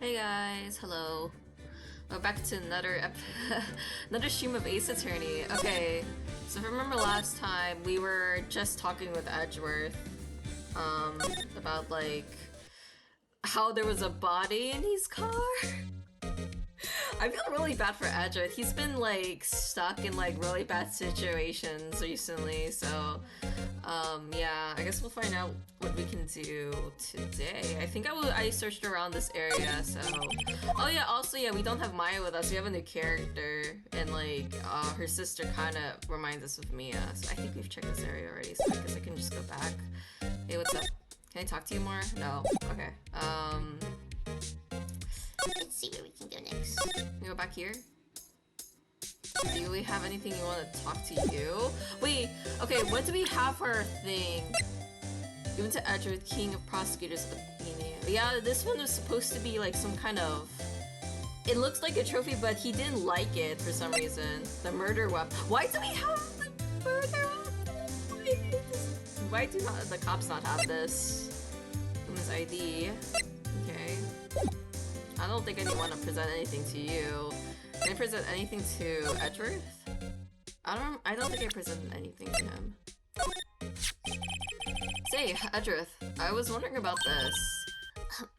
Hey guys, hello. We're back to another another stream of Ace Attorney. Okay, so if I remember last time, we were just talking with Edgeworth, about like how there was a body in his car. I feel really bad for Edgeworth. He's been like stuck in like really bad situations recently, so yeah, I guess we'll find out what we can do today. I think I searched around this area, so... Oh yeah, also yeah, we don't have Maya with us, we have a new character, and like, her sister kinda reminds us of Mia, so I think we've checked this area already, so I guess I can just go back. Hey, what's up? Can I talk to you more? No? Okay, Let's see where we can go next. Can we go back here? Do we have anything you want to talk to you? Wait, okay, what do we have for our thing? Given to Edgeworth, King of Prosecutors of Athenia. Yeah, this one was supposed to be like some kind of... It looks like a trophy, but he didn't like it for some reason. The murder weapon. Why do we have the murder weapon? Why do not the cops not have this? Woman's ID. Okay. I don't think I want to present anything to you. Can I present anything to Edgeworth? I don't think I presented anything to him. Say, Edgeworth, I was wondering about this.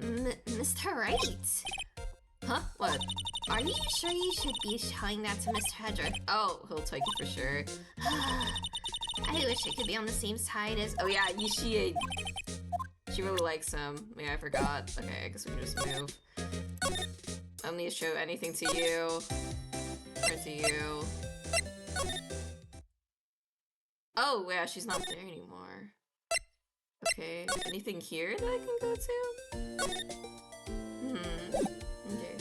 Mr. Wright? Huh? What? Are you sure you should be showing that to Mr. Edgeworth? Oh, he'll take it for sure. I wish I could be on the same side as- Oh yeah, she really likes him. Yeah, I forgot. Okay, I guess we can just move. I don't need to show anything to you. Or to you. Oh, yeah, she's not there anymore. Okay, anything here that I can go to? Okay.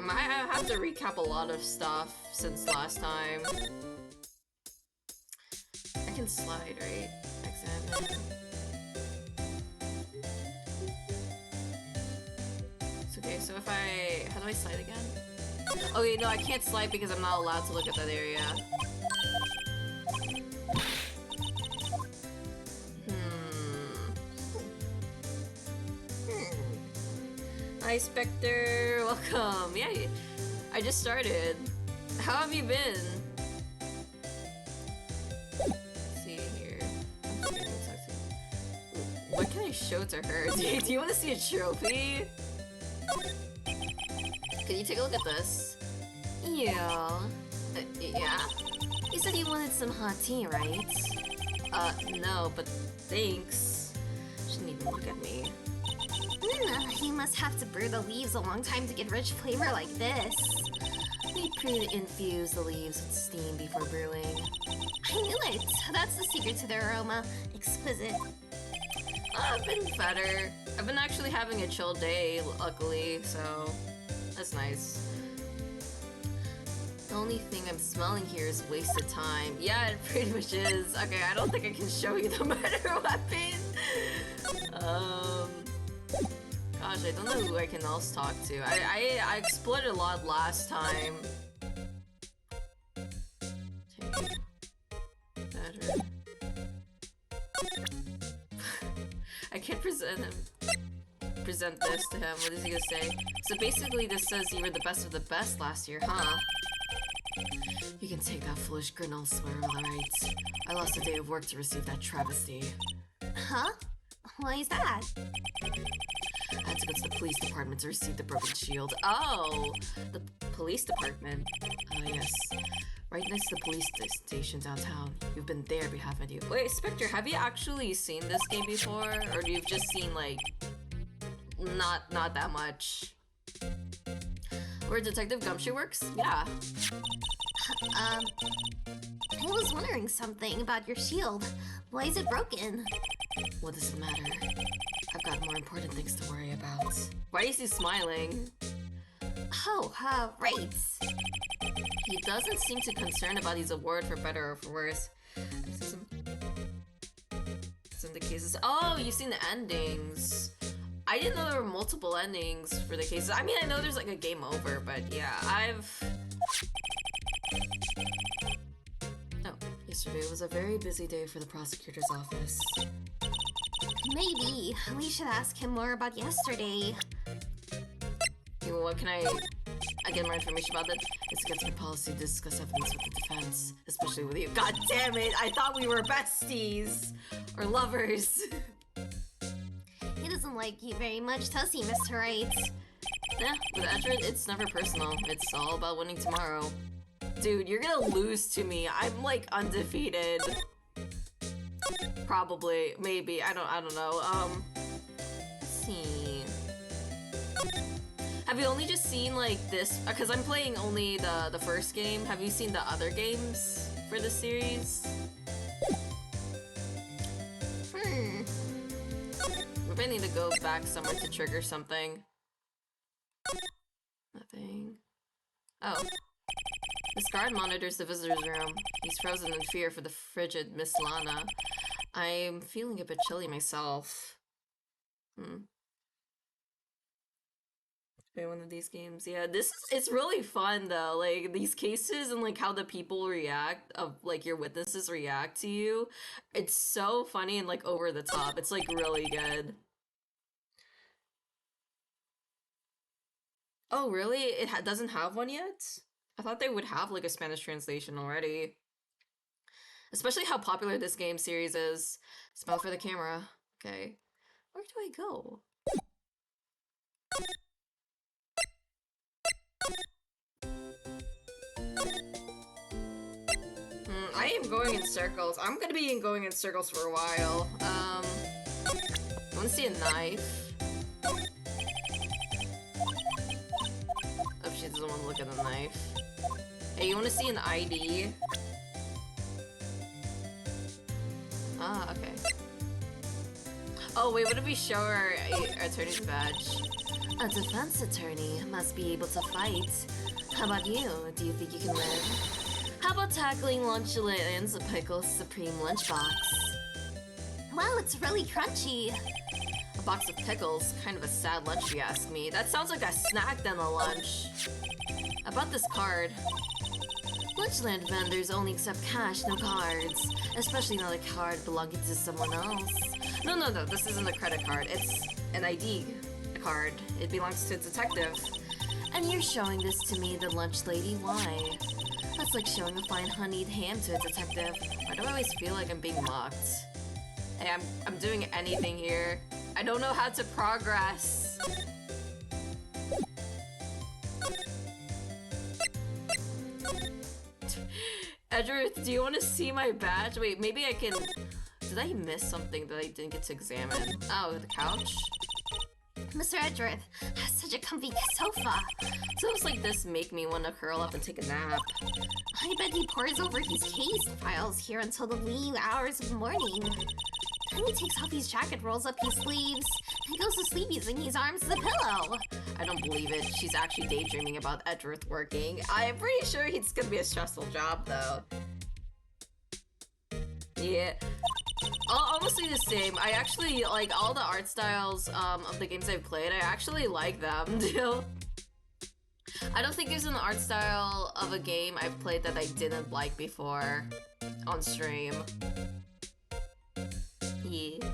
I have to recap a lot of stuff since last time. I can slide, right? Examine. It's okay, so if I... How do I slide again? Okay, no, I can't slide because I'm not allowed to look at that area. Hi, Spectre! Welcome! Yeah, I just started. How have you been? Let's see here. What can I show to her? Do you want to see a trophy? Can you take a look at this? Yeah. Yeah? You said you wanted some hot tea, right? No, but thanks. Shouldn't even look at me. You must have to brew the leaves a long time to get rich flavor like this. We pre-infuse the leaves with steam before brewing. I knew it! That's the secret to the aroma. Exquisite. I've been better. I've been actually having a chill day, luckily, so that's nice. The only thing I'm smelling here is wasted time. Yeah, it pretty much is. Okay, I don't think I can show you the murder weapon. Gosh, I don't know who I can else talk to. I explored a lot last time. Okay. Better. I can't present this to him. What is he gonna say? So basically this says you were the best of the best last year, huh? You can take that foolish grin elsewhere, alright? I lost a day of work to receive that travesty. Huh? Why is that? I had to go to the police department to receive the broken shield. Oh! The police department? Yes. Right next to the police station downtown. You've been there, haven't you? Wait, Spectre, have you actually seen this game before? Or you've just seen, like, not that much? Where Detective Gumshoe works? Yeah. I was wondering something about your shield. Why is it broken? What does it matter? I've got more important things to worry about. Why is he smiling? Oh, right. He doesn't seem too concerned about his award for better or for worse. Some of the cases. Oh, you've seen the endings. I didn't know there were multiple endings for the cases. I mean, I know there's like a game over, but yeah, Oh, yesterday was a very busy day for the prosecutor's office. Maybe. We should ask him more about yesterday. He will what can I get more information about that? It's against my policy to discuss evidence with the defense, especially with you. God damn it! I thought we were besties! Or lovers. He doesn't like you very much, does he, Mr. Wright? Yeah, with Edred, it's never personal. It's all about winning tomorrow. Dude, you're gonna lose to me. I'm like undefeated. Probably, maybe. I don't know. Let's see. Have you only just seen like this? Because I'm playing only the first game. Have you seen the other games for the series? Maybe I need to go back somewhere to trigger something. Nothing. Oh. This guard monitors the visitor's room. He's frozen in fear for the frigid Miss Lana. I'm feeling a bit chilly myself. Play one of these games. Yeah, it's really fun though. Like these cases and like how the people react of like your witnesses react to you. It's so funny and like over the top. It's like really good. Oh, really? It doesn't have one yet? I thought they would have like a Spanish translation already. Especially how popular this game series is. Smell for the camera. Okay. Where do I go? I am going in circles. I'm gonna be going in circles for a while. I wanna see a knife. Oh, she doesn't wanna look at the knife. Hey, you wanna see an ID? Ah, okay. Oh, wait, what if we show our attorney's badge? A defense attorney must be able to fight. How about you? Do you think you can win? How about tackling Lunchland's Pickles Supreme Lunchbox? Wow, it's really crunchy. A box of pickles, kind of a sad lunch if you ask me. That sounds like a snack than a lunch. About this card. Lunchland vendors only accept cash, no cards. Especially not a card belonging to someone else. No, this isn't a credit card. It's an ID card. It belongs to a detective. And you're showing this to me, the lunch lady? Why? That's like showing a fine honeyed ham to a detective. Why do I always feel like I'm being mocked? Hey, I'm doing anything here. I don't know how to progress. Edgeworth, do you want to see my badge? Wait, maybe I can... Did I miss something that I didn't get to examine? Oh, the couch? Mr. Edgeworth has such a comfy sofa. Sounds like this make me want to curl up and take a nap. I bet he pores over his case files here until the wee hours of the morning. Then he takes off his jacket, rolls up his sleeves, and goes to sleep using his arms as a pillow. I don't believe it. She's actually daydreaming about Edgeworth working. I'm pretty sure it's gonna be a stressful job, though. Yeah. Honestly the same. I actually like all the art styles of the games I've played. I actually like them, too. I don't think there's an art style of a game I've played that I didn't like before on stream. Yeah.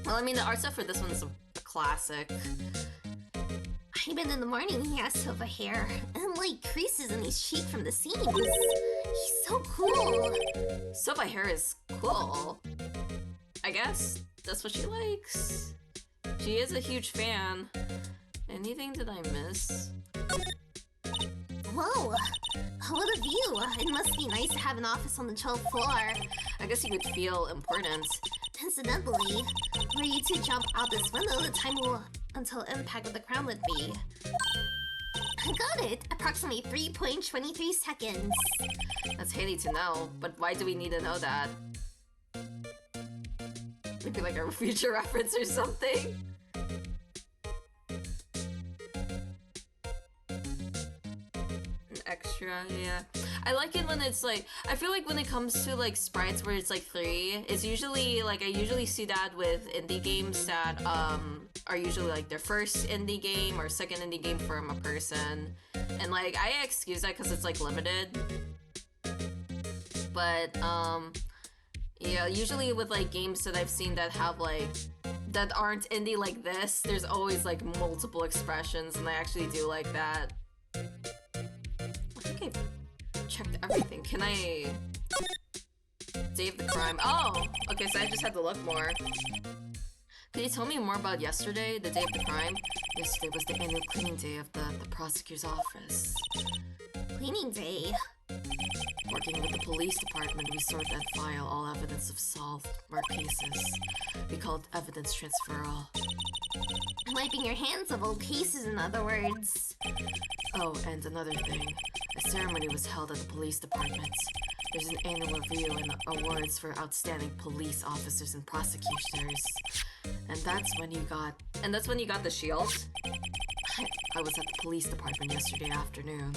Well, I mean, the art style for this one is a classic. I bet in the morning he has silver hair and like creases in his cheek from the seams. He's so cool. Silver hair is cool. I guess that's what she likes. She is a huge fan. Anything did I miss? Whoa! What a view! It must be nice to have an office on the 12th floor. I guess you would feel important. Incidentally, were you to jump out this window, the time will until impact of the crown would be. I got it! Approximately 3.23 seconds. That's handy to know, but why do we need to know that? Maybe like a future reference or something? Extra, yeah. I like it when it's like, I feel like when it comes to like sprites where it's like 3, it's usually like, I usually see that with indie games that are usually like their first indie game or second indie game from a person. And like, I excuse that because it's like limited. But yeah, usually with like games that I've seen that have like that aren't indie like this, there's always like multiple expressions, and I actually do like that. I think I've checked everything. Can I save the crime? Oh, okay, so I just had to look more. Could you tell me more about yesterday, the day of the crime? Yesterday was the annual cleaning day of the prosecutor's office. Cleaning day? Working with the police department, we sort and file all evidence of solved murder cases. We call it evidence transferal. Wiping your hands of old cases, in other words. Oh, and another thing. A ceremony was held at the police department. There's an annual review and awards for outstanding police officers and prosecutors. And that's when you got the shield? I was at the police department yesterday afternoon.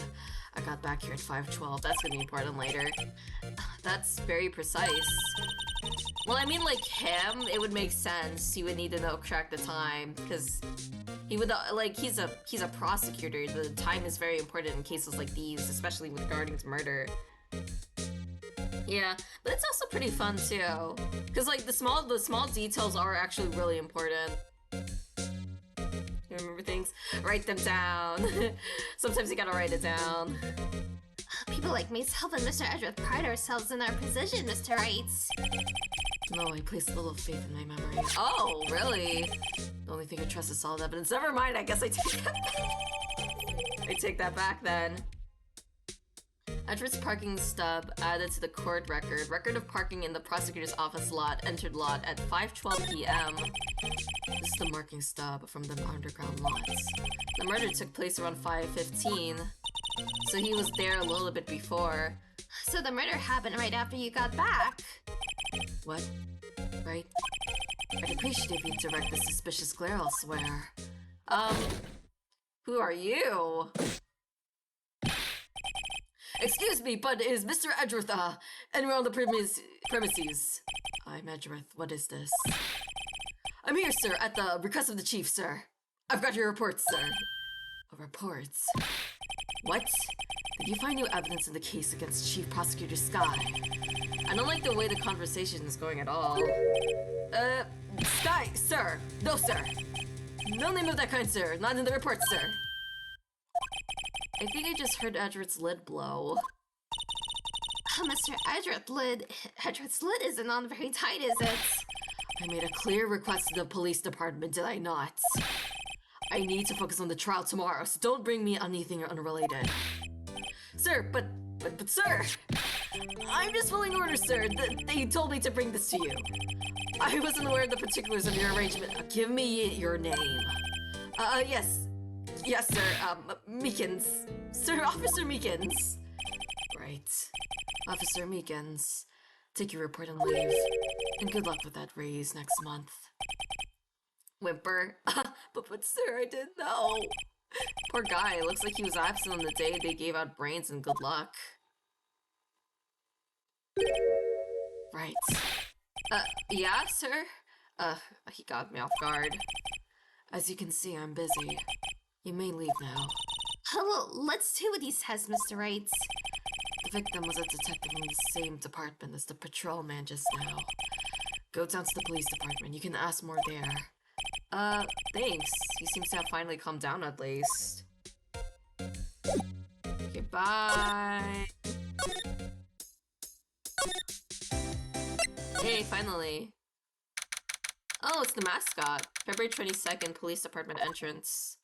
I got back here at 5:12. That's gonna be important later. That's very precise. Well, I mean, like him, it would make sense. He would need to track the time, because he would like he's a prosecutor. The time is very important in cases like these, especially with regarding to murder. Yeah, but it's also pretty fun too, because like the small details are actually really important. You remember things? Write them down. Sometimes you gotta write it down. People like myself and Mr. Edgeworth pride ourselves in our precision, Mr. Wright. No, I place little faith in my memory. Oh, really? The only thing I trust is solid evidence. Never mind, I guess I take that back. I take that back then. Edgeworth's parking stub added to the court record. Record of parking in the prosecutor's office lot, entered lot at 5:12 p.m. This is the marking stub from the underground lots. The murder took place around 5:15, so he was there a little bit before. So the murder happened right after you got back. What? Right? I'd appreciate if you'd direct the suspicious glare elsewhere. Who are you? Excuse me, but is Mr. Edgeworth, anywhere on the premises? I'm Edgeworth. What is this? I'm here, sir, at the request of the chief, sir. I've got your report, sir. A report? What? Did you find new evidence in the case against Chief Prosecutor Sky? I don't like the way the conversation is going at all. Sky, sir. No, sir. No name of that kind, sir. Not in the report, sir. I think I just heard Edgeworth's lid blow. Mr. Edgeworth's lid isn't on very tight, is it? I made a clear request to the police department, did I not? I need to focus on the trial tomorrow, so don't bring me anything unrelated. Sir, but sir! I'm just following orders, sir. They told me to bring this to you. I wasn't aware of the particulars of your arrangement. Give me your name. Yes. Yes, sir. Meekins. Sir, Officer Meekins. Right. Officer Meekins. Take your report and leave. And good luck with that raise next month. Whimper. But sir, I didn't know. Poor guy. Looks like he was absent on the day they gave out brains and good luck. Right. Yeah, sir? He got me off guard. As you can see, I'm busy. You may leave now. Well, let's see what he says, Mr. Wright. The victim was a detective in the same department as the patrolman just now. Go down to the police department. You can ask more there. Thanks. He seems to have finally calmed down at least. Okay, bye. Hey, finally. Oh, it's the mascot. February 22nd, police department entrance.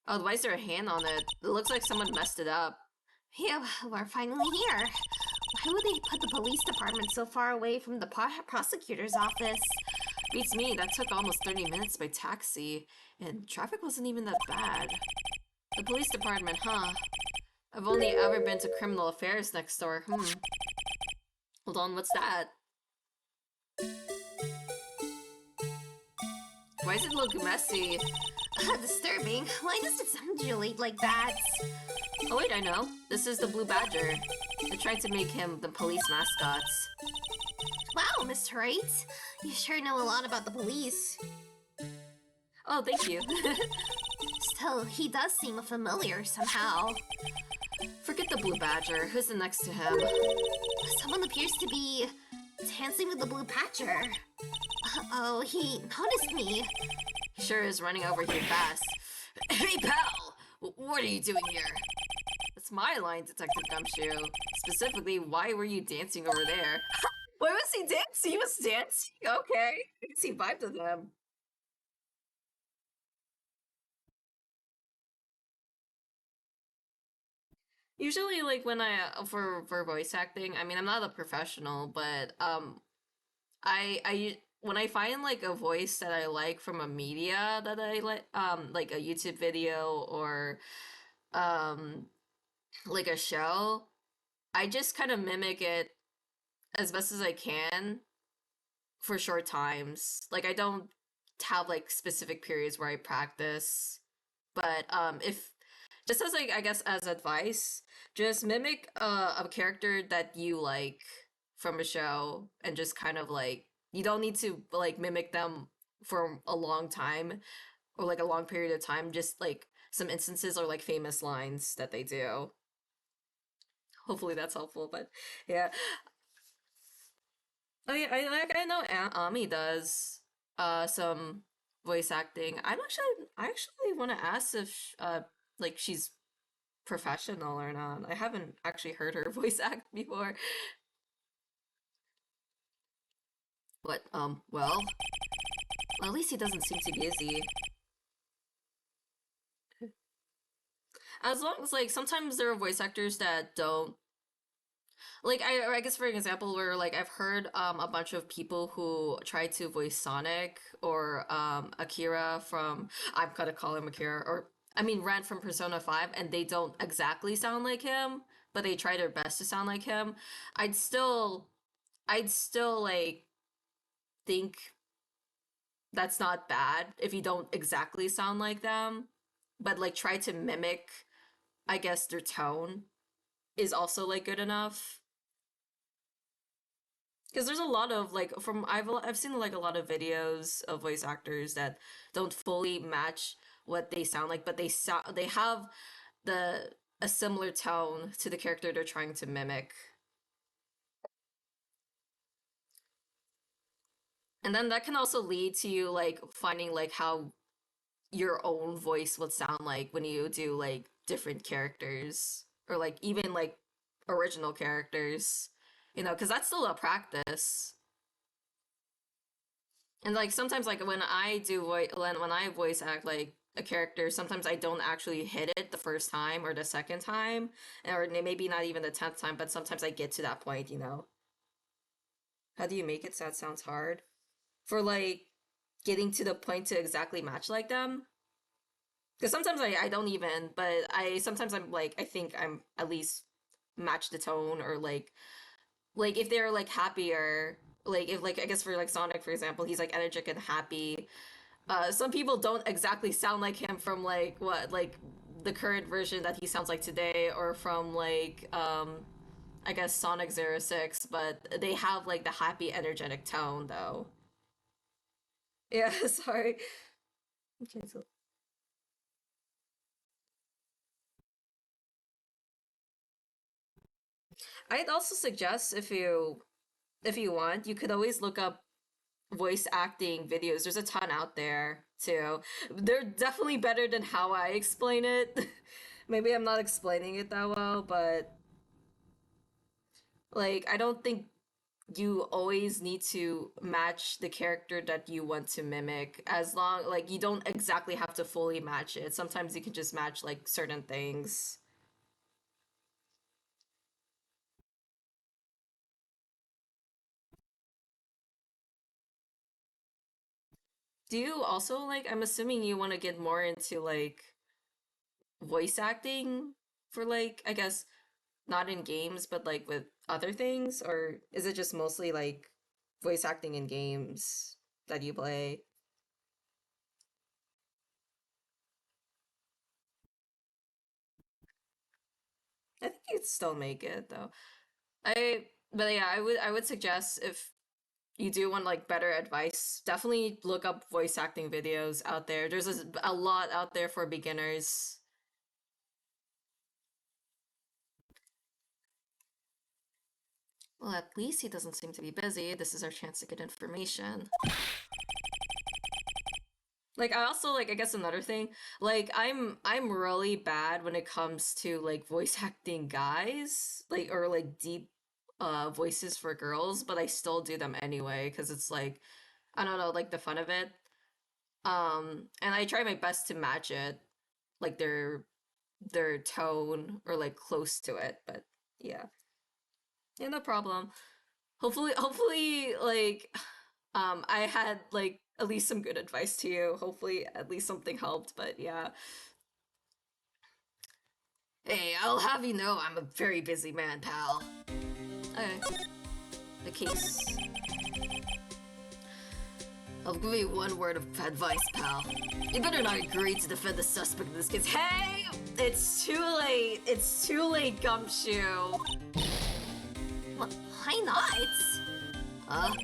Oh, why is there a hand on it? It looks like someone messed it up. Yeah, we're finally here. Why would they put the police department so far away from the prosecutor's office? Beats me, that took almost 30 minutes by taxi, and traffic wasn't even that bad. The police department, huh? I've only ever been to criminal affairs next door, Hold on, what's that? Why does it look messy? Disturbing. Why does it sound like that? Oh wait, I know. This is the Blue Badger. I tried to make him the police mascots. Wow, Mr. Wright. You sure know a lot about the police. Oh, thank you. Still, he does seem familiar somehow. Forget the Blue Badger. Who's the next to him? Someone appears to be dancing with the Blue Badger. Oh, he noticed me. He sure is running over here fast. Hey, pal! What are you doing here? That's my line, Detective Gumshoe. Specifically, why were you dancing over there? Why was he dancing? He was dancing? Okay. I can see vibes with him. Usually, like, when I, for voice acting, I mean, I'm not a professional, but, when I find, like, a voice that I like from a media that I like a YouTube video or, um, like a show, I just kind of mimic it as best as I can for short times. Like I don't have like specific periods where I practice, but if just as like I guess as advice, just mimic a character that you like from a show and just kind of like you don't need to like mimic them for a long time or like a long period of time, just like some instances or like famous lines that they do. Hopefully that's helpful, but yeah. Oh yeah, I know Ami does some voice acting. I actually want to ask if like she's professional or not. I haven't actually heard her voice act before. But well, at least he doesn't seem too busy. As long as like sometimes there are voice actors that don't like I guess for example where like I've heard a bunch of people who try to voice Sonic or Akira from I'm gonna call him Akira or I mean Ren from Persona 5 and they don't exactly sound like him but they try their best to sound like him. I'd still I'd still like think that's not bad if you don't exactly sound like them but like try to mimic I guess their tone is also like good enough. Because there's a lot of like from I've seen like a lot of videos of voice actors that don't fully match what they sound like, but they have the a similar tone to the character they're trying to mimic. And then that can also lead to you like finding like how your own voice would sound like when you do like different characters or like even like original characters, you know, because that's still a practice. And like sometimes like when I do voice when I voice act like a character, sometimes I don't actually hit it the first time or the second time, or maybe not even the 10th time, but sometimes I get to that point, you know. How do you make it so that sounds hard? For like getting to the point to exactly match like them? Because sometimes I don't even, but I sometimes I'm like I think I'm at least match the tone or like if they're like happier, like if like I guess for like Sonic for example, he's like energetic and happy. Some people don't exactly sound like him from like what like the current version that he sounds like today or from like I guess Sonic 06, but they have like the happy energetic tone though. Yeah, sorry. Okay, so I'd also suggest if you want, you could always look up voice acting videos. There's a ton out there too. They're definitely better than how I explain it. Maybe I'm not explaining it that well, but like I don't think you always need to match the character that you want to mimic as long like you don't exactly have to fully match it. Sometimes you can just match like certain things. Do you also like I'm assuming you want to get more into like voice acting for like I guess not in games but like with other things or is it just mostly like voice acting in games that you play? I think you'd still make it though. But yeah, I would suggest if you do want like better advice, definitely look up voice acting videos out there. There's a lot out there for beginners. Well, at least he doesn't seem to be busy. This is our chance to get information. Like, I also, like, I guess another thing, like, I'm really bad when it comes to, like, voice acting guys, like, or, like, deep, voices for girls, but I still do them anyway, because it's, like, I don't know, like, the fun of it. And I try my best to match it, like, their tone, or, like, close to it, but, yeah. Yeah, no problem. Hopefully, like, I had, like, at least some good advice to you. Hopefully, at least something helped, but yeah. Hey, I'll have you know I'm a very busy man, pal. Okay. The case. I'll give you one word of advice, pal. You better not agree to defend the suspect in this case. Hey! It's too late. It's too late, Gumshoe. Why not? Huh?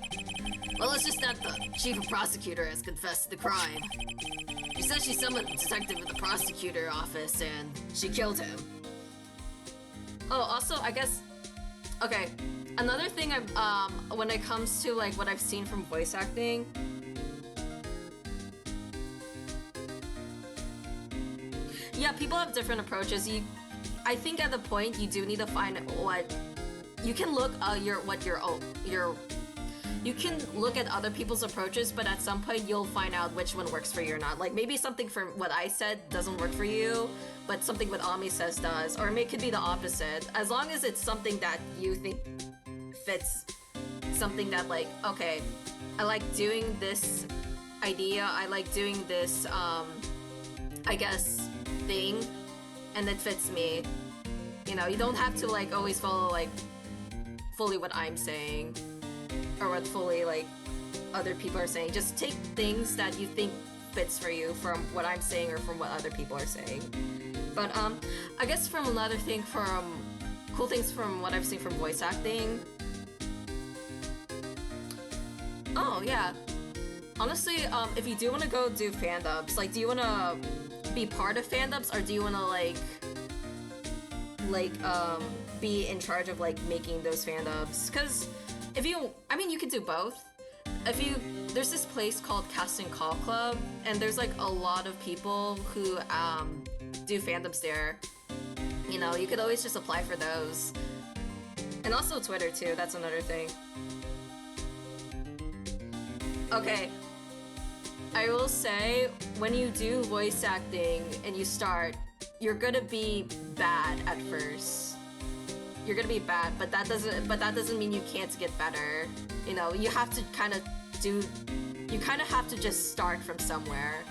Well, it's just that the chief of prosecutor has confessed to the crime. She says she summoned the detective in the prosecutor office and she killed him. Oh, also, I guess... Okay, another thing when it comes to, like, what I've seen from voice acting... Yeah, people have different approaches. I think at the point, you do need to find what... You can look you can look at other people's approaches, but at some point you'll find out which one works for you or not. Like, maybe something from what I said doesn't work for you, but something what Ami says does. Or it could be the opposite. As long as it's something that you think fits, something that, like, okay, I like doing this idea, I like doing this, I guess, thing, and it fits me. You know, you don't have to, like, always follow, like, fully what I'm saying. Or what fully, like, other people are saying. Just take things that you think fits for you from what I'm saying or from what other people are saying. But, I guess from another thing from... Cool things from what I've seen from voice acting. Oh, yeah. Honestly, if you do want to go do fandubs, like, do you want to be part of fandubs, or do you want to, be in charge of, like, making those fandubs? Because... If you, I mean, you could do both. There's this place called Casting Call Club, and there's, like, a lot of people who, do fandoms there. You know, you could always just apply for those. And also Twitter, too, that's another thing. Okay. I will say, when you do voice acting and you start, you're gonna be bad at first. You're gonna be bad, but that doesn't mean you can't get better. You know, you have to kind of have to just start from somewhere.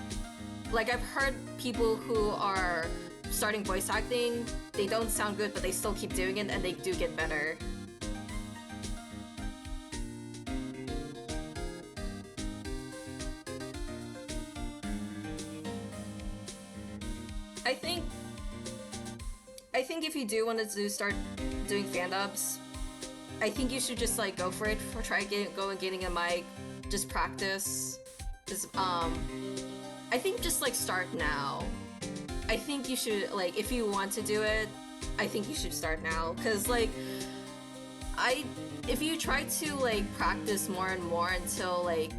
Like, I've heard people who are starting voice acting, they don't sound good, but they still keep doing it, and they do get better. I think if you do want to start doing fandubs, I think you should just, like, go for it. Go and getting a mic, just practice. I think just, like, start now. I think you should, like, if you want to do it, I think you should start now. Cause, like, if you try to, like, practice more and more until, like,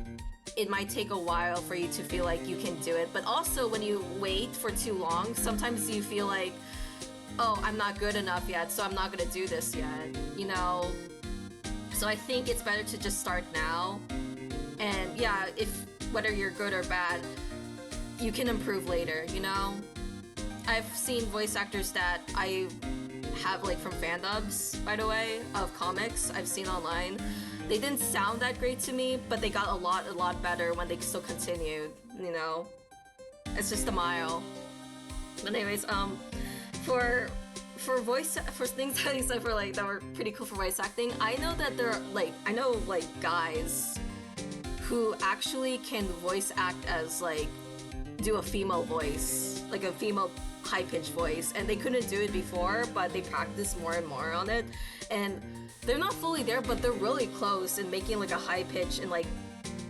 it might take a while for you to feel like you can do it. But also, when you wait for too long, sometimes you feel like, oh, I'm not good enough yet, so I'm not gonna do this yet, you know? So I think it's better to just start now. And yeah, whether you're good or bad, you can improve later, you know? I've seen voice actors that I have, like, from fandubs, by the way, of comics I've seen online. They didn't sound that great to me, but they got a lot better when they still continued, you know? It's just a mile. But anyways, for things that he said for, like, that were pretty cool for voice acting, I know that there are, like, guys who actually can voice act as, like, do a female voice, like a female high-pitched voice, and they couldn't do it before, but they practice more and more on it, and they're not fully there, but they're really close in making, like, a high-pitched and, like,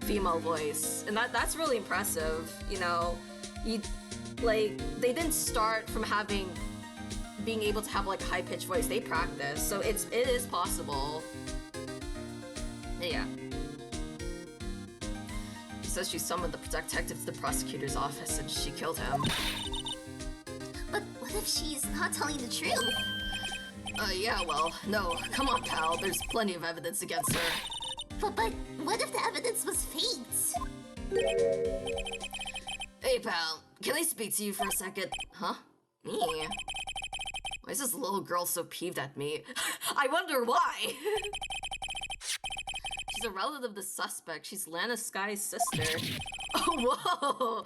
female voice, and that's really impressive, you know? They didn't start from being able to have, like, a high-pitched voice. They practice, so it is possible. Yeah. She says she summoned the detective to the prosecutor's office and she killed him. But what if she's not telling the truth? Yeah, well, no. Come on, pal. There's plenty of evidence against her. But what if the evidence was faked? Hey, pal. Can I speak to you for a second? Huh? Me? Why is this little girl so peeved at me? I wonder why! She's a relative of the suspect. She's Lana Sky's sister. Oh, whoa!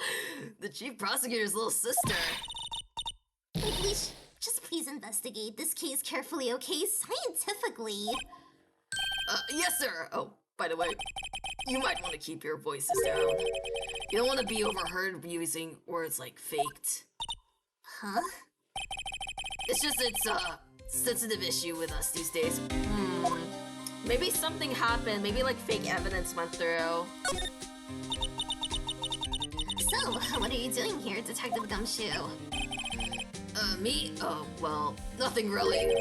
The chief prosecutor's little sister. Please, just please investigate this case carefully, okay? Scientifically. Yes, sir! Oh, by the way, you might want to keep your voices down. You don't want to be overheard using words like faked. Huh? It's a sensitive issue with us these days. Maybe something happened. Maybe like fake evidence went through. So, what are you doing here, Detective Gumshoe? Me? Oh, well, nothing really.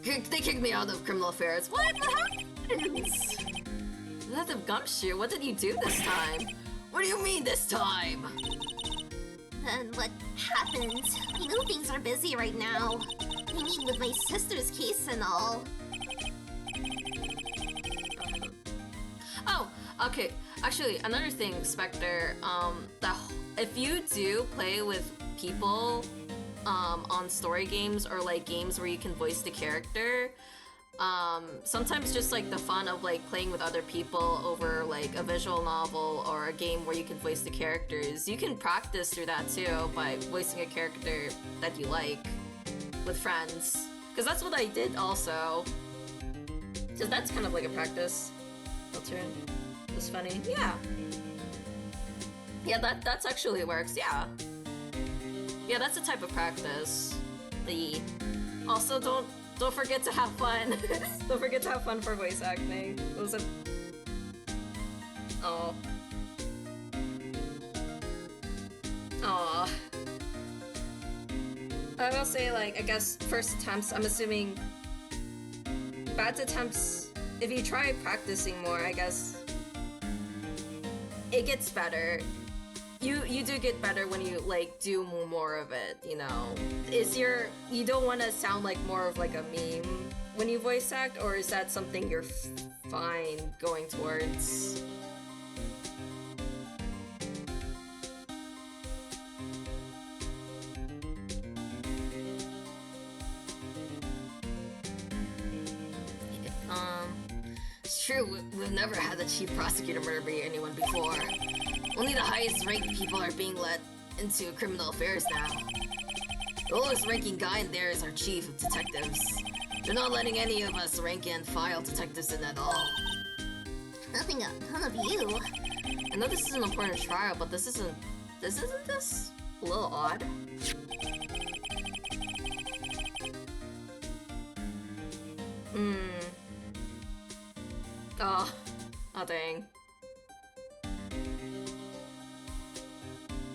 They kicked me out of criminal affairs. What happens? Detective Gumshoe, what did you do this time? What do you mean this time? Then what happened? I know things are busy right now. I mean, with my sister's case and all. Oh, okay. Actually, another thing, Spectre, if you do play with people on story games or like games where you can voice the character, sometimes just like the fun of like playing with other people over like a visual novel or a game where you can voice the characters, you can practice through that too by voicing a character that you like with friends. Because that's what I did also. Because that's kind of like a practice. I'll turn this funny. Yeah. Yeah, that's actually works, yeah. Yeah, that's a type of practice. Also, don't forget to have fun. Don't forget to have fun for voice acting. Those are... Oh. Aw. I will say, like, I guess first attempts, I'm assuming bad attempts, if you try practicing more, I guess it gets better. You do get better when you like do more of it, you know. You don't want to sound like more of like a meme when you voice act, or is that something you're fine going towards? It's true, we've never had the chief prosecutor murder anyone before. Only the highest ranked people are being let into criminal affairs now. The lowest ranking guy in there is our chief of detectives. They're not letting any of us rank and file detectives in at all. None of you. I know this is an important trial, but isn't this a little odd? Oh dang.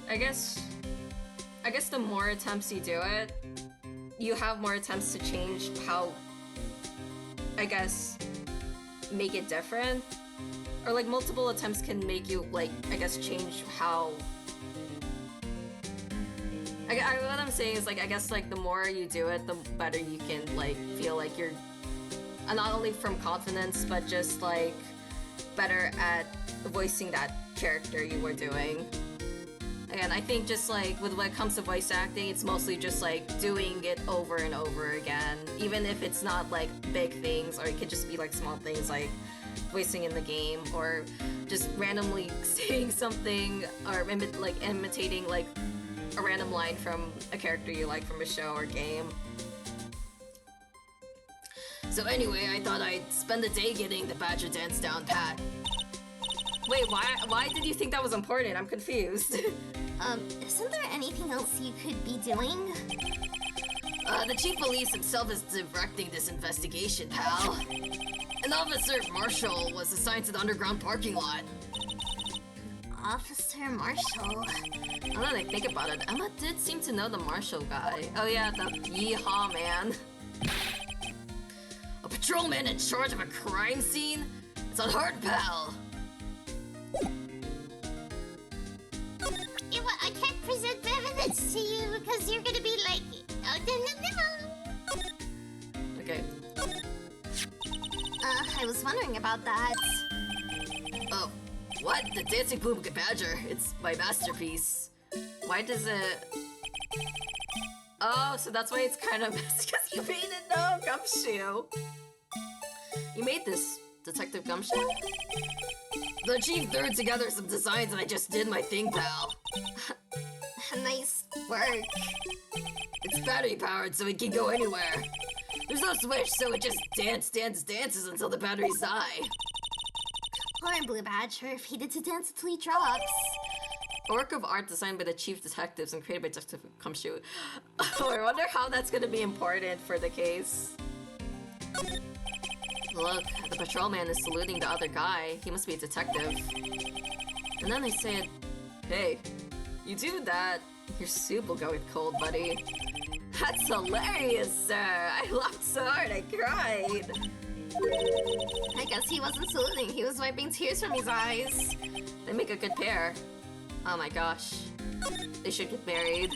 I guess the more attempts you do it, you have more attempts to change how, I guess, make it different. Or like multiple attempts can make you like, I guess, change how... what I'm saying is like, I guess like the more you do it, the better you can like feel like you're, not only from confidence, but just like better at voicing that character you were doing. And I think just like when it comes to voice acting, it's mostly just like doing it over and over again, even if it's not like big things, or it could just be like small things like voicing in the game, or just randomly saying something, or imitating like a random line from a character you like from a show or game. So anyway, I thought I'd spend the day getting the Badger dance down pat. Wait, why did you think that was important? I'm confused. Isn't there anything else you could be doing? The chief of police himself is directing this investigation, pal. An officer, Marshall, was assigned to the underground parking lot. Officer Marshall. Now that I think about it, Emma did seem to know the Marshall guy. Oh yeah, the yeehaw man. patrolman in charge of a crime scene? It's unheard, pal. Yeah, well, I can't present evidence to you because you're gonna be like, oh, no. Okay. I was wondering about that. Oh, what? The Dancing Boom Badger. It's my masterpiece. Why does it... Oh, so that's why it's kind of... because you made it, no, Gumshoe. You made this, Detective Gumshoe? The chief threw together some designs and I just did my thing, pal. Nice work. It's battery powered so it can go anywhere. There's no switch, so it just dances until the batteries die. Poor Blue Badger, if he did to dance until he drops. A work of art designed by the chief detectives and created by Detective Gumshoe. Oh, I wonder how that's gonna be important for the case. Look, the patrolman is saluting the other guy. He must be a detective. And then they said, hey, you do that, your soup will go with cold, buddy. That's hilarious, sir. I laughed so hard I cried. I guess he wasn't saluting, he was wiping tears from his eyes. They make a good pair. Oh my gosh. They should get married.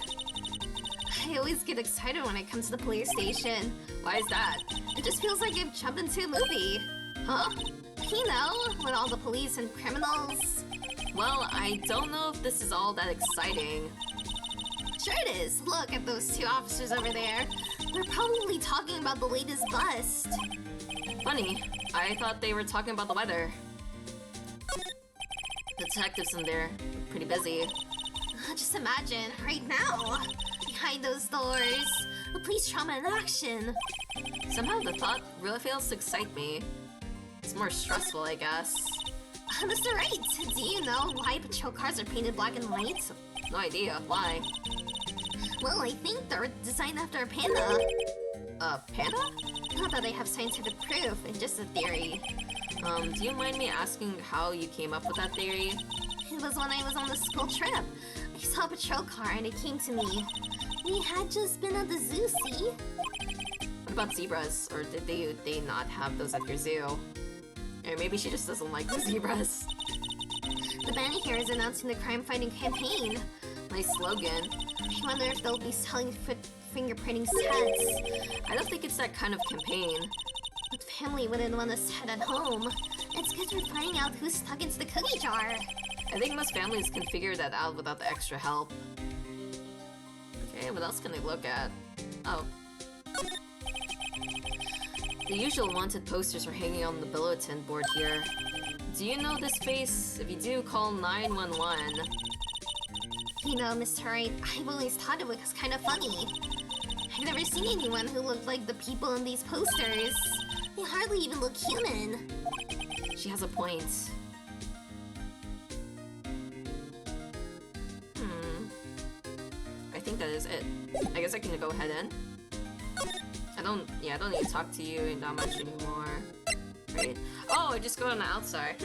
I always get excited when I come to the police station. Why is that? It just feels like I've jumped into a movie. Huh? You know, with all the police and criminals. Well, I don't know if this is all that exciting. Sure it is. Look at those two officers over there. They're probably talking about the latest bust. Funny, I thought they were talking about the weather. The detectives in there are pretty busy. Just imagine, right now, behind those doors, the police trauma in action. Somehow the thought really fails to excite me. It's more stressful, I guess. Mr. Wright, do you know why patrol cars are painted black and white? No idea. Why? Well, I think they're designed after a panda. A panda? Not that I have scientific proof, it's just a theory. Do you mind me asking how you came up with that theory? It was when I was on the school trip. I saw a patrol car and it came to me. We had just been at the zoo, see? What about zebras? Or did they not have those at your zoo? Or maybe she just doesn't like the zebras. The band here is announcing the crime-fighting campaign. Nice slogan. I wonder if they'll be selling fingerprinting sets. I don't think it's that kind of campaign. But family wouldn't want a set at home. It's good for finding out who's stuck into the cookie jar. I think most families can figure that out without the extra help. Okay, what else can I look at? Oh. The usual wanted posters are hanging on the bulletin board here. Do you know this face? If you do, call 911. You know, Mr. Wright, I've always thought it was kind of funny. I've never seen anyone who looked like the people in these posters. They hardly even look human. She has a point. I think that is it. I guess I can go ahead in. I don't need to talk to you that much anymore. Right? Oh, I just go on the outside.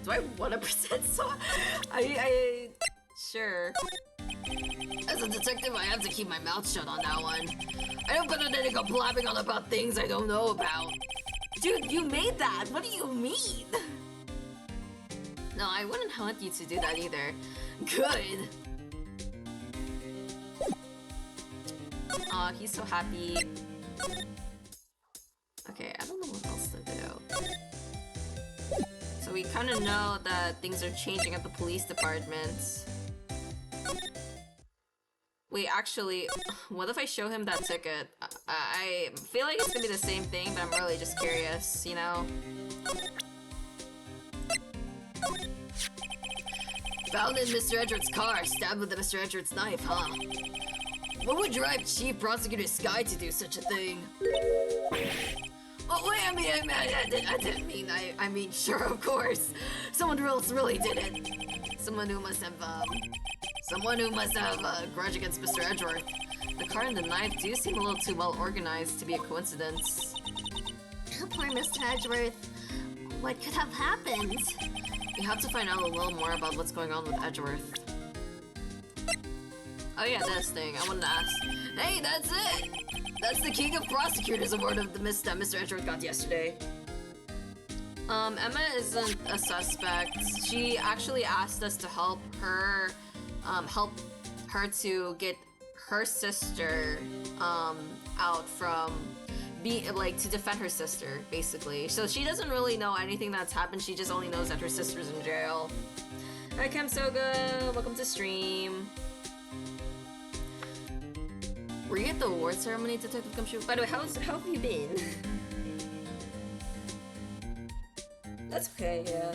Do I 100% saw? Sure. As a detective, I have to keep my mouth shut on that one. I don't better than to go blabbing on about things I don't know about. Dude, you made that! What do you mean? No, I wouldn't want you to do that either. Good! Aw, he's so happy. Okay, I don't know what else to do. So we kind of know that things are changing at the police department. Wait, actually, what if I show him that ticket? I feel like it's gonna be the same thing, but I'm really just curious, you know? Found in Mr. Edward's car, stabbed with Mr. Edward's knife, huh? What would drive Chief Prosecutor Sky to do such a thing? Oh, wait, I didn't mean, I mean, sure, of course. Someone else really did it. Someone who must have a grudge against Mr. Edgeworth. The car and the knife do seem a little too well organized to be a coincidence. Poor Mr. Edgeworth. What could have happened? We have to find out a little more about what's going on with Edgeworth. Oh yeah, this thing. I wanted to ask. Hey, that's it! That's the King of Prosecutors award of the Mr. Edgeworth got yesterday. Emma isn't a suspect. She actually asked us to help her to get her sister out from to defend her sister, basically. So she doesn't really know anything that's happened. She just only knows that her sister's in jail. Hi, Kemsoga. Welcome to stream. Were you at the award ceremony, Detective Gumshoe? By the way, how have you been? That's okay, yeah.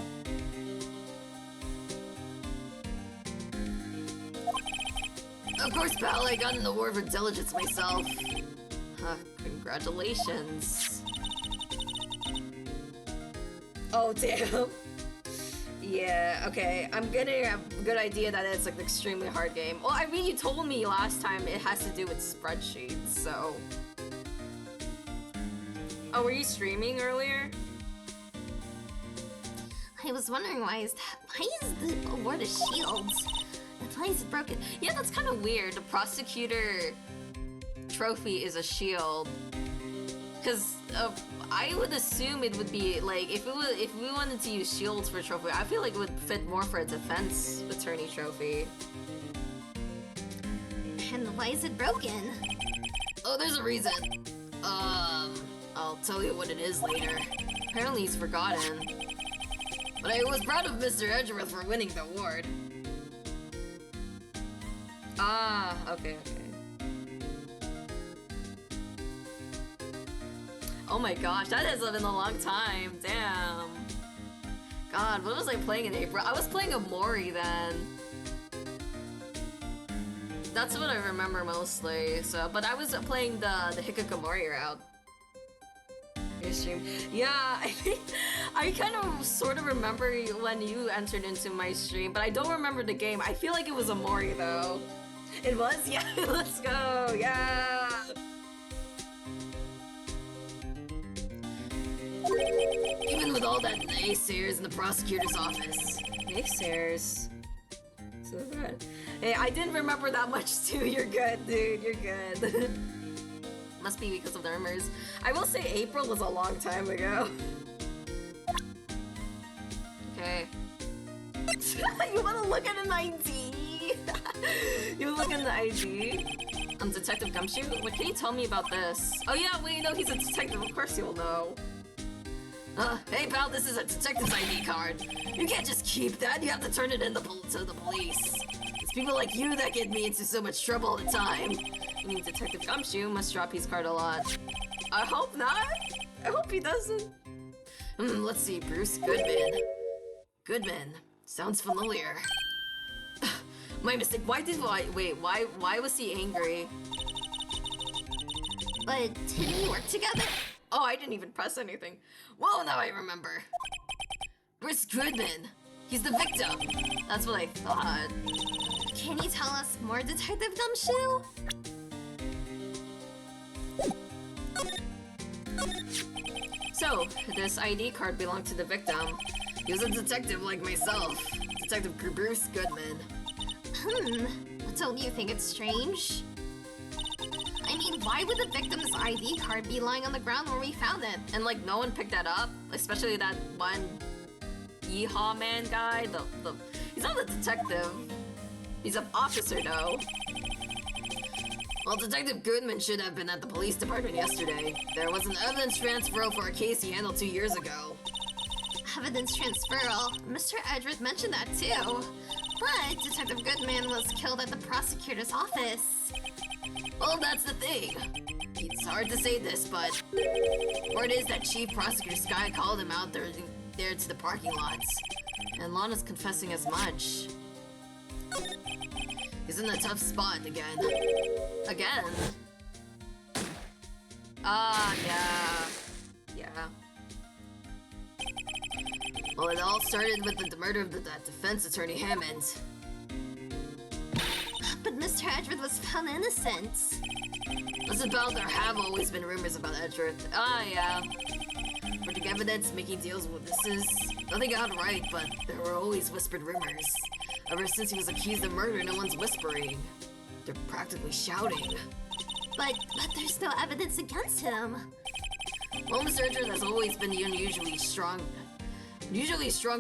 Of course, pal, I got an award for diligence myself. Congratulations. Oh, damn. Yeah, okay. I'm getting a good idea that it's like an extremely hard game. Well, I mean, you told me last time it has to do with spreadsheets, so... Oh, were you streaming earlier? I was wondering why is the award a shield? Why is it broken? Yeah, that's kind of weird. The prosecutor trophy is a shield. Because I would assume it would be like if we wanted to use shields for trophy, I feel like it would fit more for a defense attorney trophy. And why is it broken? Oh, there's a reason. I'll tell you what it is later. Apparently he's forgotten. But I was proud of Mr. Edgeworth for winning the award. Ah, okay. Oh my gosh, that has been a long time. Damn. God, what was I playing in April? I was playing Amori then. That's what I remember mostly. So, but I was playing the Hikakomori route. Your stream. Yeah, I kind of sort of remember when you entered into my stream, but I don't remember the game. I feel like it was Amori though. It was? Yeah, let's go. Yeah. Even with all that naysayers in the prosecutor's office. Naysayers? So bad. Hey, I didn't remember that much too. You're good, dude. You're good. Must be because of the rumors. I will say April was a long time ago. Okay. You wanna look at an ID? You look at the ID? I'm Detective Gumshoe? What can you tell me about this? Oh yeah, wait, no, he's a detective. Of course you'll know. Hey pal, this is a detective's ID card. You can't just keep that, you have to turn it in to the police. It's people like you that get me into so much trouble all the time. I mean, Detective Gumshoe must drop his card a lot. I hope not. I hope he doesn't. Let's see, Bruce Goodman. Goodman. Sounds familiar. My mistake. Why was he angry? But didn't we work together? Oh, I didn't even press anything. Whoa, now I remember. Bruce Goodman. He's the victim. That's what I thought. Can you tell us more, Detective Gumshoe? So, this ID card belonged to the victim. He was a detective like myself. Detective Bruce Goodman. Don't you think it's strange? I mean, why would the victim's ID card be lying on the ground where we found it? And like, no one picked that up? Especially that one Yeehaw man guy? He's not a detective. He's an officer though. Well, Detective Goodman should have been at the police department yesterday. There was an evidence transfer for a case he handled 2 years ago. Evidence transferal. Mr. Edgeworth mentioned that too. But Detective Goodman was killed at the prosecutor's office. Well, that's the thing. It's hard to say this, but word is that Chief Prosecutor Sky called him out there to the parking lots. And Lana's confessing as much. He's in a tough spot again. Again? Yeah. Well, it all started with the murder of that defense attorney Hammond. But Mr. Edgeworth was found innocent. Listen, pal, there have always been rumors about Edgeworth. Yeah. Putting evidence, making deals with witnesses. Nothing got right, but there were always whispered rumors. Ever since he was accused of murder, no one's whispering. They're practically shouting. But there's no evidence against him. Well, Mr. Edgeworth has always been the unusually strong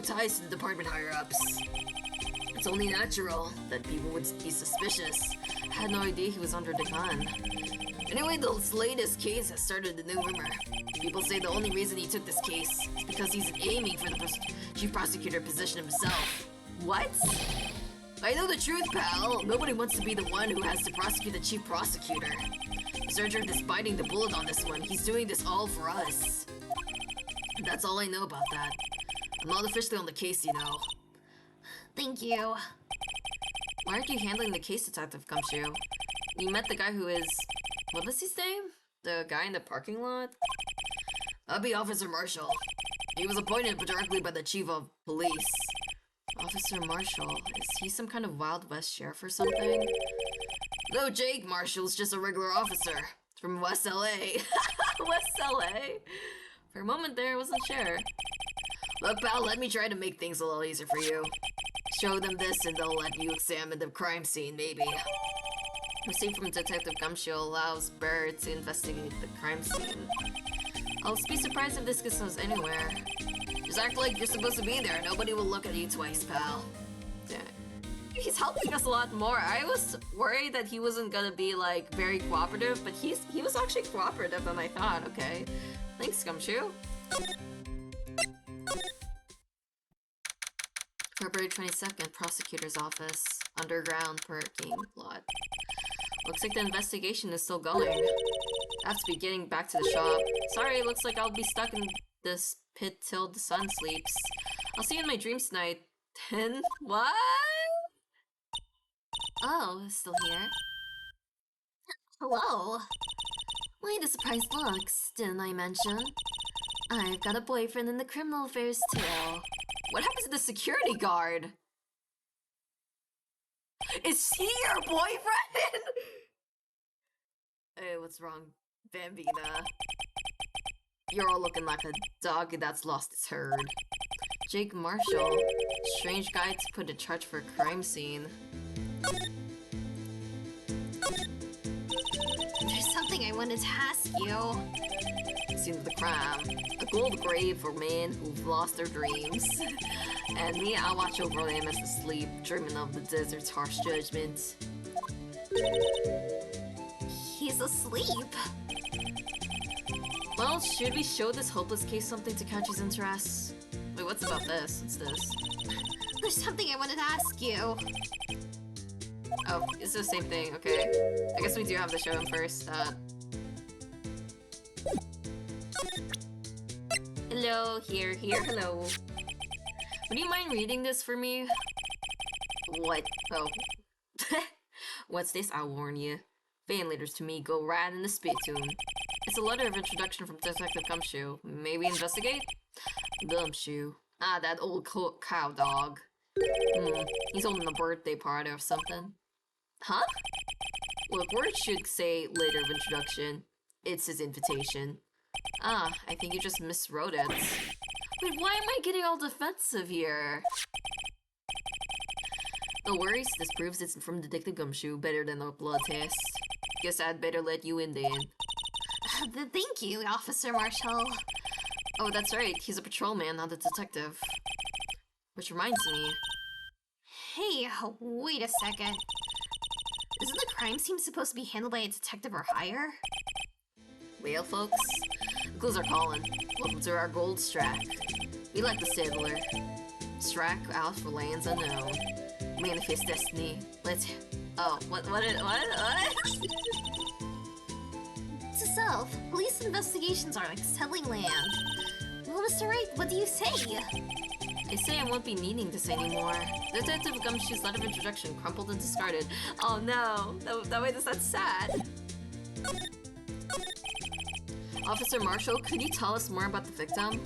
ties to the department higher-ups. It's only natural that people would be suspicious. I had no idea he was under the gun. Anyway, this latest case has started a new rumor. People say the only reason he took this case is because he's aiming for the chief prosecutor position himself. What? I know the truth, pal. Nobody wants to be the one who has to prosecute the chief prosecutor. Mr. Edgeworth is biting the bullet on this one. He's doing this all for us. That's all I know about that. I'm not officially on the case, you know. Thank you. Why aren't you handling the case, Detective Gumshoe? You met the guy who is... what was his name? The guy in the parking lot? That'd be Officer Marshall. He was appointed directly by the chief of police. Officer Marshall? Is he some kind of Wild West sheriff or something? No, Jake Marshall's just a regular officer. From West LA. West LA? For a moment there, I wasn't sure. Look, pal, let me try to make things a little easier for you. Show them this and they'll let you examine the crime scene, maybe. Received from Detective Gumshoe allows Bear to investigate the crime scene. I'll be surprised if this gets us anywhere. Just act like you're supposed to be there. Nobody will look at you twice, pal. Yeah. He's helping us a lot more. I was worried that he wasn't gonna be, like, very cooperative, but he was actually cooperative than I thought. Okay. Thanks, Gumshoe. February 22nd, Prosecutor's Office. Underground parking lot. Looks like the investigation is still going. I have to be getting back to the shop. Sorry, looks like I'll be stuck in this pit till the sun sleeps. I'll see you in my dreams tonight. What? Oh, still here? Hello. Why the surprised looks, didn't I mention? I've got a boyfriend in the criminal affairs too. What happened to the security guard? Is he your boyfriend? Hey, what's wrong, Bambina? You're all looking like a dog that's lost its herd. Jake Marshall, strange guy to put in charge for a crime scene. There's something I wanted to ask you. Scene of the crime. A gold grave for men who've lost their dreams. And me, I'll watch over them as they sleep, dreaming of the desert's harsh judgment. He's asleep. Well, should we show this hopeless case something to catch his interest? Wait, what's about this? What's this? There's something I wanted to ask you. Oh, it's the same thing, okay. I guess we do have to show him first. Hello, here, hello. Would you mind reading this for me? What? Oh. What's this? I'll warn you. Fan letters to me go right in the spittoon. It's a letter of introduction from Detective Gumshoe. Maybe investigate? Gumshoe. Ah, that old cow dog. He's holding a birthday party or something. Huh? Look, words should say letter of introduction. It's his invitation. Ah, I think you just miswrote it. Wait, why am I getting all defensive here? No worries, this proves it's from Detective Gumshoe, better than a blood test. Guess I'd better let you in then. Thank you, Officer Marshall. Oh, that's right, he's a patrolman, not a detective. Which reminds me... Hey, wait a second. Isn't the crime scene supposed to be handled by a detective or higher? Well, folks, the clues are calling. Welcome to our gold Strack. We like the settler. Strack out for lands unknown. Manifest destiny. Let's... Oh, what? To self, police investigations are like settling land. Well, Mr. Wright, what do you say? I say I won't be needing this anymore. Detective Gumshoe's letter of introduction crumpled and discarded. Oh no, that way that's sad. Officer Marshall, could you tell us more about the victim?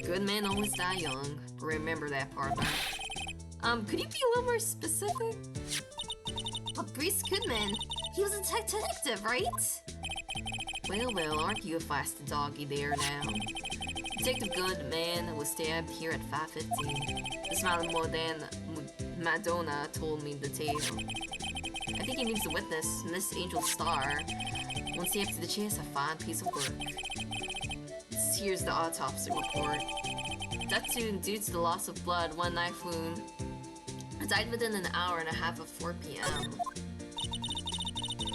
Good men always die young. Remember that part, could you be a little more specific? Bruce Goodman. He was a detective, right? Well, aren't you a feisty doggy there now? Detective Goodman was stabbed here at 5:15. The smiling more than Madonna told me the tale. I think he means the witness, Miss Angel Star. Won't see after the chase a fine piece of work. Here's the autopsy report. Death due to the loss of blood, one knife wound. Died within an hour and a half of 4 p.m.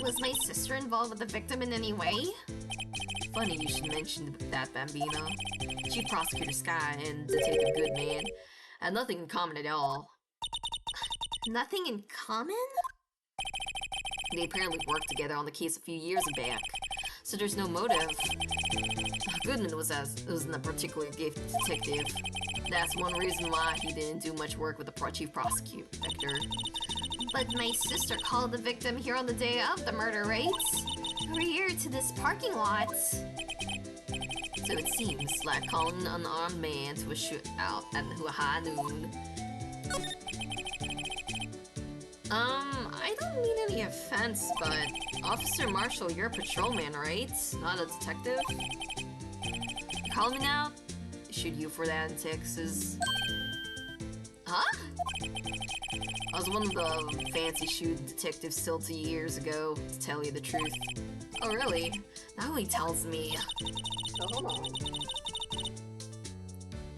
Was my sister involved with the victim in any way? Funny you should mention that, Bambino. Chief Prosecutor Sky and Detective Goodman had nothing in common at all. Nothing in common? They apparently worked together on the case a few years back, so there's no motive. Goodman wasn't a particularly gifted detective. That's one reason why he didn't do much work with the chief prosecutor. But my sister called the victim here on the day of the murder, right? We're here to this parking lot. So it seems like calling an unarmed man to a shootout at high noon. I don't mean any offense, but Officer Marshall, you're a patrolman, right? Not a detective? Call me now? Shoot you for that in Texas. Huh? I was one of the fancy shoot detectives still 2 years ago, to tell you the truth. Oh really? Now he tells me. So hold on.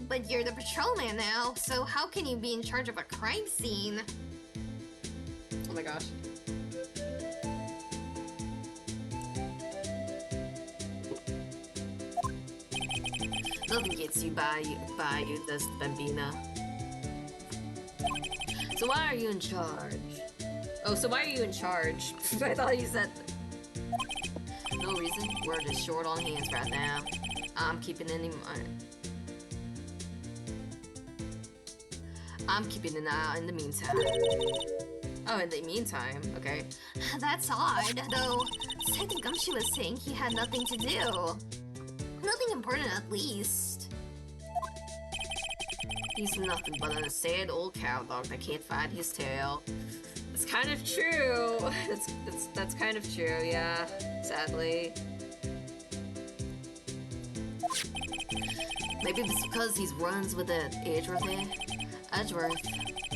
But you're the patrolman now, so how can you be in charge of a crime scene? Oh my gosh. Nothing gets you by you, does Bambina. So why are you in charge? Oh, so why are you in charge? I thought you said... No reason. We're just short on hands right now. I'm keeping an eye in the meantime. Oh, in the meantime, okay. That's odd, though. Detective Gumshoe was saying he had nothing to do. Nothing important, at least. He's nothing but a sad old cowdog that can't find his tail. It's kind of true. That's kind of true, yeah. Sadly. Maybe it's because he runs with the Edgeworth there. Edgeworth.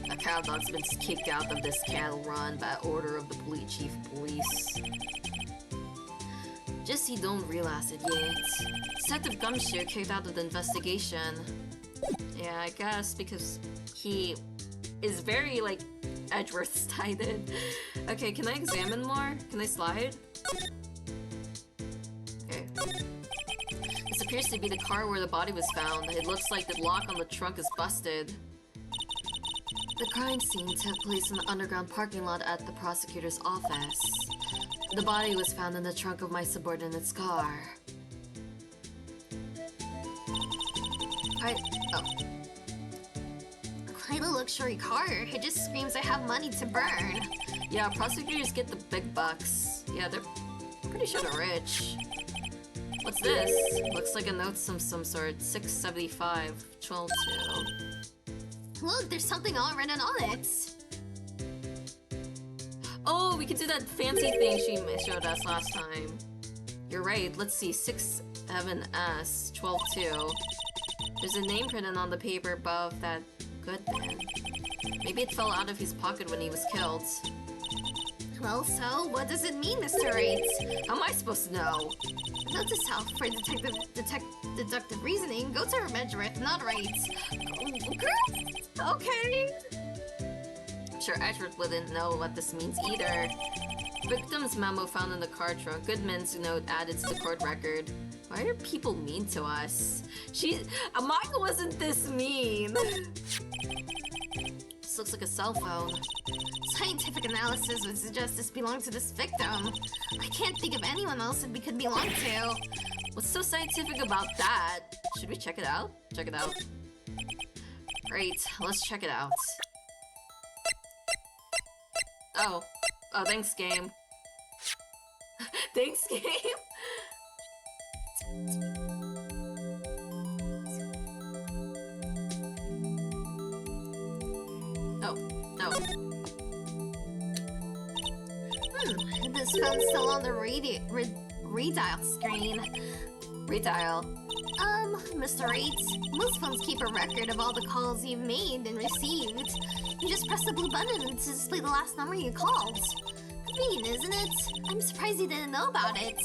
A cowdog's been kicked out of this cattle run by order of the chief of police. Just he don't realize it yet. Detective Gumshoe kicked out of the investigation. Yeah, I guess because he is very, like, Edgeworth-sided. Okay, can I examine more? Can I slide? Okay. This appears to be the car where the body was found. It looks like the lock on the trunk is busted. The crime scene took place in the underground parking lot at the prosecutor's office. The body was found in the trunk of my subordinate's car. Quite a luxury car. It just screams I have money to burn. Yeah, prosecutors get the big bucks. Yeah, they're pretty sure they're rich. What's this? Looks like a note of some sort. 675 12 2. Look, there's something all written on it. Oh, we can do that fancy thing she showed us last time. You're right. Let's see. 67S 12 2. There's a name printed on the paper above that Goodman. Maybe it fell out of his pocket when he was killed. Well, so what does it mean, Mr. Wright? How am I supposed to know? Note to self, for deductive reasoning, go to Edgeworth, not Wright. Okay. I'm sure Edgeworth wouldn't know what this means either. Victim's memo found in the car trunk. Goodman's note added to the court record. Why are people mean to us? Amaya wasn't this mean. This looks like a cell phone. Scientific analysis would suggest this belongs to this victim. I can't think of anyone else it could belong to. What's so scientific about that? Should we check it out? Check it out. Great, let's check it out. Oh, thanks, game. Thanks, game. Oh. This phone's still on the redial screen. Redial? Mr. Wright, most phones keep a record of all the calls you've made and received. You just press the blue button to display the last number you called. mean, isn't it? I'm surprised you didn't know about it.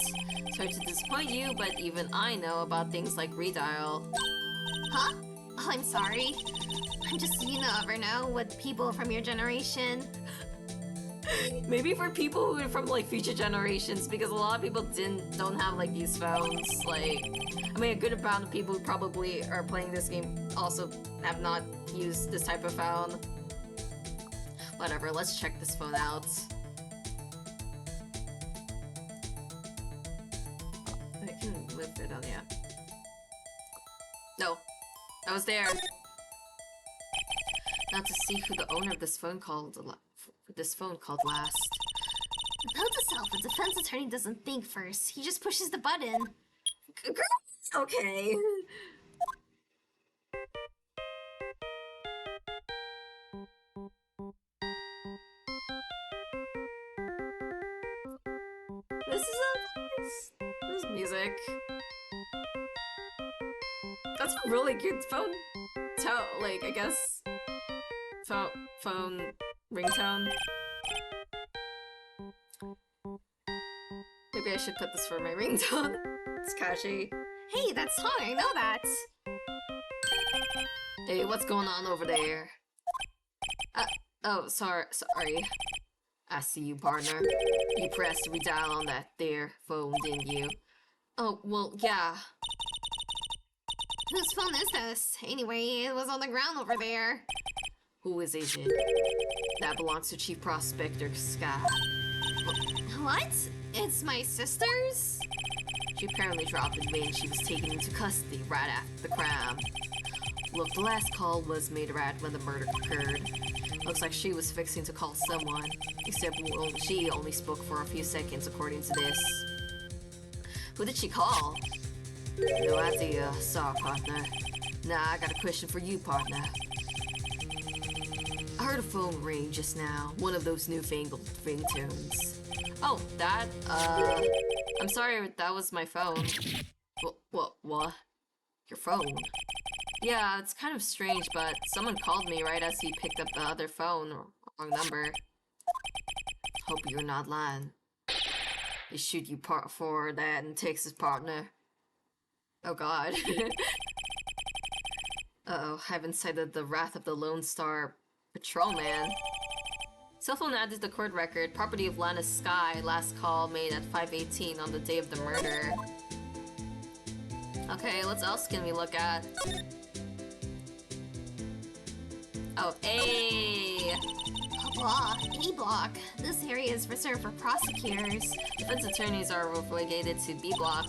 Sorry to disappoint you, but even I know about things like redial. Huh? Oh, I'm sorry. I'm just, you never know with people from your generation. Maybe for people who are from like future generations, because a lot of people don't have like these phones. Like, I mean, a good amount of people who probably are playing this game also have not used this type of phone. Whatever, let's check this phone out. I can move it on, yeah. No, I was there. Not to see who the owner of this phone called last. Note to self, a defense attorney doesn't think first. He just pushes the button. Okay. This is this music. That's a really good phone. Like, I guess phone ringtone. Maybe I should put this for my ringtone. It's catchy. Hey, that song, I know that. Hey, what's going on over there? Oh, sorry. I see you, partner. You pressed redial on that there phone, didn't you? Oh, well, yeah. Whose phone is this? Anyway, it was on the ground over there. Who is it? That belongs to Chief Prospector Sky. What? It's my sister's? She apparently dropped it when she was taken into custody right after the crime. Look, the last call was made right when the murder occurred. Looks like she was fixing to call someone, except she only spoke for a few seconds according to this. Who did she call? No idea. Sorry, partner. Nah, I got a question for you, partner. I heard a phone ring just now. One of those newfangled ringtones. Oh, that, I'm sorry, that was my phone. What? Your phone? Yeah, it's kind of strange, but someone called me right as he picked up the other phone. Wrong number. Hope you're not lying. They shoot you for that in Texas, partner. Oh god. Uh-oh, I've incited the wrath of the Lone Star Patrolman. Cell phone added to court record, property of Lana Sky, last call made at 5:18 on the day of the murder. Okay, what else can we look at? Oh, A! Block. A block. This area is reserved for prosecutors. Defense attorneys are relegated to B block.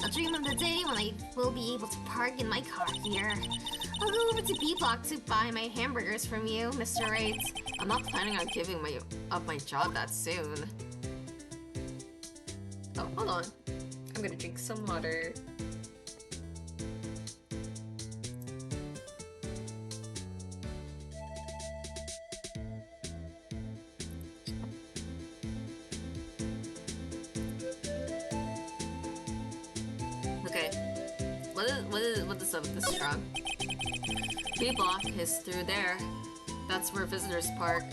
I'll dream of the day when I will be able to park in my car here. I'll go over to B block to buy my hamburgers from you, Mr. Wright. I'm not planning on giving up my job that soon. Oh, hold on. I'm gonna drink some water. Okay. What is up with this truck? B block is through there. That's where visitors park.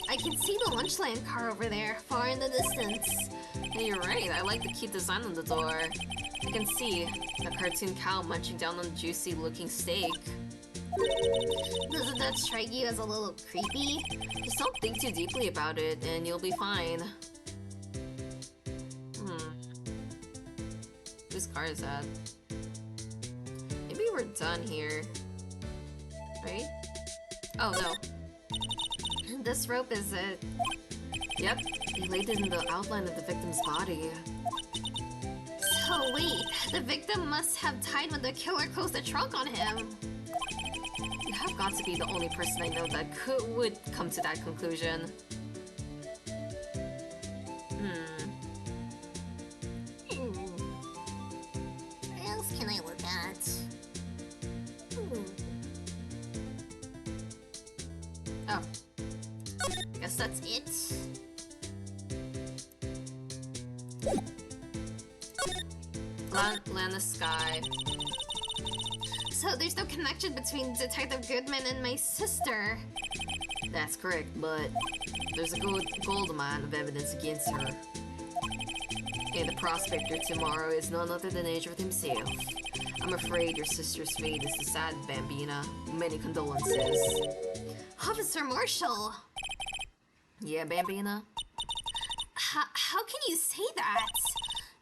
I can see the Lunchland car over there, far in the distance. Hey, you're right. I like the cute design on the door. I can see a cartoon cow munching down on a juicy-looking steak. Doesn't that strike you as a little creepy? Just don't think too deeply about it, and you'll be fine. Whose car is that? Maybe we're done here. Right? Oh, no. This rope is it. Yep, he laid it in the outline of the victim's body. So wait, the victim must have died when the killer closed the trunk on him. You have got to be the only person I know that would come to that conclusion. What else can I look at? Oh. Guess that's it. Lana Sky. So there's no connection between Detective Goodman and my sister. That's correct, but there's a gold amount of evidence against her. And the prospector tomorrow is none other than Edgeworth himself. I'm afraid your sister's fate is sad, Bambina. Many condolences. Officer Marshall! Yeah, Bambina? How can you say that?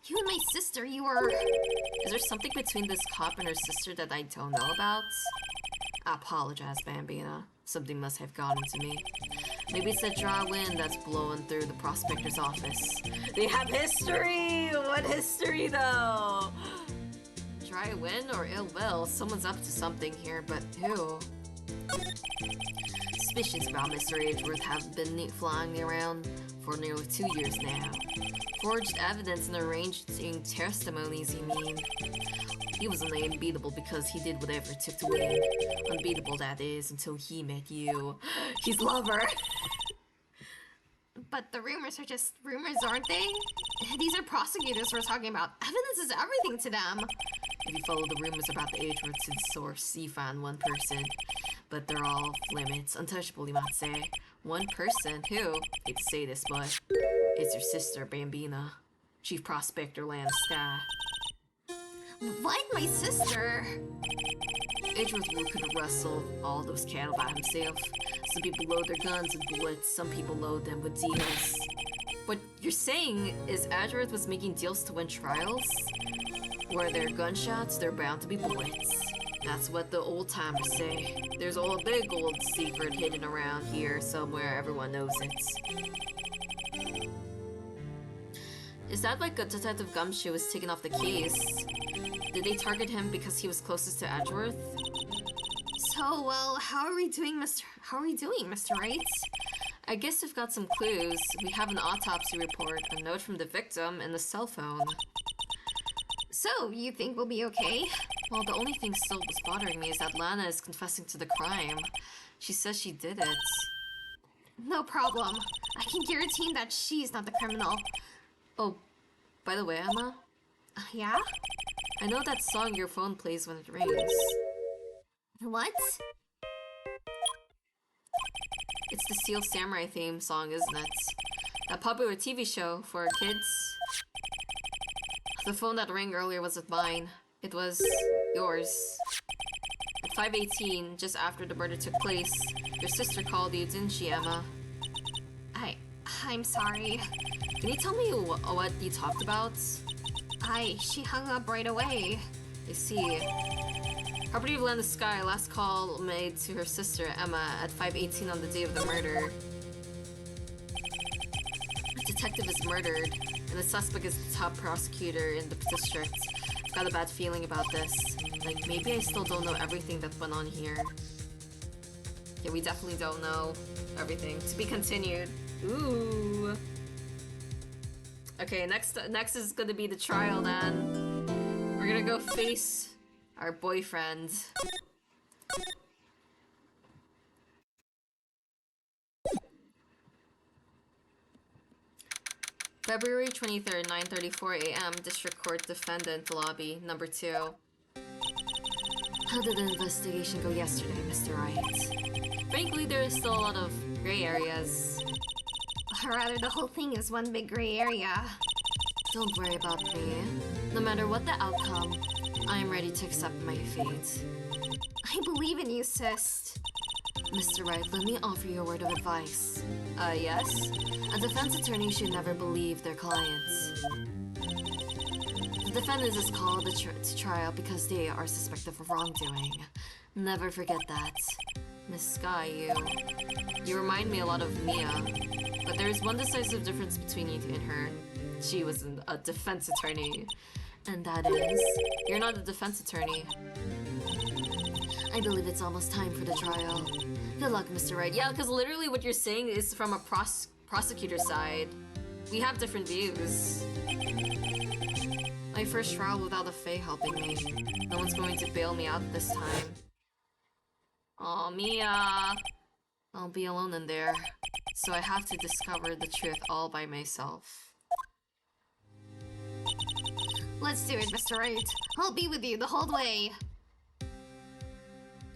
You and my sister, you were... Is there something between this cop and her sister that I don't know about? I apologize, Bambina. Something must have gotten to me. Maybe it's that dry wind that's blowing through the prospector's office. They have history! What history, though? Dry wind or ill will? Someone's up to something here, but who? Suspicions about Mr. Edgeworth have been flying around for nearly 2 years now. Forged evidence and arranging testimonies, you mean? He wasn't unbeatable because he did whatever it took to win. Unbeatable, that is, until he met you. His lover! But the rumors are just rumors, aren't they? These are prosecutors we're talking about. Evidence is everything to them. If you follow the rumors about the Edgeworth to the source, you find one person. But they're all off limits, untouchable, you might say. One person who, hate to say this, but it's your sister, Bambina. Chief Prospector Land Sky. What? My sister? Edgeworth could have rustled all those cattle by himself. Some people load their guns with bullets, some people load them with deals. What you're saying is Edgeworth was making deals to win trials? Where there are gunshots, there are bound to be bullets. That's what the old-timers say. There's a big old secret hidden around here somewhere, everyone knows it. Is that like a Detective Gumshoe was taken off the case? Did they target him because he was closest to Edgeworth? So, well, how are we doing, Mr. Wright? I guess we've got some clues. We have an autopsy report, a note from the victim, and a cell phone. So, you think we'll be okay? Well, the only thing still was bothering me is that Lana is confessing to the crime. She says she did it. No problem. I can guarantee that she's not the criminal. Oh, by the way, Emma? Yeah? I know that song your phone plays when it rings. What? It's the Steel Samurai theme song, isn't it? That popular TV show for kids. The phone that rang earlier wasn't mine. It was yours. At 5:18, just after the murder took place, your sister called you, didn't she, Emma? I'm sorry. Can you tell me what you talked about? She hung up right away. I see. Property of Land of Sky, last call made to her sister, Emma, at 5:18 on the day of the murder. A detective is murdered, and the suspect is the top prosecutor in the district. I've got a bad feeling about this. Like, maybe I still don't know everything that went on here. Yeah, we definitely don't know everything. To be continued. Ooh. Okay, next is gonna be the trial then. We're gonna go face our boyfriend. February 23rd, 9:34 a.m. District Court Defendant Lobby, number 2. How did the investigation go yesterday, Mr. Wright? Frankly, there is still a lot of gray areas. Or rather, the whole thing is one big gray area. Don't worry about me. No matter what the outcome, I am ready to accept my fate. I believe in you, sis. Mr. Wright, let me offer you a word of advice. Yes? A defense attorney should never believe their clients. The defendant is called to trial because they are suspected of wrongdoing. Never forget that. Miss Sky, you remind me a lot of Mia. But there is one decisive difference between you and her. She was a defense attorney. And that is, you're not a defense attorney. I believe it's almost time for the trial. Good luck, Mr. Wright. Yeah, because literally what you're saying is from a prosecutor side. We have different views. My first trial without a Fae helping me. No one's going to bail me out this time. Aw, Mia. I'll be alone in there. So I have to discover the truth all by myself. Let's do it, Mr. Wright. I'll be with you the whole way.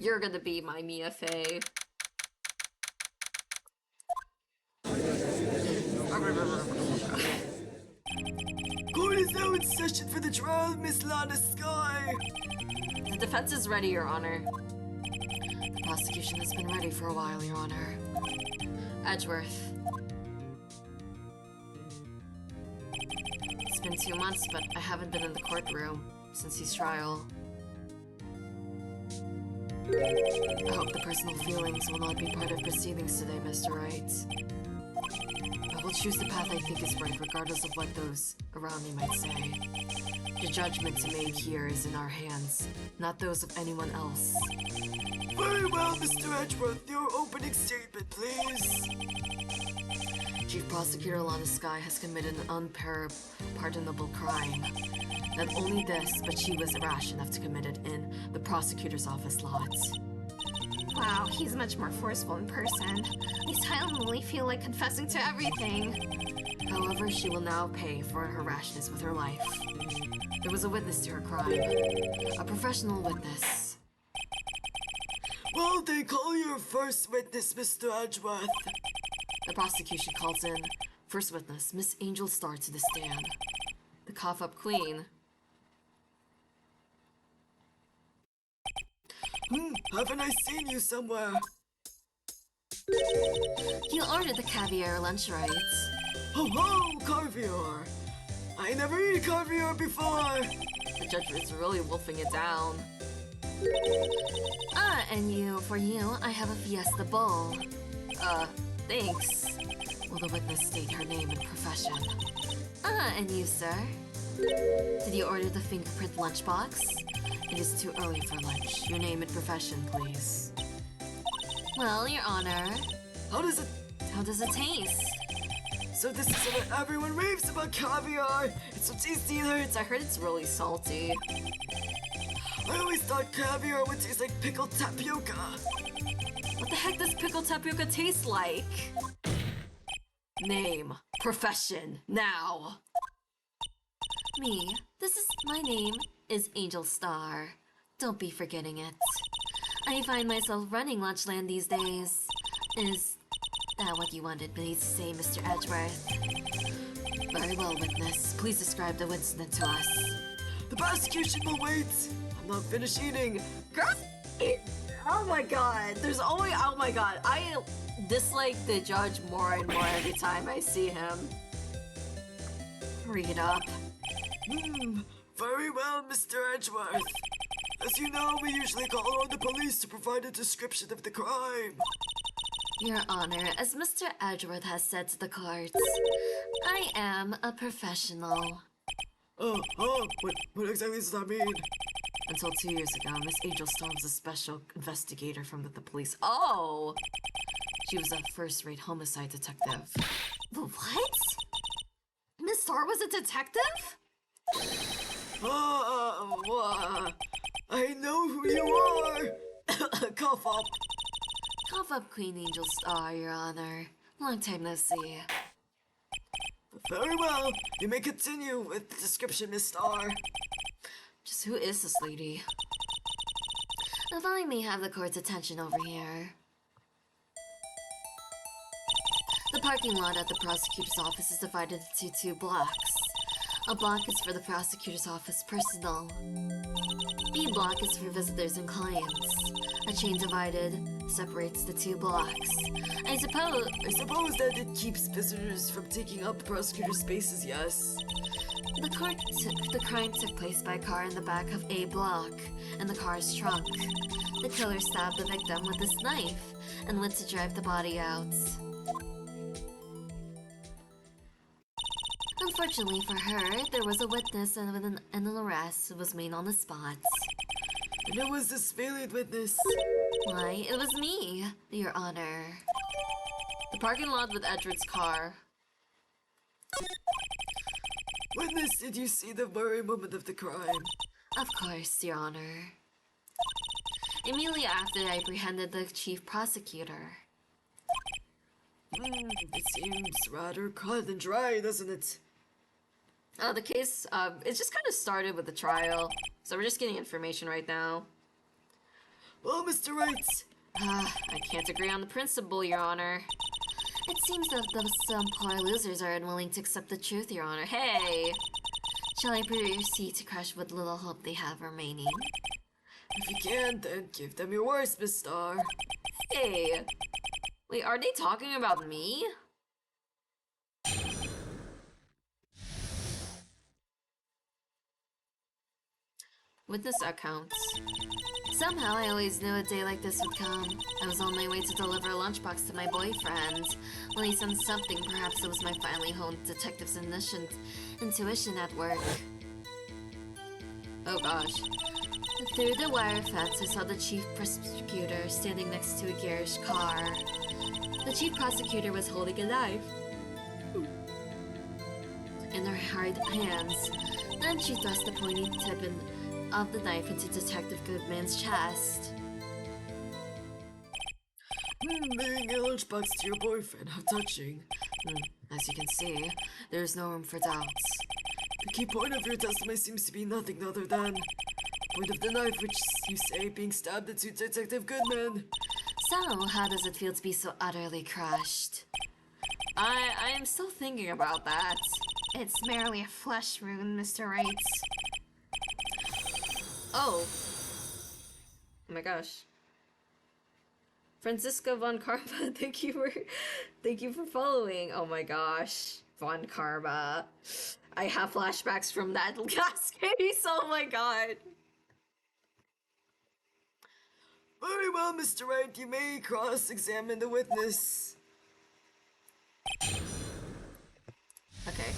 You're gonna be my Mia Fae. Court is now in session for the trial of Miss Lana Sky. The defense is ready, Your Honor. The prosecution has been ready for a while, Your Honor. Edgeworth. It's been 2 months, but I haven't been in the courtroom since his trial. I hope the personal feelings will not be part of proceedings today, Mr. Wright. I will choose the path I think is right, regardless of what those around me might say. The judgment to make here is in our hands, not those of anyone else. Very well, Mr. Edgeworth. Your opening statement, please. Chief Prosecutor Lana Sky has committed an unpardonable crime. Not only this, but she was rash enough to commit it in the prosecutor's office lot. Wow, he's much more forceful in person. I silently feel like confessing to everything. However, she will now pay for her rashness with her life. There was a witness to her crime. A professional witness. Well, they call your first witness, Mr. Edgeworth. The prosecution calls in first witness, Miss Angel Star, to the stand. The cough-up queen. Haven't I seen you somewhere? You ordered the caviar lunch, right? Ho ho, caviar! I never eat caviar before! The judge is really wolfing it down. And for you, I have a Fiesta bowl. Thanks. Will the witness state her name and profession? And you, sir? Did you order the fingerprint lunchbox? It is too early for lunch. Your name and profession, please. Well, Your Honor. How does it taste? So this is what everyone raves about caviar! It's so tasty and hurts. I heard it's really salty. I always thought caviar would taste like pickled tapioca. What the heck does pickled tapioca taste like? Name. Profession. Now. My name is Angel Star. Don't be forgetting it. I find myself running Lunchland these days. Is that what you wanted me to say, Mr. Edgeworth? Very well, witness. Please describe the incident to us. The prosecution will wait. I'm not finished eating. Girl! Oh my god. Oh my god. I dislike the judge more and more every time I see him. Read up. Very well, Mr. Edgeworth. As you know, we usually call on the police to provide a description of the crime. Your Honor, as Mr. Edgeworth has said to the court, I am a professional. What exactly does that mean? Until 2 years ago, Miss Angel Star was a special investigator from the police. Oh! She was a first-rate homicide detective. What? Miss Star was a detective? I know who you are! Cough up. Cough up, Queen Angel Star, Your Honor. Long time no see. Very well. You may continue with the description, Miss Star. Just who is this lady? If I may have the court's attention over here. The parking lot at the prosecutor's office is divided into 2 blocks. A block is for the prosecutor's office personnel. B block is for visitors and clients. A chain divided separates the 2 blocks. I suppose that it keeps visitors from taking up prosecutor's spaces, yes. The crime took place by a car in the back of A block, in the car's trunk. The killer stabbed the victim with his knife and went to drive the body out. Unfortunately for her, there was a witness and an arrest was made on the spot. And who was this valiant witness? Why, it was me, Your Honor. The parking lot with Edward's car. Witness, did you see the very moment of the crime? Of course, Your Honor. Immediately after, I apprehended the chief prosecutor. It seems rather cut and dry, doesn't it? The case, it just kind of started with the trial, so we're just getting information right now. Well, Mr. Wright. I can't agree on the principle, Your Honor. It seems that some poor losers are unwilling to accept the truth, Your Honor. Hey! Shall I proceed to crush what little hope they have remaining? If you can, then give them your worst, Miss Star. Hey! Wait, are they talking about me? Witness accounts. Somehow I always knew a day like this would come. I was on my way to deliver a lunchbox to my boyfriend. When he sensed something, perhaps it was my finely honed detective's intuition at work. Oh gosh. Through the wire fence, I saw the chief prosecutor standing next to a garish car. The chief prosecutor was holding a knife in her hard hands. Then she thrust the pointy tip of the knife into Detective Goodman's chest. Bringing a lunchbox to your boyfriend, how touching. As you can see, there is no room for doubts. The key point of your testimony seems to be nothing other than the point of the knife, which you say being stabbed into Detective Goodman. So, how does it feel to be so utterly crushed? I am still thinking about that. It's merely a flesh wound, Mr. Wright. Oh. Oh my gosh. Francisco Von Karma, thank you for following. Oh my gosh. Von Karma. I have flashbacks from that last case. Oh my god. Very well, Mr. Wright, you may cross-examine the witness. Okay.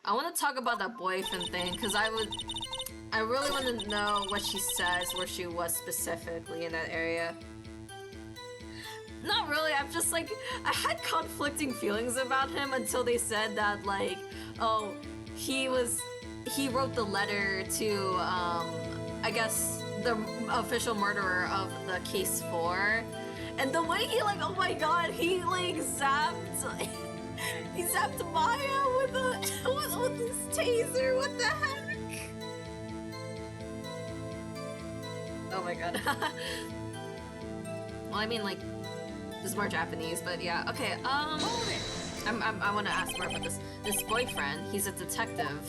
I want to talk about that boyfriend thing, because I really want to know what she says, where she was specifically in that area. Not really, I'm just like, I had conflicting feelings about him until they said that, like, oh, he wrote the letter to, I guess, the official murderer of the case 4. And the way he, like, oh my god, he, like, zapped Maya with his taser, what the heck? Oh my god. Well, I mean, like, this is more Japanese, but yeah. Okay, I want to ask more about this. This boyfriend, he's a detective.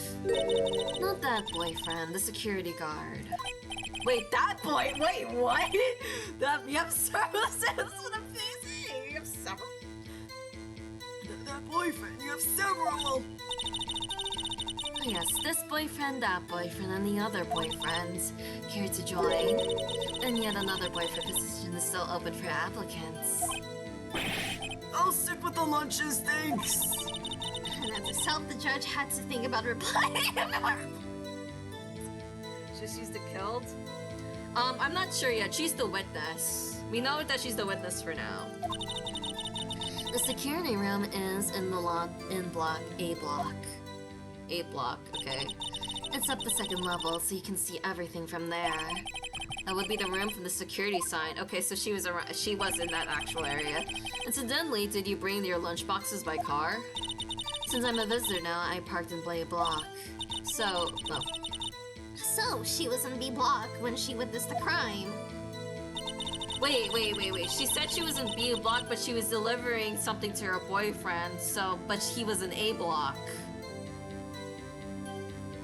Not that boyfriend, the security guard. Wait, that boy, wait, what? You have several senses what I'm saying. You have several. That boyfriend, you have several! Yes, this boyfriend, that boyfriend, and the other boyfriends here to join. And yet another boyfriend position is still open for applicants. I'll stick with the lunches, thanks! And as itself, the judge had to think about replying. Just used the killed? I'm not sure yet. She's the witness. We know that she's the witness for now. The security room is in block A block. A block, okay. It's up the second level, so you can see everything from there. That would be the room from the security sign. Okay, so she was in that actual area. Incidentally, did you bring your lunch boxes by car? Since I'm a visitor now, I parked in Blay Block. So, well. So, she was in B block when she witnessed the crime. Wait. She said she was in B block, but she was delivering something to her boyfriend, but he was in A block.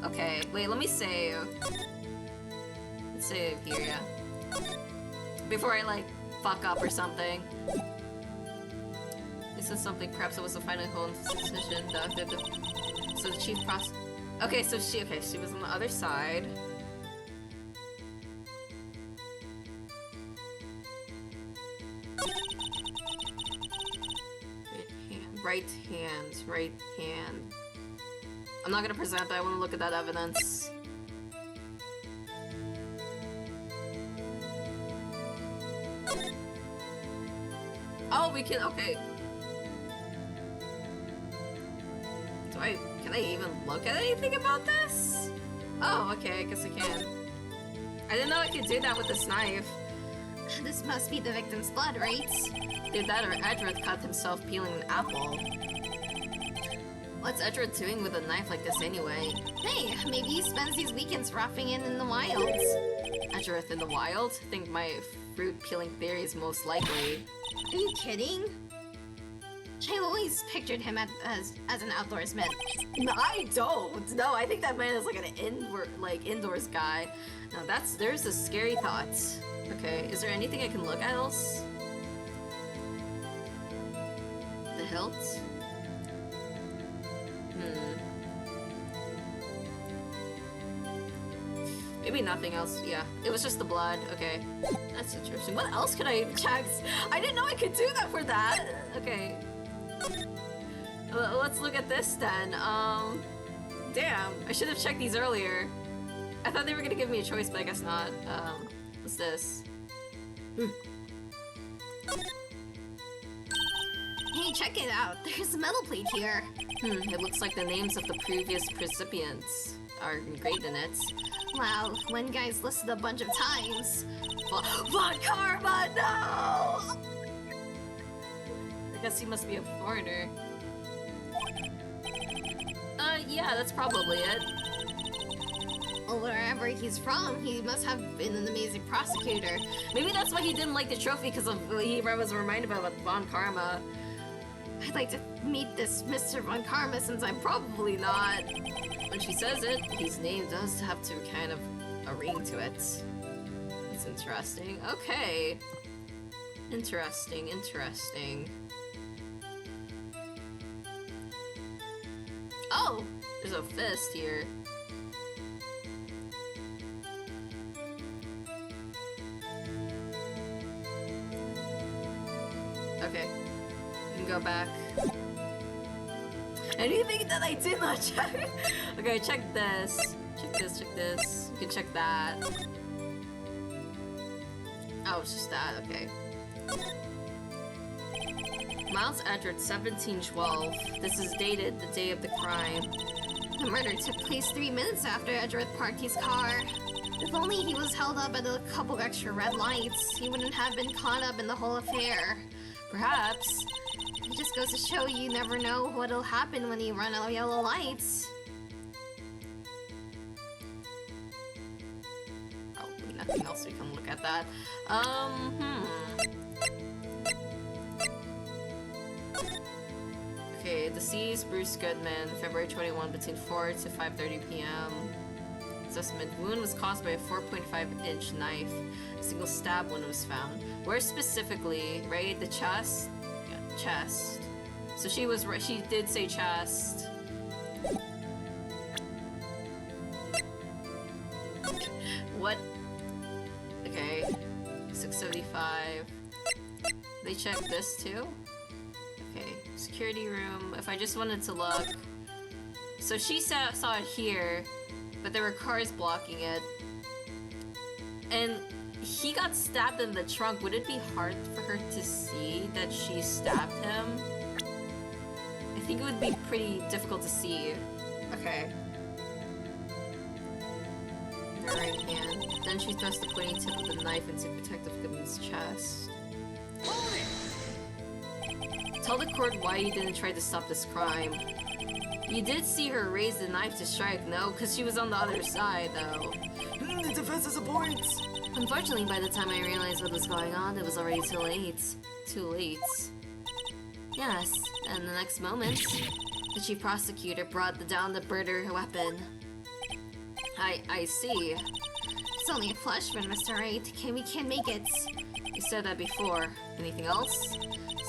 Okay, wait, let me save. Let's save here, yeah. Before I, like, fuck up or something. This is something, perhaps it was a finally honed decision. So the chief okay, so she was on the other side. Right hand. I'm not gonna present, but I want to look at that evidence. Oh, we can, okay. Can I even look at anything about this? Oh, okay, I guess I can. I didn't know I could do that with this knife. This must be the victim's blood, right? Did that or Edward cut himself peeling an apple. What's Edward doing with a knife like this anyway? Hey, maybe he spends his weekends roughing in the wilds. Edward in the wild? I think my fruit peeling theory is most likely. Are you kidding? I always pictured him as an outdoorsman. No, I don't. No, I think that man is like an indoors guy. Now there's a scary thought. Okay, is there anything I can look at else? The hilt? Maybe nothing else. Yeah, it was just the blood. Okay, that's interesting. What else could I check? I didn't know I could do that for that. Okay. Let's look at this then. Damn, I should have checked these earlier. I thought they were gonna give me a choice, but I guess not. What's this? Hey, check it out. There's a metal plate here. It looks like the names of the previous recipients are engraved in it. Wow, one guy's listed a bunch of times. Von Karma, no! I guess he must be a foreigner. Yeah, that's probably it. Well, wherever he's from, he must have been an amazing prosecutor. Maybe that's why he didn't like the trophy, because he was reminded about Von Karma. I'd like to meet this Mr. Von Karma since I'm probably not. When she says it, his name does have to kind of a ring to it. That's interesting. Okay. Interesting. Oh! There's a fist here. Okay. You can go back. Anything that I did not check? Okay, check this. Check this. You can check that. Oh, it's just that. Okay. Miles Edward, 1712. This is dated the day of the crime. The murder took place 3 minutes after Edgeworth parked his car. If only he was held up at a couple extra red lights, he wouldn't have been caught up in the whole affair. Perhaps. It just goes to show you never know what'll happen when you run out of yellow lights. Probably nothing else we can look at that. Okay, deceased Bruce Goodman, February 21, between 4 to 5:30 p.m. Assessment: wound was caused by a 4.5-inch knife. A single stab wound was found. Where specifically? Right, the chest. Yeah, chest. So she was right. She did say chest. What? Okay, 675. They checked this too. Okay, security room. If I just wanted to look. So she saw it here, but there were cars blocking it. And he got stabbed in the trunk. Would it be hard for her to see that she stabbed him? I think it would be pretty difficult to see. Okay. Her right hand. Then she thrust the pointy tip of the knife into Detective Goodman's chest. Tell the court why you didn't try to stop this crime. You did see her raise the knife to strike, no? Because she was on the other side, though. The defense has a point. Unfortunately, by the time I realized what was going on, it was already too late. Too late. Yes, and the next moment, the chief prosecutor brought down the murder weapon. I see. It's only a flesh wound, Mr. Wright. We can't make it. You said that before. Anything else?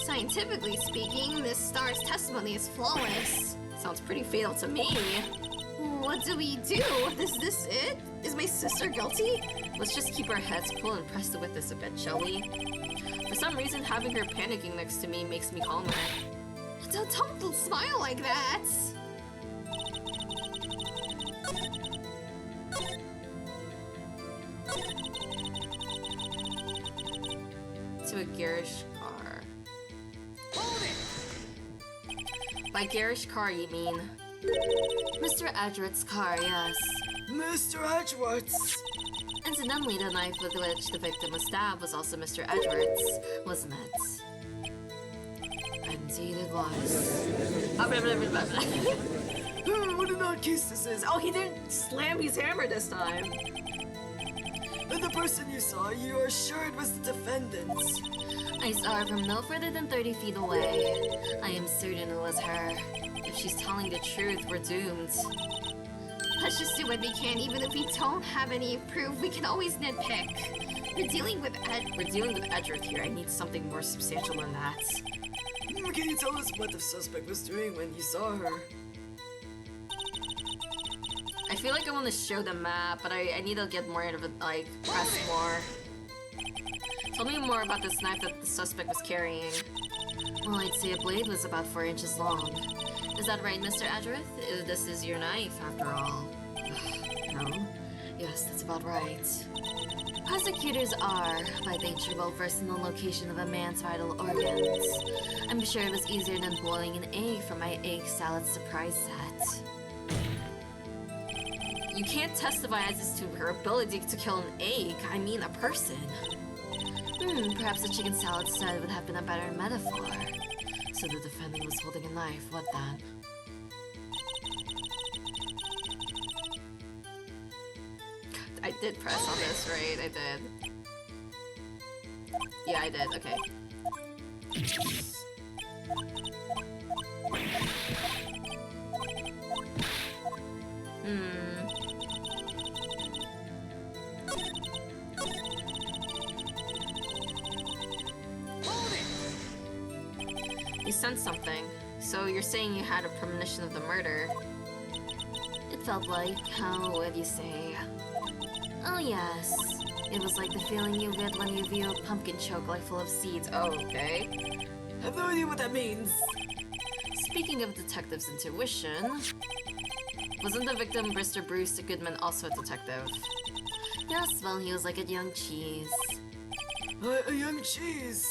Scientifically speaking, this star's testimony is flawless. Sounds pretty fatal to me. What do we do? Is this it? Is my sister guilty? Let's just keep our heads cool and press the witness a bit, shall we? For some reason, having her panicking next to me makes me calmer. Don't smile like that. To a garish car. By garish car, you mean? Mr. Edgeworth's car, yes. Mr. Edgeworth's! Incidentally, the knife with which the victim was stabbed was also Mr. Edgeworth's, wasn't it? Indeed it was. What an odd case this is. Oh, he didn't slam his hammer this time. And the person you saw, you are sure it was the defendant. I saw her from no further than 30 feet away. I am certain it was her. If she's telling the truth, we're doomed. Let's just do what we can. Even if we don't have any proof, we can always nitpick. We're dealing with Edgeworth here. I need something more substantial than that. Can you tell us what the suspect was doing when you saw her? I feel like I want to show the map, but I need to get more out of it, like, press more. Tell me more about this knife that the suspect was carrying. Well, I'd say a blade was about 4 inches long. Is that right, Mr. Edgeworth? This is your knife, after all. No? Yes, that's about right. Prosecutors are, by nature, well versed in the location of a man's vital organs. I'm sure it was easier than boiling an egg for my egg salad surprise set. You can't testify as to her ability to kill an egg, I mean a person. Perhaps the chicken salad set would have been a better metaphor. So the defendant was holding a knife, what then? I did press on this, right? I did. Yeah, I did, okay. You sensed something. So you're saying you had a premonition of the murder? It felt like, how would you say? Oh yes. It was like the feeling you get when you view a pumpkin choke like full of seeds. Oh, okay. I have no idea what that means. Speaking of detective's intuition, wasn't the victim Mr. Bruce Goodman also a detective? Yes, well, he was like a young cheese. A young cheese.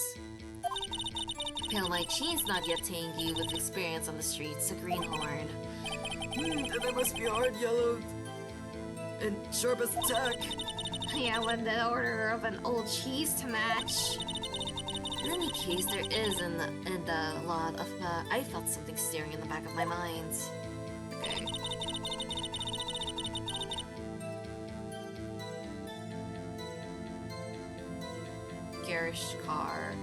Pale white cheese not yet tangy with experience on the streets, a greenhorn. That must be hard yellow and sharp as a tack. Yeah, with the order of an old cheese to match. In any case, there is in the lot of I felt something staring in the back of my mind. Okay. Garish car.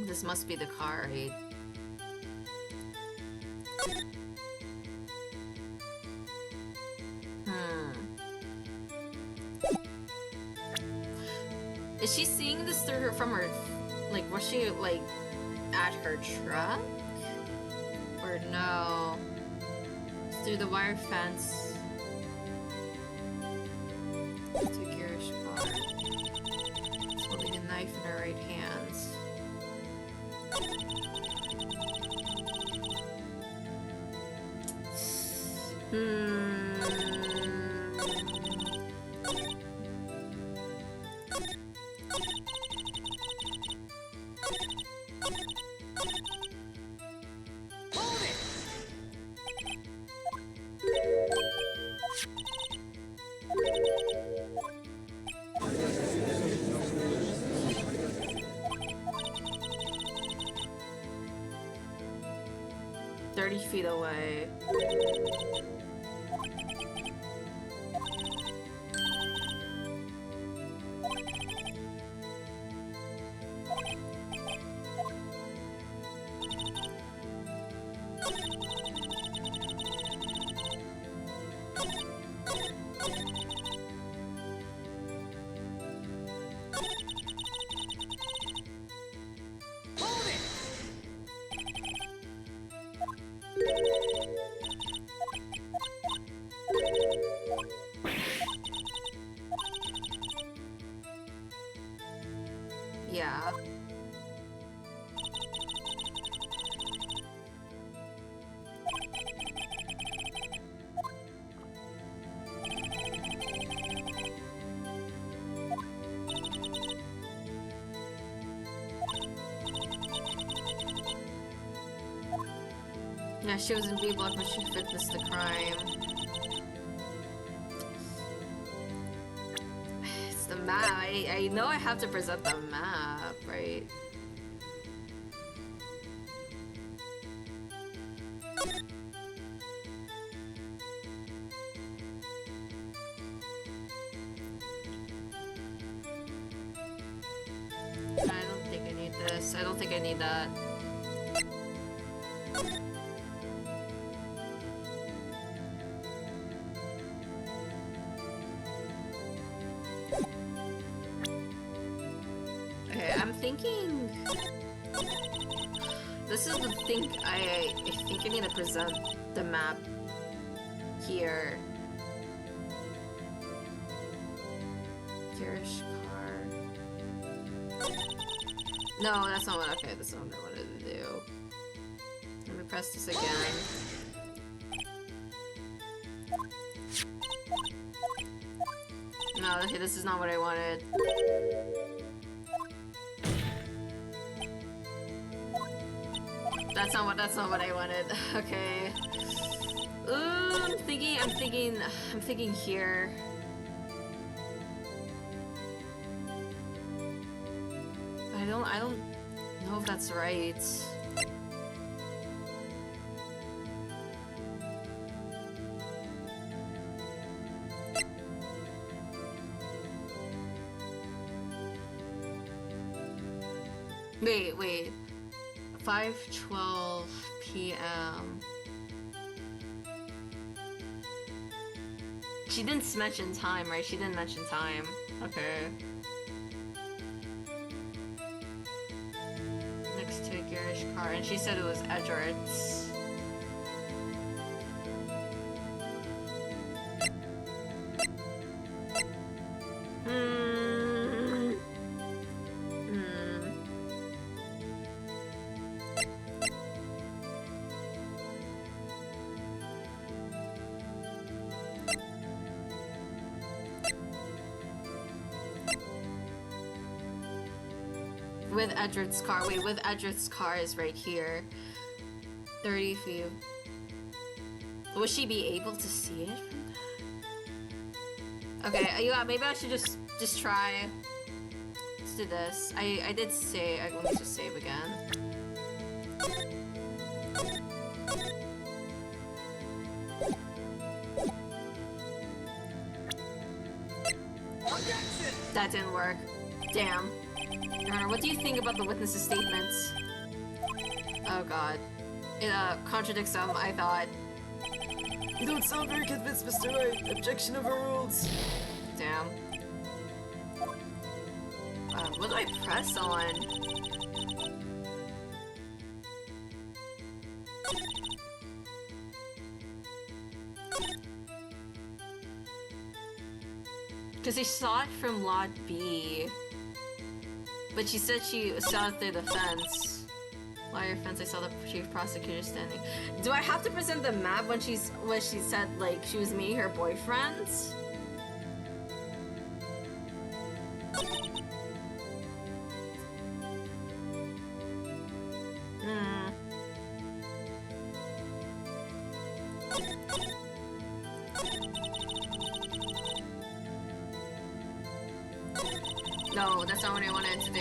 This must be the car, right? Is she seeing this through her from her, like, was she, like, at her truck? Or no? It's through the wire fence. It's a garish car. She's holding a knife in her right hand. Feet away. Yeah. Yeah, she was in B-Block when she witnessed the crime. It's the map. I know I have to present the map, right? this. I don't think I need that. Okay, I'm thinking... This is the thing I think I need to present the map here. Garish car. No, that's not what. Okay, that's not what I wanted to do. Let me press this again. No, okay, this is not what I wanted. That's not what I wanted. Okay. Ooh, I'm thinking here. I don't know if that's right. Wait. 5:12 p.m. She didn't mention time, right? She didn't mention time. Okay. Next to a garish car, and she said it was Edgeworth's. With Edgeworth's car. Wait, with Edgeworth's car is right here. 30 feet. Will she be able to see it from that? Okay, yeah, maybe I should just try. Let's do this. I did say, let me just save again. That didn't work. Damn. Your Honor, what do you think about the witness's statements? Oh god. It contradicts them, I thought. You don't sound very convinced, Mr. Wright. Objection overruled. Damn. What do I press on? Because they saw it from Lot B. But she said she saw it through the fence. Wire fence, I saw the chief prosecutor standing. Do I have to present the map when she said, like, she was meeting her boyfriend? No, that's not what I wanted to do.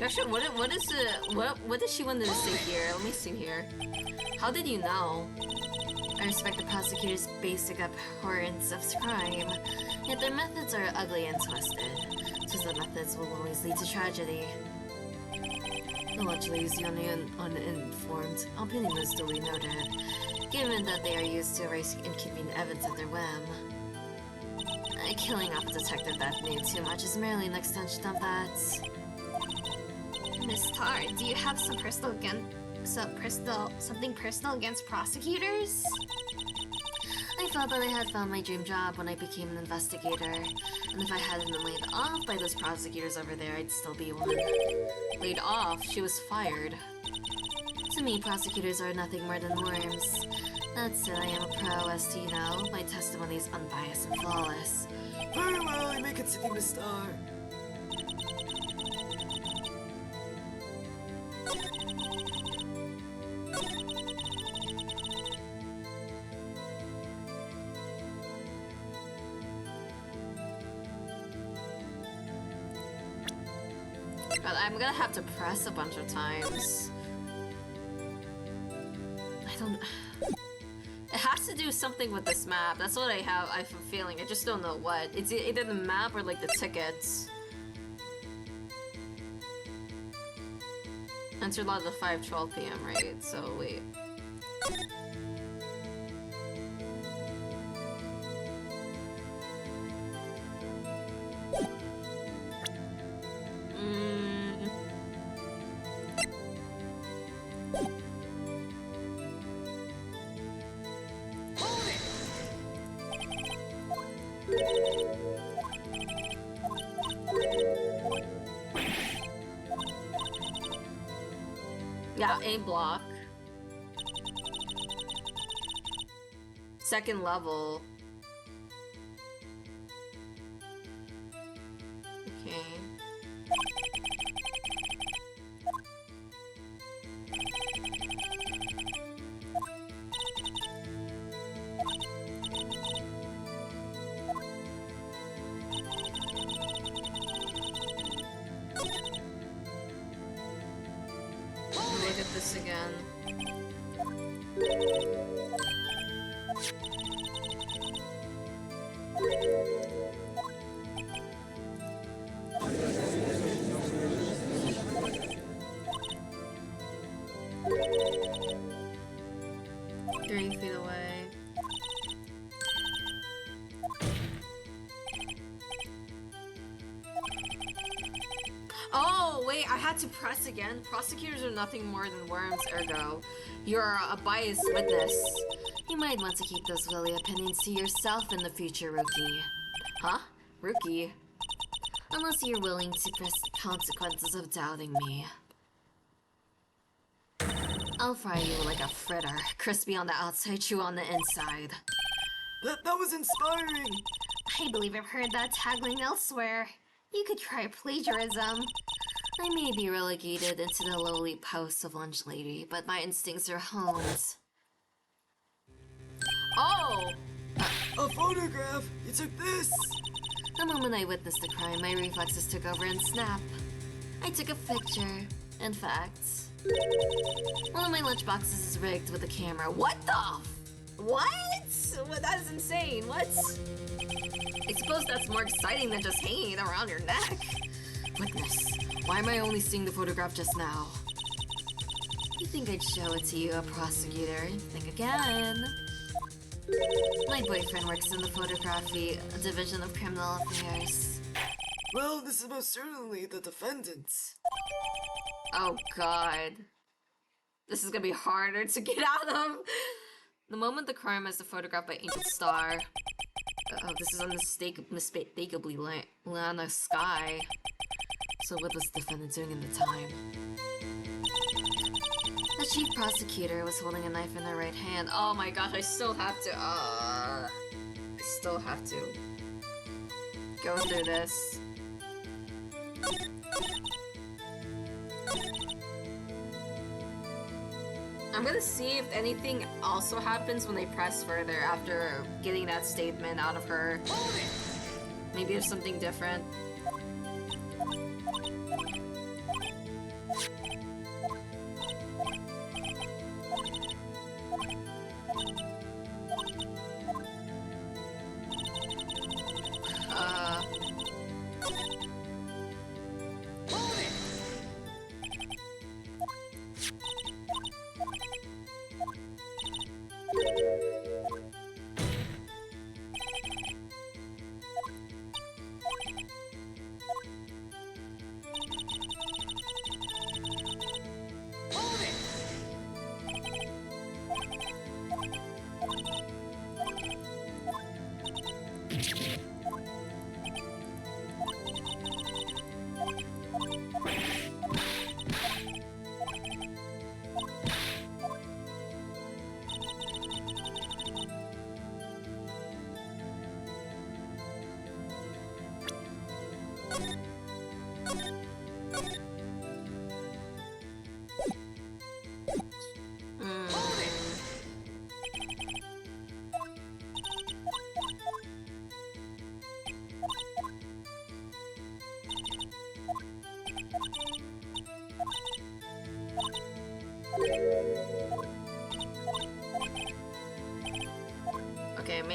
Actually, what did she want to say here? Let me see here. How did you know? I respect the prosecutor's basic abhorrence of crime, yet their methods are ugly and twisted. The methods will always lead to tragedy. The watch leaves the uninformed, opinion is duly noted, given that they are used to erase inconvenient evidence at their whim. Killing off a detective that knew too much is merely an extension of that. Miss Tar, do you have something personal against prosecutors? I thought that I had found my dream job when I became an investigator, and if I hadn't been laid off by those prosecutors over there, I'd still be one. Laid off? She was fired. To me, prosecutors are nothing more than worms. That said, I am a pro, as to you know. My testimony is unbiased and flawless. Very well, you may continue, Miss Star. God, I'm gonna have to press a bunch of times. I don't... It has to do something with this map. That's what I have a feeling. I just don't know what. It's either the map or like the tickets. Enter log at 5:12 p.m., right? So, wait. Yeah, A block. Second level. Okay. Look at this again. Three feet away. Oh, wait, I had to press again. Prosecutors are nothing more than worms, ergo. You're a biased witness. You might want to keep those willy opinions to yourself in the future, Rookie. Huh? Rookie? Unless you're willing to press the consequences of doubting me. I'll fry you like a fritter, crispy on the outside, chew on the inside. That was inspiring! I believe I've heard that tagline elsewhere. You could try plagiarism. I may be relegated into the lowly post of lunch lady, but my instincts are honed. Oh! A photograph! You took this! The moment I witnessed the crime, my reflexes took over and snap. I took a picture. In fact, one of my lunchboxes is rigged with a camera. What the What? Well, that is insane. What? I suppose that's more exciting than just hanging it around your neck. Witness, why am I only seeing the photograph just now? You think I'd show it to you, a prosecutor? Think again. My boyfriend works in the photography division of criminal affairs. Well, this is most certainly the defendant. Oh god. This is gonna be harder to get out of. The moment the crime is photographed by Angel Star. Oh, this is unmistakably Lana Sky. So what was the defendant doing in the time? The chief prosecutor was holding a knife in her right hand. Oh my gosh, I still have to, go through this. I'm gonna see if anything also happens when they press further after getting that statement out of her. Maybe there's something different.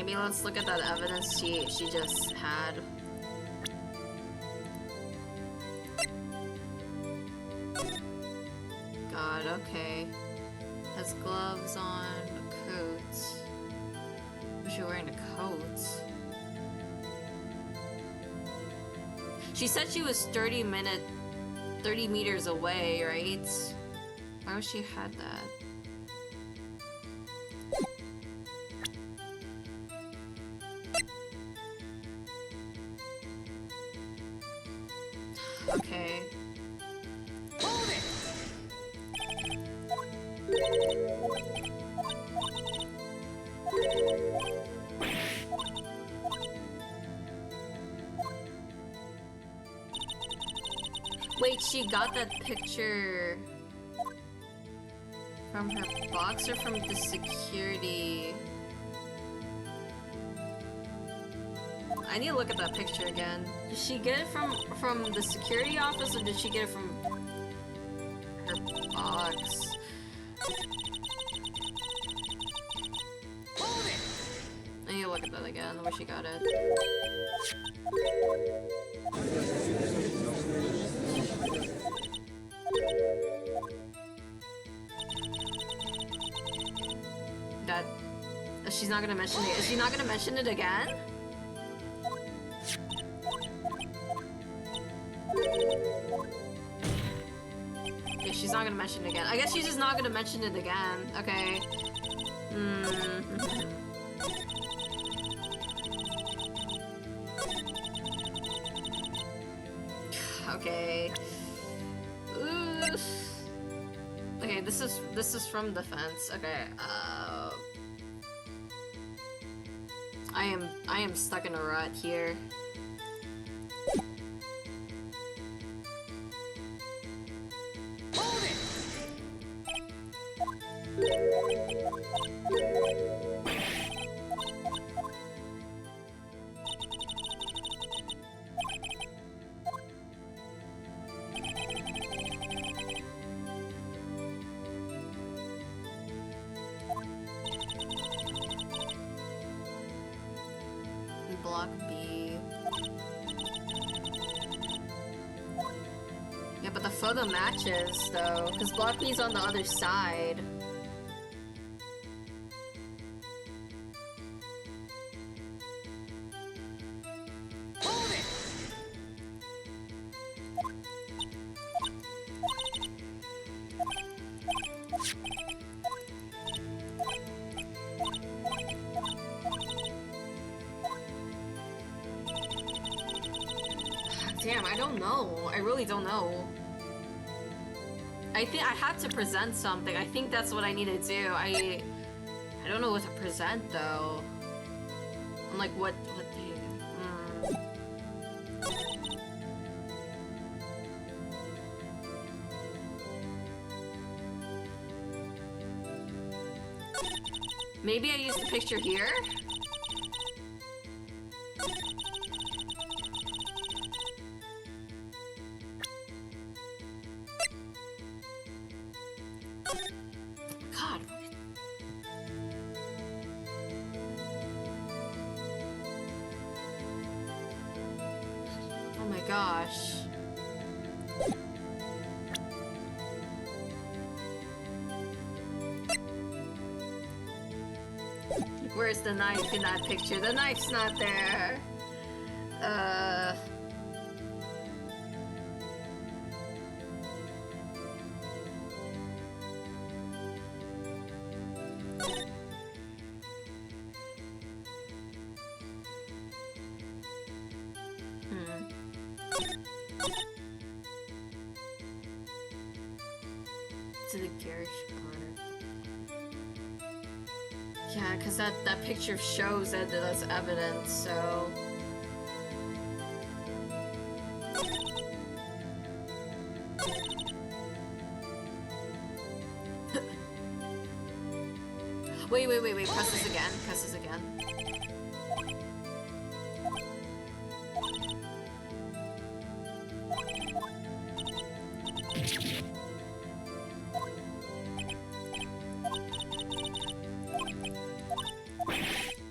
maybe let's look at that evidence she just had. God, okay. Has gloves on, a coat. Was she wearing a coat? She said she was 30 meters away, right? Why would she had that? Okay. Hold it! Wait, she got that picture from her box or from the security? I need to look at that picture again. Did she get it from the security office or did she get it from her box? Hold it! I need to look at that again, where she got it. That... She's not gonna mention it. Is she not gonna mention it again? Yeah, she's not gonna mention it again. I guess she's just not gonna mention it again. Okay. Okay. Oof. Okay, this is from the fence. Okay. I am stuck in a rut here. Hold it! Block B. Yeah, but the photo matches though, because Block B's on the other side. Hold it! Damn, I don't know. I really don't know. I think I had to present something. I think that's what I need to do. I don't know what to present though. I'm like, what do you... Maybe I use the picture here? God. Oh my gosh. Where's the knife in that picture? The knife's not there. To the garish corner. Yeah, because that picture shows that that's evidence, so... wait, press this again, press this again.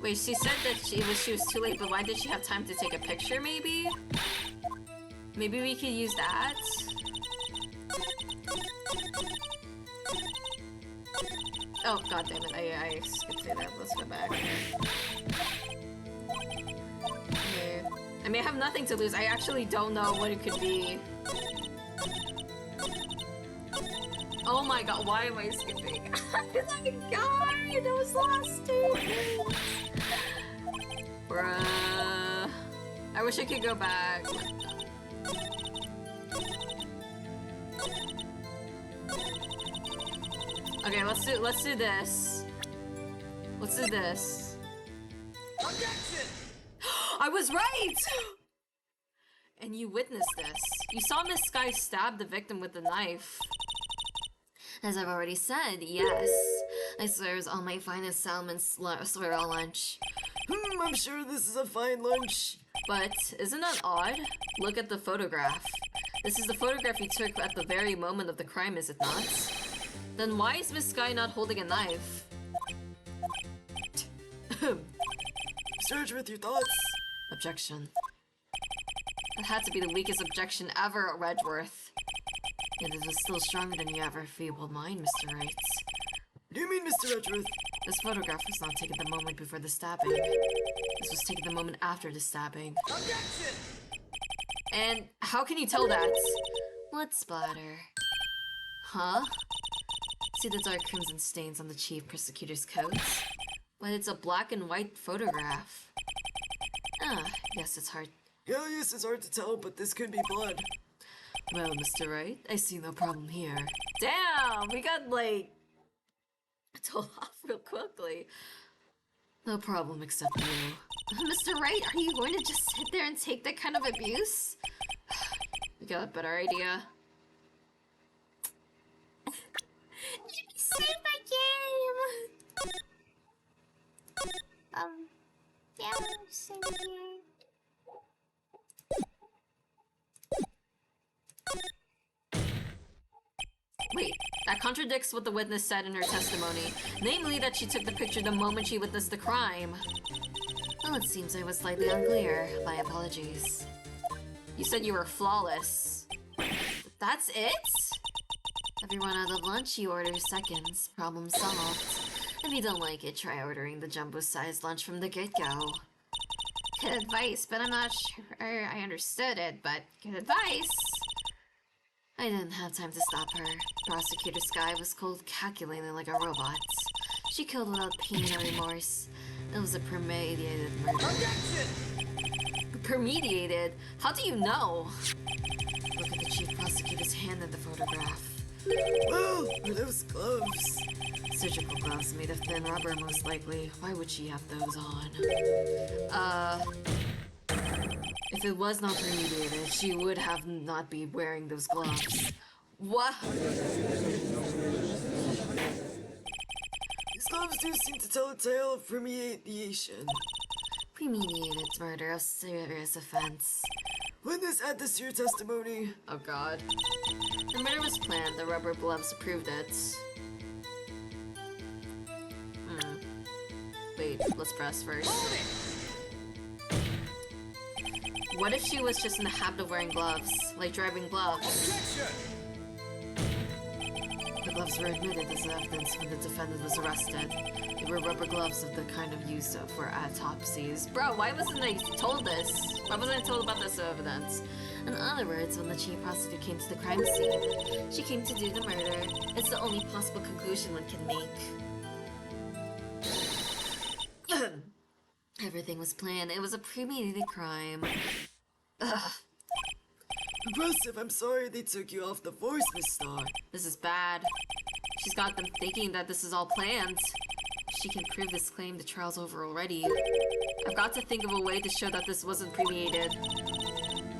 Wait, she said that she was too late, but why did she have time to take a picture, maybe? Maybe we could use that? Oh, god damn it, I skipped through that. Let's go back. Okay. I mean, I have nothing to lose. I actually don't know what it could be. Oh my god, why am I skipping? Oh my god, those last two things. Bruh. I wish I could go back. Okay, let's do this. Let's do this. Objection! I was right! And you witnessed this. You saw Miss Sky stab the victim with the knife. As I've already said, yes. I swear it was all my finest salmon swirl lunch. I'm sure this is a fine lunch. But isn't that odd? Look at the photograph. This is the photograph you took at the very moment of the crime, is it not? Then why is Miss Sky not holding a knife? Surge with your thoughts. Objection. That had to be the weakest objection ever, Redworth. Yet it is still stronger than your ever feeble mind, Mr. Wright. What do you mean, Mr. Edgeworth? This photograph was not taken the moment before the stabbing. This was taken the moment after the stabbing. Objection! And how can you tell that? Blood splatter. Huh? See the dark crimson stains on the chief prosecutor's coat? But it's a black and white photograph. Ah, yes, it's hard. Yeah, yes, it's hard to tell, but this could be blood. Well, Mr. Wright, I see no problem here. Damn, we got, like, told off real quickly. No problem except you. Mr. Wright, are you going to just sit there and take that kind of abuse? We got a better idea. Save my game! Yeah, save my game. Wait, that contradicts what the witness said in her testimony, namely that she took the picture the moment she witnessed the crime. Well, it seems I was slightly unclear. My apologies. You said you were flawless. That's it? Everyone out of lunch, you order seconds. Problem solved. If you don't like it, try ordering the jumbo-sized lunch from the get-go. Good advice, but I'm not sure I understood it, but good advice. I didn't have time to stop her. Prosecutor Sky was cold, calculating like a robot. She killed without pain or remorse. It was a premeditated murder. Objection! Premeditated? How do you know? Look at the chief prosecutor's hand in the photograph. Well, are those gloves? Surgical gloves made of thin rubber, most likely. Why would she have those on? If it was not premeditated, she would have not be wearing those gloves. What? These gloves do seem to tell a tale of premeditation. Premeditated murder, a serious offense. Witness, add this to your testimony. Oh god. The murder was planned, the rubber gloves proved it. Wait, let's press first. What if she was just in the habit of wearing gloves? Like driving gloves? Objection! The gloves were admitted as evidence when the defendant was arrested. They were rubber gloves of the kind of used for autopsies. Bro, why wasn't I told this? Why wasn't I told about this evidence? In other words, when the chief prosecutor came to the crime scene, she came to do the murder. It's the only possible conclusion one can make. Everything was planned. It was a premeditated crime. Ugh. Impressive, I'm sorry they took you off the force, Miss Star. This is bad. She's got them thinking that this is all planned. If she can prove this claim, the trial's over already. I've got to think of a way to show that this wasn't premeditated.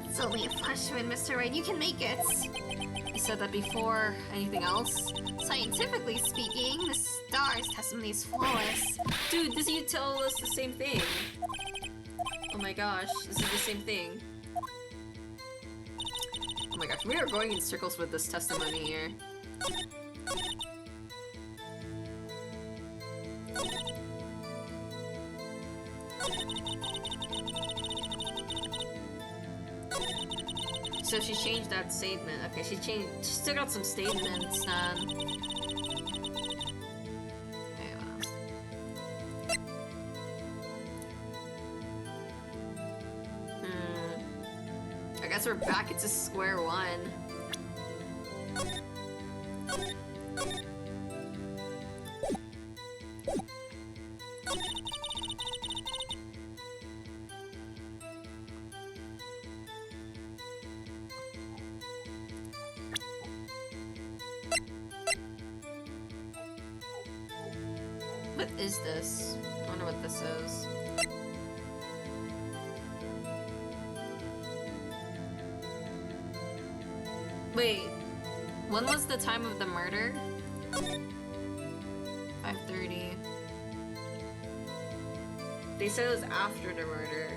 It's only a flash win, Mr. Wright. You can make it. You said that before. Anything else? Scientifically speaking, the star's testimony is flawless. Dude, does you tell us the same thing? Oh my gosh, this is the same thing. Oh my gosh, we are going in circles with this testimony here. so she changed that statement. Okay, she took out some statements then. Okay, what else? I guess we're back into square one. What is this? I wonder what this is. Wait, when was the time of the murder? 5:30. They said it was after the murder.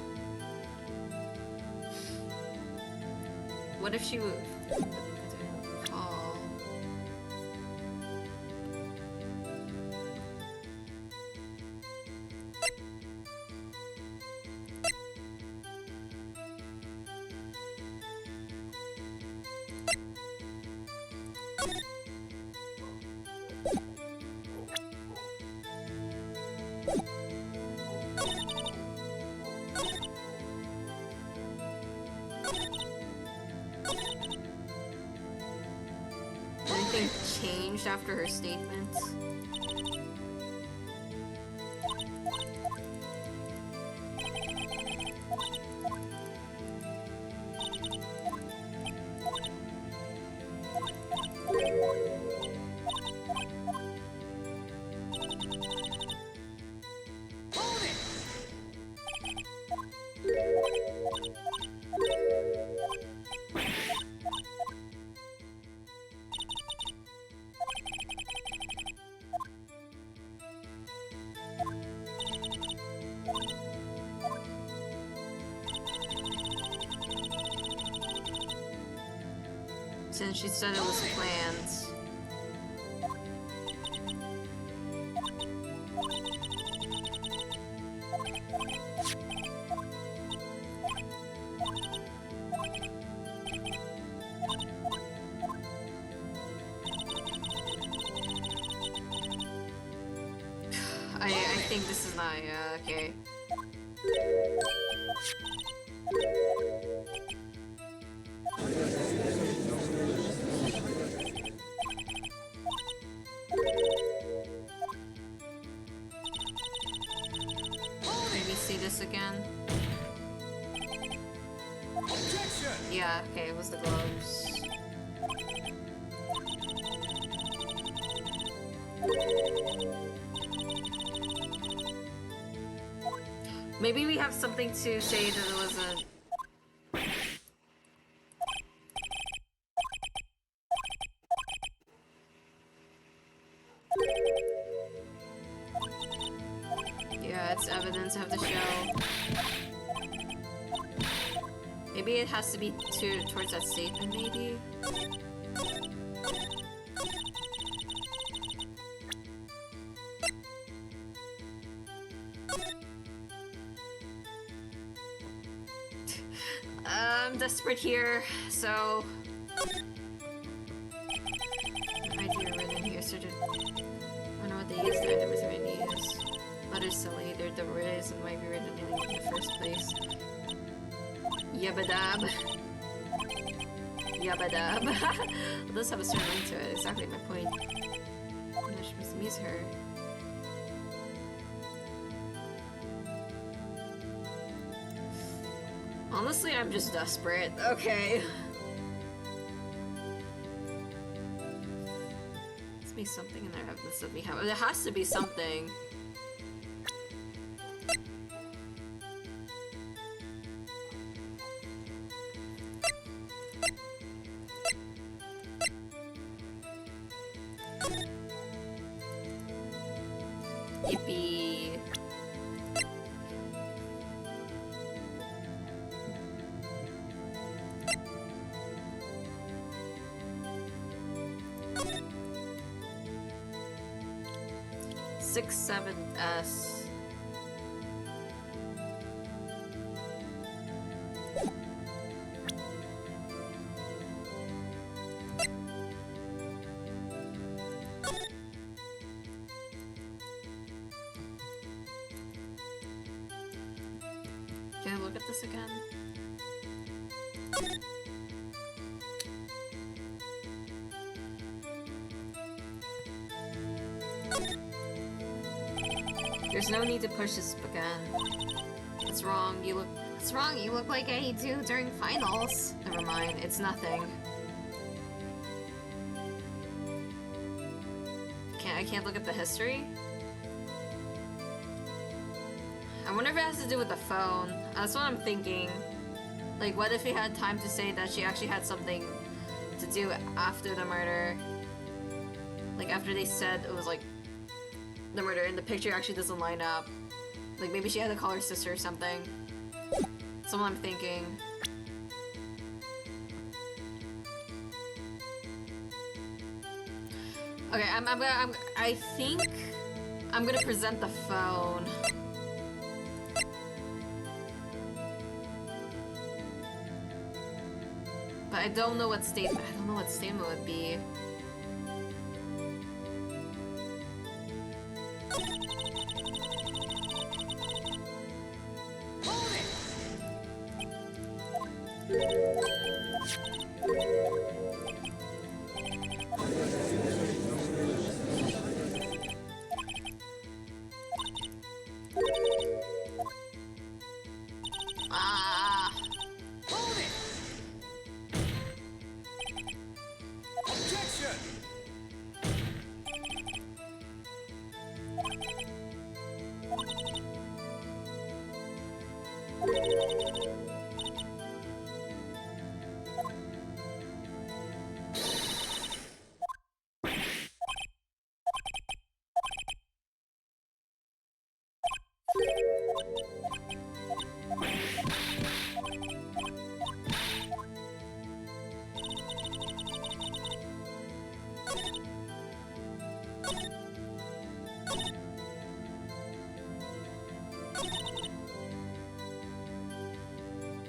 What if she would call? Anything changed after her statements? Since she said it was planned. I think this is not, okay. Maybe see this again. Objection! Yeah, okay, it was the gloves. Maybe we have something to say that it wasn't. Yeah, it's evidence of the show. Maybe it has to be towards that statement, maybe? I'm desperate here, so... Might be written here, so I don't know what they used the items might be used. Letters so later, the words might be written in the first place. Yabadab. Yabadab. It does have a certain ring to it, exactly my point. I'm not supposed to use her. Honestly, I'm just desperate. Okay. Let's be something in there evidence that we have. There has to be something. Yippee. Six, 7S. this again? There's no need to push this again. What's wrong? You look... What's wrong? You look like I do during finals. Never mind, it's nothing. I can't look at the history? I wonder if it has to do with the phone. That's what I'm thinking. Like, what if he had time to say that she actually had something to do after the murder? Like, after they said it was, like, the murder and the picture actually doesn't line up. Like, maybe she had to call her sister or something. That's what I'm thinking. Okay, I think I'm gonna present the phone. But I don't know what statement would be.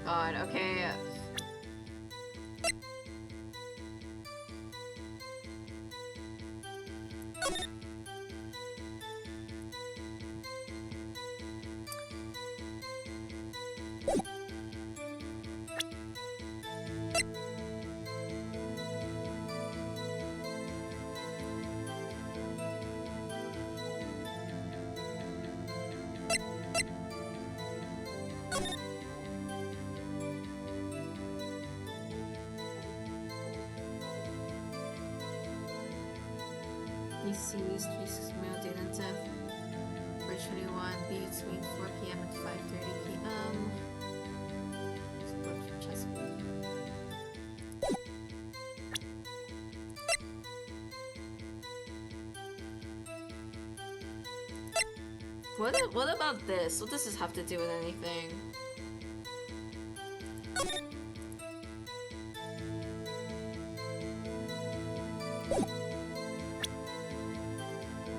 God, okay. Seized Reese's mail date and death. Bridge 21 between 4 p.m. and 5:30 p.m. What about this? What does this have to do with anything?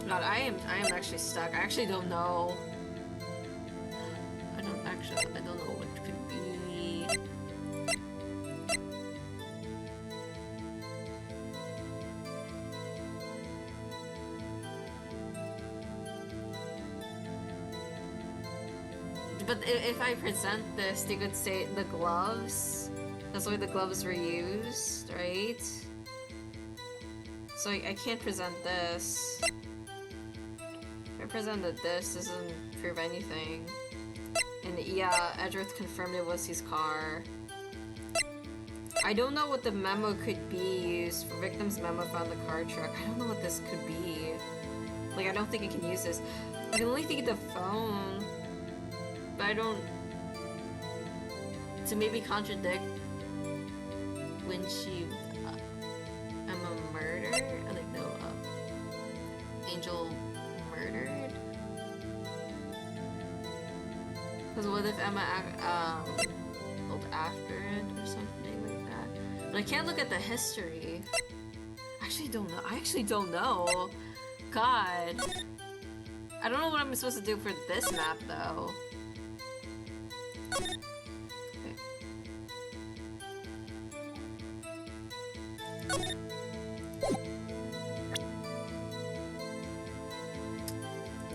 God, I am actually stuck. I actually don't know. I don't know what it could be. But if I present this, they could say the gloves. That's why the gloves were used, right? So I can't present this. If I presented this, doesn't prove anything. And yeah, Edgeworth confirmed it was his car. I don't know what the memo could be used for. Victim's memo found the car truck. I don't know what this could be. Like, I don't think I can use this. I can only think of the phone. But I don't... To maybe contradict when she... Emma murdered? Like, no, Angel murdered? Because what if Emma looked after it or something like that? But I can't look at the history. I actually don't know. God. I don't know what I'm supposed to do for this map, though.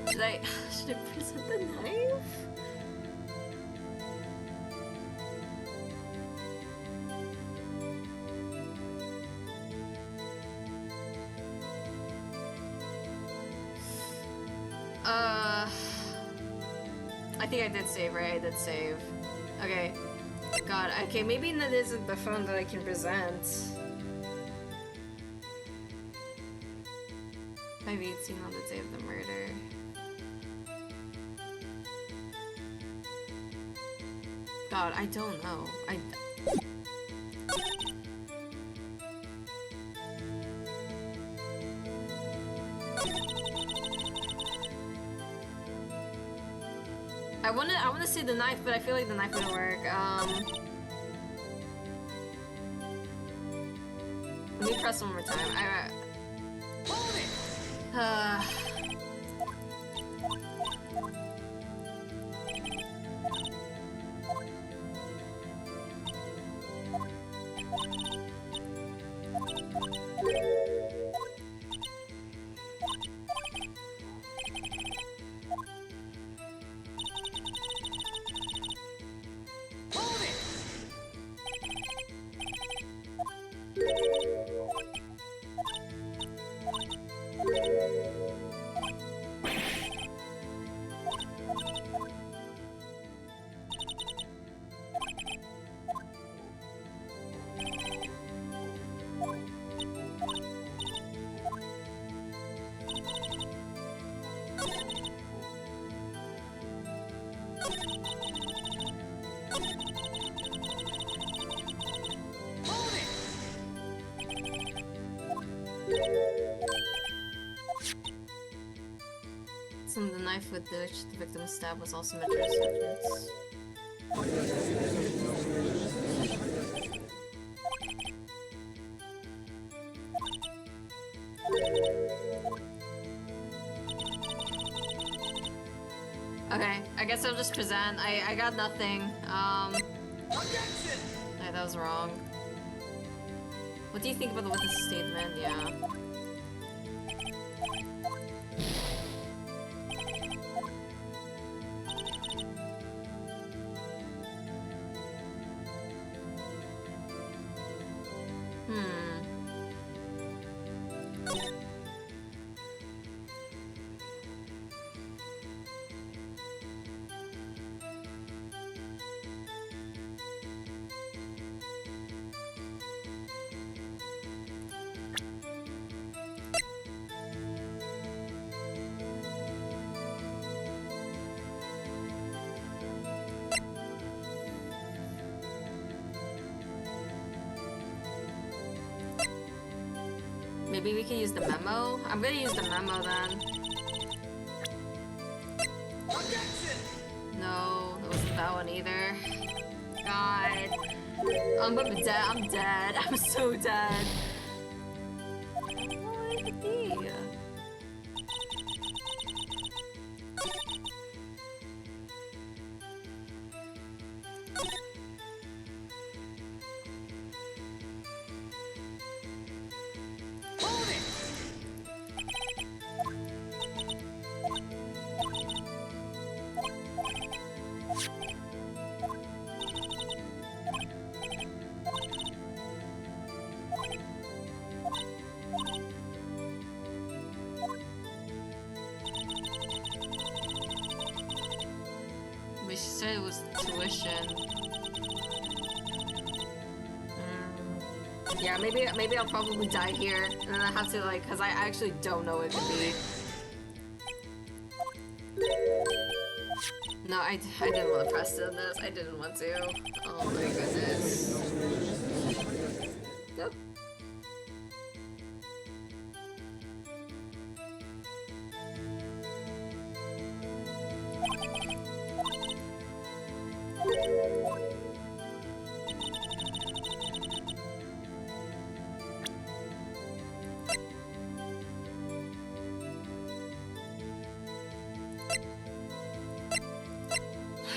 Okay. Should I present the knife? I think I did save, right? I did save. Okay. God, okay, maybe that isn't the phone that I can present. 518 on the day of the murder. God, I don't know. I wanna say the knife, but I feel like the knife wouldn't work. Let me press one more time. Hold it! Hold it! Hold it! So the knife with which the victim stabbed was also meant for subjects. Okay, I guess I'll just present. I got nothing. Objection! Yeah, that was wrong. What do you think about the witness statement? Yeah. Maybe we can use the memo? I'm gonna use the memo then. Objection! No, it wasn't that one either. God. I'm dead. I'm dead. I'm so dead. I don't know what it could be. Hold it! But she said it was tuition. Yeah, maybe I'll probably die here, and then I have to like, cause I actually don't know what it could be. No, I didn't want to press this. I didn't want to. Oh my goodness. Nope.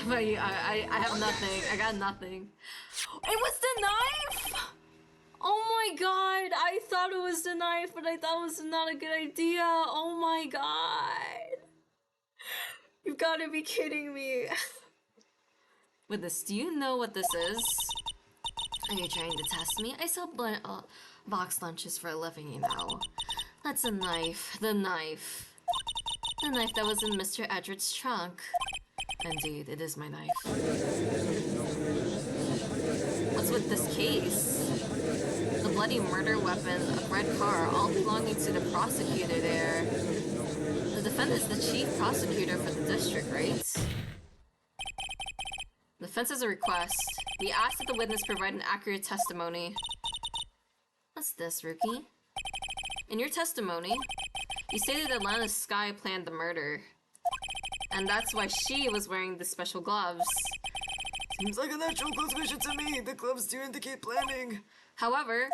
But I have nothing. I got nothing. It was the knife! Oh my god! I thought it was the knife, but I thought it was not a good idea. Oh my god! You've got to be kidding me. With this, do you know what this is? Are you trying to test me? I sell box lunches for a living, you know. That's a knife. The knife. The knife that was in Mr. Edward's trunk. Indeed, it is my knife. What's with this case? The bloody murder weapon, a red car, all belonging to the prosecutor there. The defendant is the chief prosecutor for the district, right? The defense has a request. We ask that the witness provide an accurate testimony. What's this, Rookie? In your testimony, you stated that Lana Sky planned the murder. And that's why she was wearing the special gloves. Seems like a natural conclusion to me. The gloves do indicate planning. However,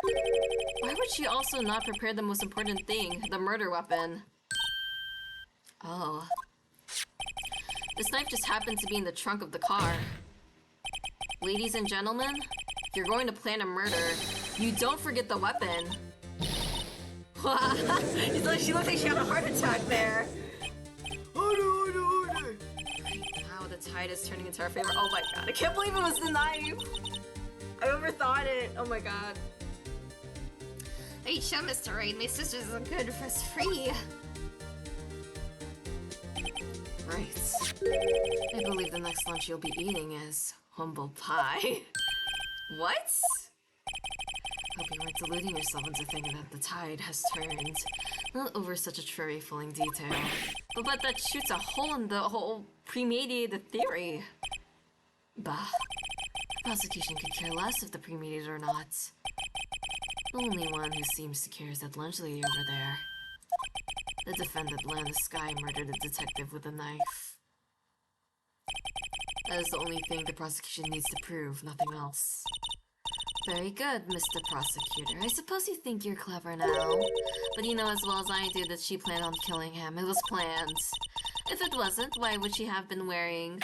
why would she also not prepare the most important thing, the murder weapon? Oh. This knife just happened to be in the trunk of the car. Ladies and gentlemen, if you're going to plan a murder, you don't forget the weapon. She looks like she had a heart attack there. Order. Wow, the tide is turning into our favor. Oh my god, I can't believe it was the knife. I overthought it. Oh my god. Hey, show, Mr. Wright. My sister's a good first free. Right. I believe the next lunch you'll be eating is humble pie. What? Hope you weren't deluding yourself into thinking that the tide has turned. Not over such a trifling detail, but that shoots a hole in the whole premeditated theory. Bah. The prosecution could care less if the premeditated or not. The only one who seems to care is that lunch lady over there. The defendant, Lana Sky, murdered a detective with a knife. That is the only thing the prosecution needs to prove, nothing else. Very good, Mr. Prosecutor. I suppose you think you're clever now. But you know as well as I do that she planned on killing him. It was planned. If it wasn't, why would she have been wearing...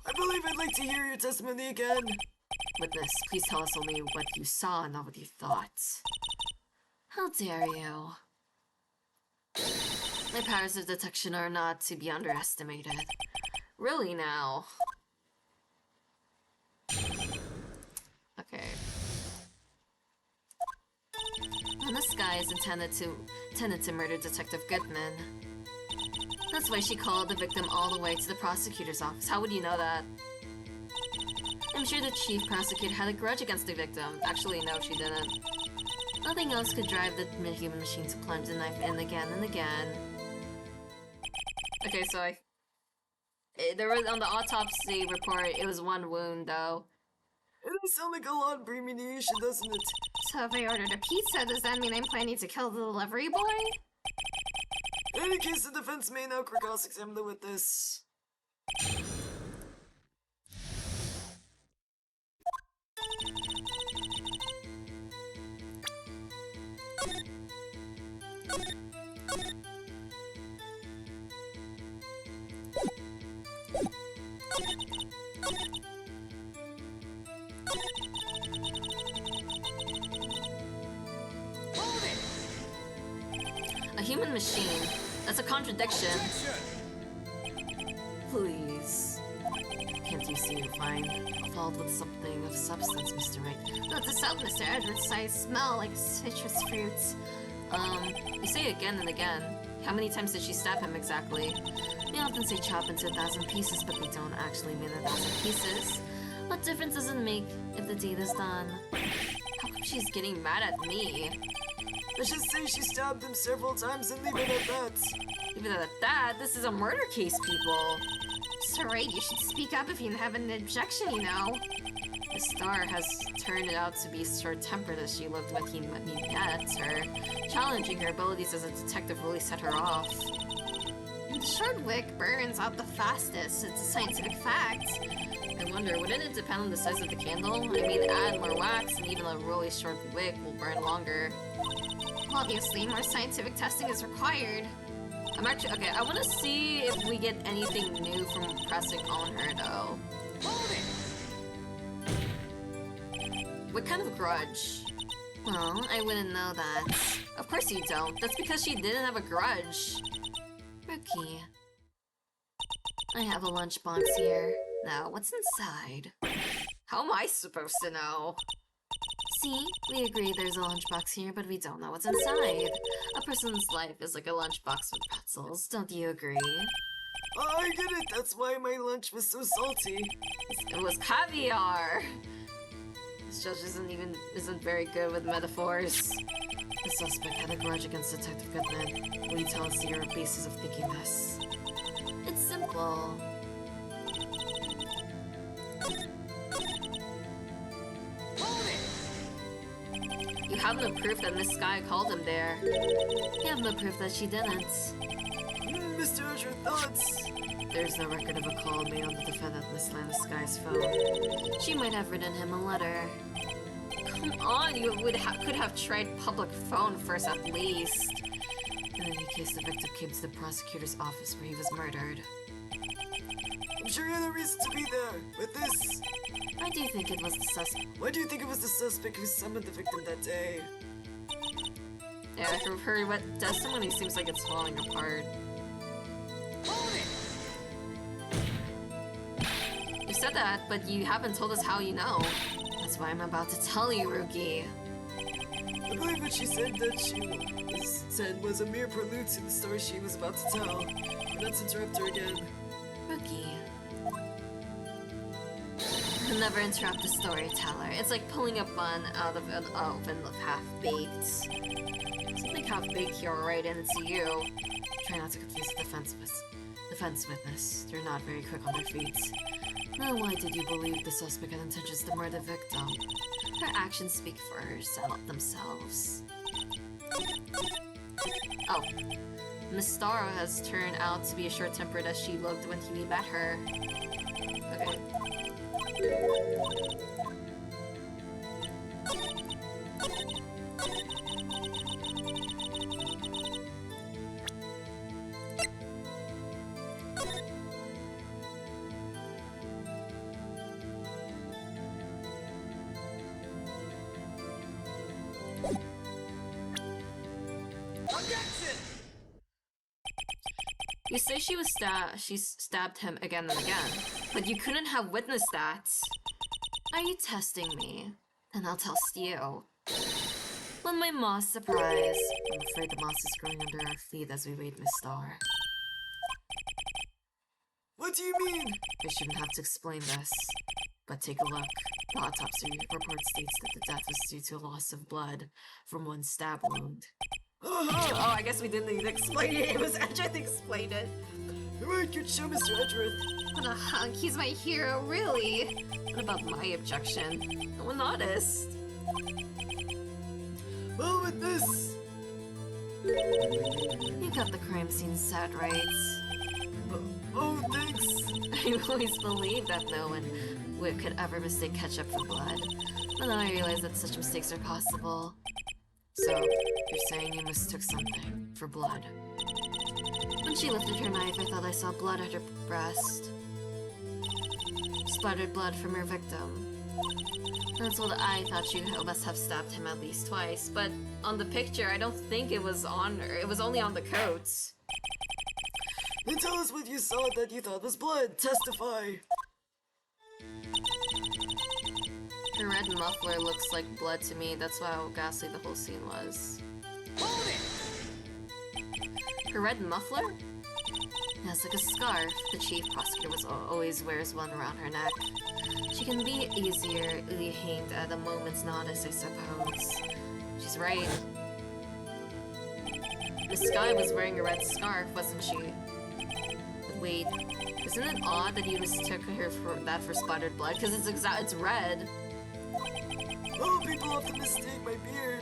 I believe I'd like to hear your testimony again. Witness, please tell us only what you saw, not what you thought. How dare you? My powers of detection are not to be underestimated. Really now. Okay. And this guy is intended to murder Detective Goodman. That's why she called the victim all the way to the prosecutor's office. How would you know that? I'm sure the chief prosecutor had a grudge against the victim. Actually, no, she didn't. Nothing else could drive the human machine to plunge the knife in again and again. Okay, so there was, on the autopsy report, it was one wound, though. It does sound like a lot of premeditation, doesn't it? So if I ordered a pizza, does that mean I'm planning to kill the delivery boy? In any case, the defense may now cross-examine the witness. Hold it! A human machine. That's a contradiction. Objection! Please. Can't you see you're fine? Followed with something of substance, Mr. Wright. Note to self, Mr. Edwards, I smell like citrus fruits. You say again and again. How many times did she stab him exactly? They often say chop into 1,000 pieces, but they don't actually mean 1,000 pieces. What difference does it make if the deed is done? How come she's getting mad at me? Let's just say she stabbed him several times and leave it at that. Even at that, this is a murder case, people. Mr. Wright, you should speak up if you have an objection, you know. The star has turned out to be short-tempered as she lived when he met her. Challenging her abilities as a detective really set her off. The short wick burns out the fastest. It's a scientific fact. I wonder, wouldn't it depend on the size of the candle? I mean, add more wax and even a really short wick will burn longer. Obviously, more scientific testing is required. I'm actually, okay, I want to see if we get anything new from pressing on her, though. Hold it! What kind of grudge? Well, I wouldn't know that. Of course you don't. That's because she didn't have a grudge. Rookie. I have a lunchbox here. Now, what's inside? How am I supposed to know? See, we agree there's a lunchbox here, but we don't know what's inside. A person's life is like a lunchbox with pretzels, don't you agree? Oh, I get it. That's why my lunch was so salty. It was caviar! This judge isn't very good with metaphors. The suspect had a grudge against Detective Goodman. Will you tell us your basis of thinking this? It's simple. Hold it! You have no proof that Miss Sky called him there. You have no proof that she didn't. Mr. Archer, thoughts? There's no record of a call made on the defendant Miss Lana Sky's phone. She might have written him a letter. Come on, you could have tried public phone first at least. In any case, the victim came to the prosecutor's office where he was murdered. I'm sure you had a reason to be there. With this, Why do you think it was the suspect? why do you think it was the suspect who summoned the victim that day? Yeah, from her testimony seems like it's falling apart. Hold it! You said that, but you haven't told us how you know. That's why I'm about to tell you, Rookie. I believe what she said was a mere prelude to the story she was about to tell. Let's interrupt her again. Rookie. Never interrupt the storyteller. It's like pulling a bun out of an oven of half-baked. Something half-baked here, alright, and it's you. Try not to confuse the defense witness. They're not very quick on their feet. Now, why did you believe the suspect had intentions to murder the victim? Her actions speak for themselves. Oh. Miss Starro has turned out to be as short-tempered as she looked when we met her. Okay. Objection! You say she stabbed him again and again, but you couldn't have witnessed that. Are you testing me? Then I'll test you. When my moss surprise. I'm afraid the moss is growing under our feet as we wait, Miss Star. What do you mean? I shouldn't have to explain this, but take a look. The autopsy report states that the death was due to a loss of blood from one stab wound. Oh, I guess we didn't need to explain it. It was Edgeworth that explained it. Alright, good show, Mr. Edgeworth. What a hunk, he's my hero, really. What about my objection? No one noticed. Well, with this, You got the crime scene set, right? oh, thanks. I always believed that no one could ever mistake ketchup for blood. But then I realized that such mistakes are possible. So, you're saying you mistook something for blood. When she lifted her knife, I thought I saw blood at her breast. Splattered blood from her victim. That's what I thought you must have stabbed him at least twice, but on the picture, I don't think it was on her. It was only on the coat. Then tell us what you saw that you thought was blood. Testify. Her red muffler looks like blood to me. That's how ghastly the whole scene was. Hold it! Her red muffler? Yeah, it's like a scarf. The chief prosecutor always wears one around her neck. She can be easily hanged at a moment's notice, I suppose. She's right. Miss Sky was wearing a red scarf, wasn't she? But wait, isn't it odd that you mistook her for that for splattered blood? Because it's red. Oh, people often mistake my beard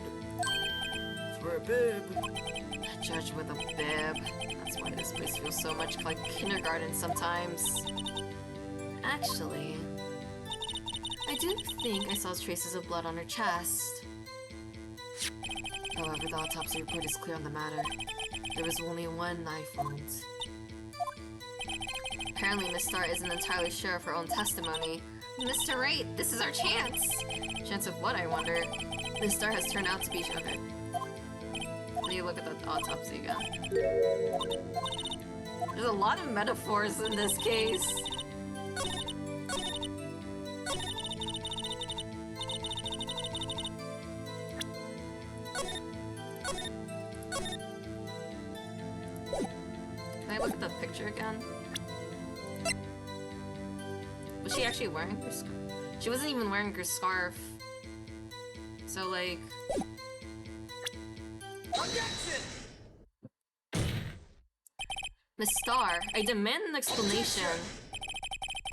for a bib. A judge with a bib. That's why this place feels so much like kindergarten sometimes. Actually, I do think I saw traces of blood on her chest. However, the autopsy report is clear on the matter. There was only one knife wound. Apparently, Miss Star isn't entirely sure of her own testimony. Mr. Wright, this is our chance. Chance of what, I wonder? Miss Star has turned out to be... Okay. Let me look at the autopsy again. There's a lot of metaphors in this case. look at the picture again? Was she actually wearing her scarf? She wasn't even wearing her scarf. So, like... Objection! Miss Star, I demand an explanation.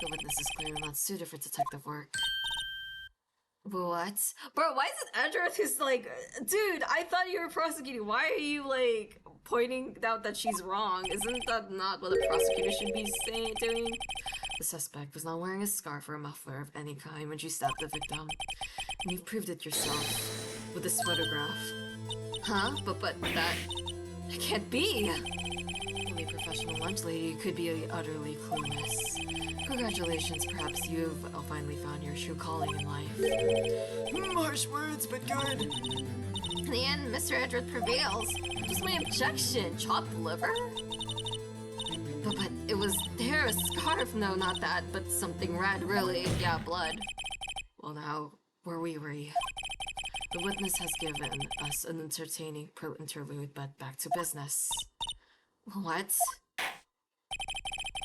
The witness is clearly not suited for detective work. What? Bro, why is it Edgeworth who's like, dude, I thought you were prosecuting. Why are you, like, pointing out that she's wrong? Isn't that not what a prosecutor should be doing? The suspect was not wearing a scarf or a muffler of any kind when she stabbed the victim. And you've proved it yourself with this photograph. Huh? But that can't be! Only a professional lunch lady could be utterly clueless. Congratulations, perhaps you've finally found your true calling in life. Harsh words, but good. In the end, Mr. Edgeworth prevails. Just my objection, chopped liver? But it was there, a scarf. No, not that, but something red, really. Yeah, blood. Well now, where were we? The witness has given us an entertaining interlude, but back to business. What?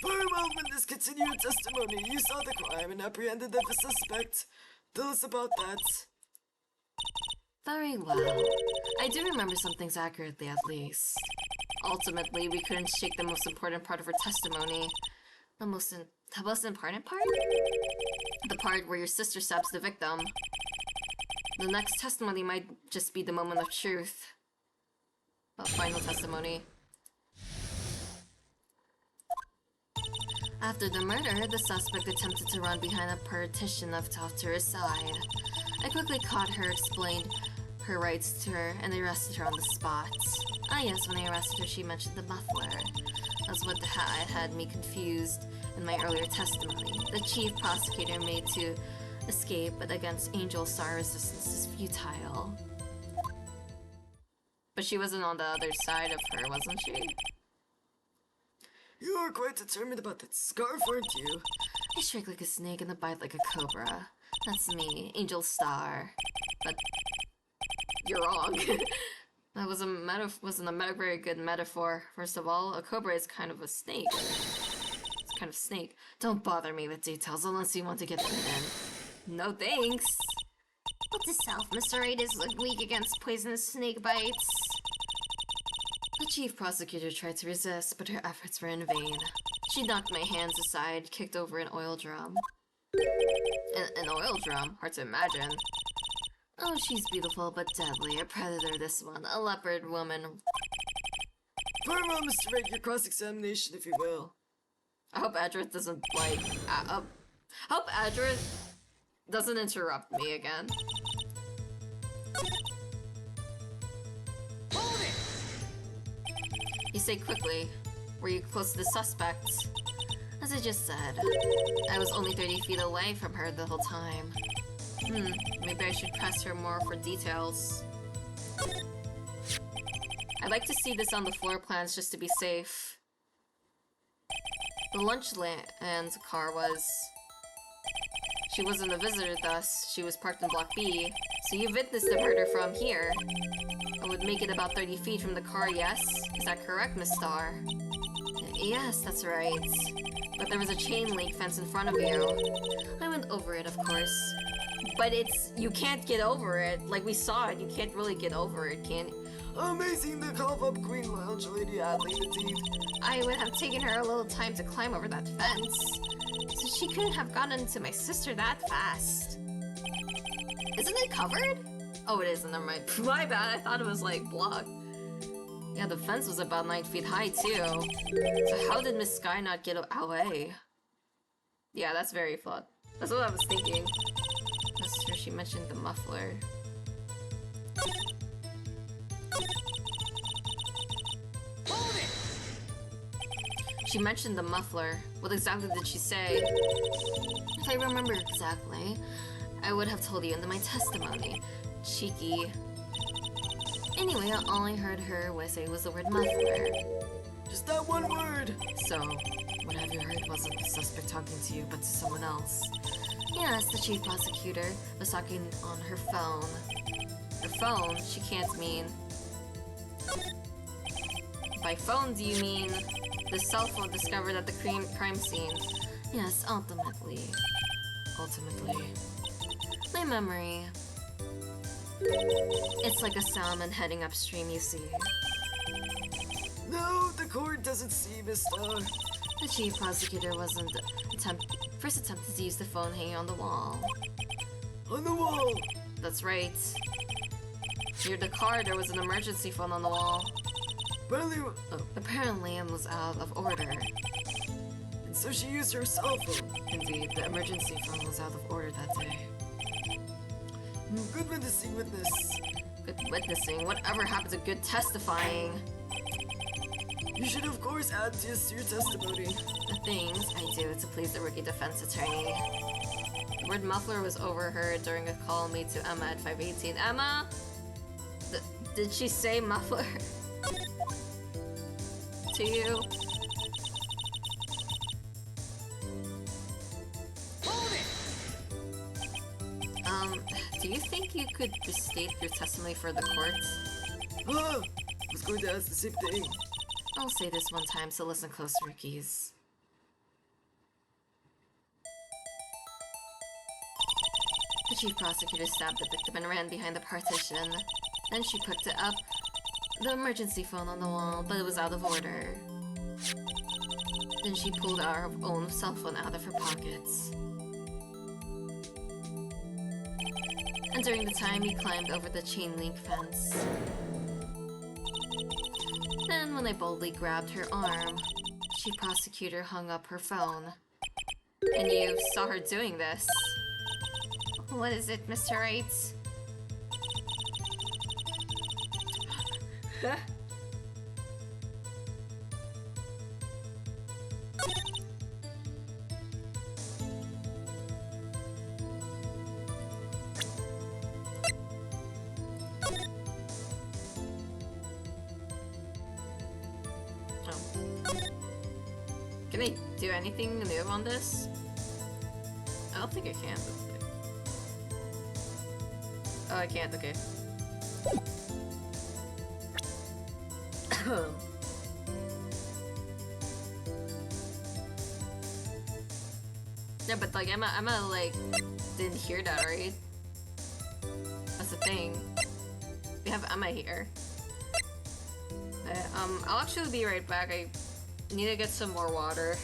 Very well, witness, continue your testimony. You saw the crime and apprehended the suspect. Tell us about that. Very well. I do remember some things accurately, at least. Ultimately, we couldn't shake the most important part of her testimony. The most important part? The part where your sister stabs the victim. The next testimony might just be the moment of truth. The final testimony. After the murder, the suspect attempted to run behind a partition of tough to her side. I quickly caught her, explained her rights to her, and arrested her on the spot. Ah yes, when I arrested her, she mentioned the muffler. That's what had me confused in my earlier testimony. The chief prosecutor made to escape, but against Angel Star, resistance is futile. But she wasn't on the other side of her, wasn't she? You are quite determined about that scarf, aren't you? I strike like a snake and I bite like a cobra. That's me, Angel Star. But you're wrong. That wasn't a very good metaphor. First of all, a cobra is kind of a snake. It's kind of snake. Don't bother me with details unless you want to get bitten. No thanks. What's the self? Mr. Wright is weak against poisonous snake bites. The chief prosecutor tried to resist, but her efforts were in vain. She knocked my hands aside, kicked over an oil drum. An oil drum? Hard to imagine. Oh, she's beautiful but deadly. A predator, this one. A leopard woman. Very well, Mr. Wright, your cross-examination, if you will. I hope Edgeworth doesn't, like... hope Edgeworth doesn't interrupt me again. Hold it! You say quickly. Were you close to the suspect? As I just said, I was only 30 feet away from her the whole time. Maybe I should press her more for details. I'd like to see this on the floor plans just to be safe. The lunch land's car was... She wasn't a visitor thus, she was parked in Block B, so you witnessed the murder from here. I would make it about 30 feet from the car, yes? Is that correct, Miss Star? Yes, that's right. But there was a chain link fence in front of you. I went over it, of course. But you can't get over it. Like we saw it, you can't really get over it, can you? Amazing, the cough-up queen lounge lady Adley indeed. I would have taken her a little time to climb over that fence. So she couldn't have gotten to my sister that fast. Isn't it covered? Oh, it is, never mind. My bad, I thought it was like blocked. Yeah, the fence was about 9 feet high too. So how did Miss Sky not get away? Yeah, that's very flawed. That's what I was thinking. That's true, she mentioned the muffler. Hold it! She mentioned the muffler. What exactly did she say? If I remember exactly, I would have told you in my testimony. Cheeky. Anyway, all I heard her say was the word muffler. Just that one word. So, whatever you heard wasn't the suspect talking to you, but to someone else. Yes, the chief prosecutor was talking on her phone. Her phone? She can't mean... By phone, do you mean the cell phone discovered at the crime scene. Yes, ultimately. My memory. It's like a salmon heading upstream, you see. No, the cord doesn't seem as star. The chief prosecutor first attempted to use the phone hanging on the wall. On the wall! That's right. Near the car, there was an emergency phone on the wall. Apparently, it was out of order. And so she used her cell phone. Indeed, the emergency phone was out of order that day. Good witness. Good witnessing? Whatever happened to good testifying? You should of course add this to your testimony. The things I do to please the rookie defense attorney. The word muffler was overheard during a call made to Emma at 518. Emma? Did she say muffler? To you? Hold it! Do you think you could restate your testimony for the courts? I was going to ask the same thing. I'll say this one time, so listen close, rookies. The chief prosecutor stabbed the victim and ran behind the partition. Then she picked it up, the emergency phone on the wall, but it was out of order. Then she pulled our own cell phone out of her pockets. And during the time, he climbed over the chain link fence. Then, when I boldly grabbed her arm, the chief prosecutor hung up her phone. And you saw her doing this. What is it, Mr. Wright? Can I do anything new on this? I don't think I can. Oh, I can't, okay. Yeah, but like, Emma like, didn't hear that, right? That's the thing. We have Emma here. I'll actually be right back. I need to get some more water.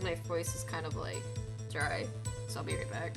My voice is kind of like dry, so I'll be right back.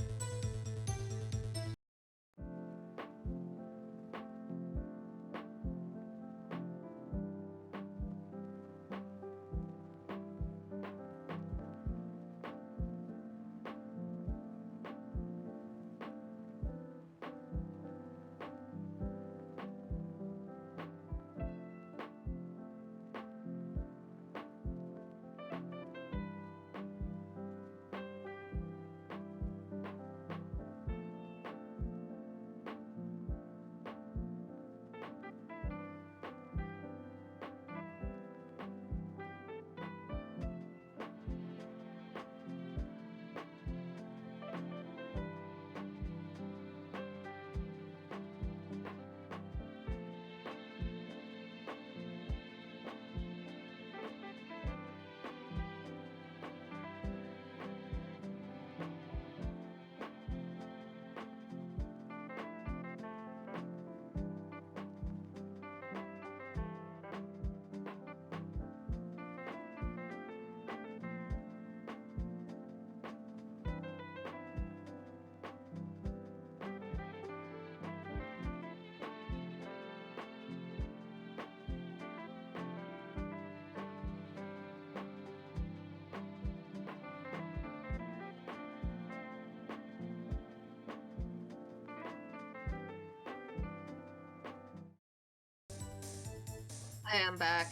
I am back.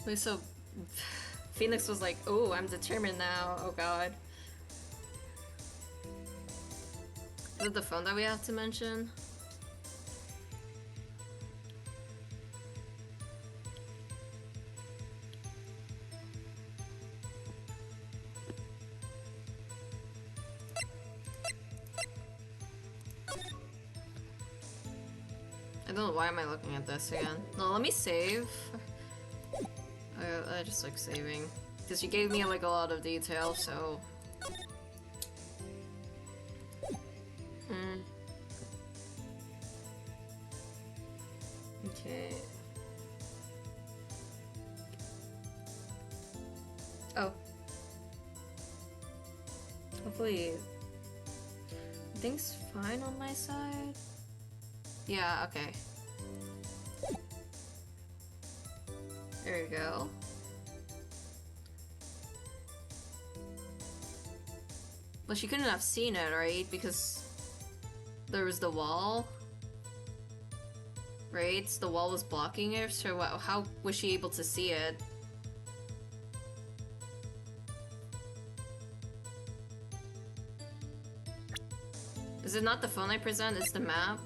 Wait, so Phoenix was like, "Oh, I'm determined now." Oh god. Is it the phone that we have to mention? I don't know, why am I looking at this again? No, let me save. I just like saving. Because you gave me like a lot of detail, so... Okay. Oh. Hopefully... Everything's fine on my side? Yeah, okay. There you go. Well, she couldn't have seen it, right? Because there was the wall. Right? The wall was blocking it, so how was she able to see it? Is it not the phone I present? It's the map?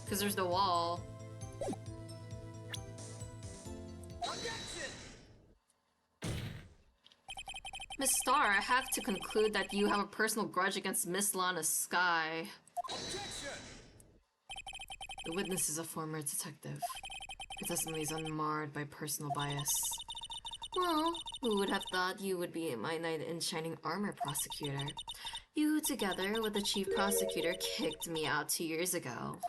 Because there's the wall. Miss Star, I have to conclude that you have a personal grudge against Miss Lana Sky. The witness is a former detective. Her testimony is unmarred by personal bias. Well, who would have thought you would be my knight in shining armor prosecutor? You, together with the chief prosecutor, kicked me out 2 years ago.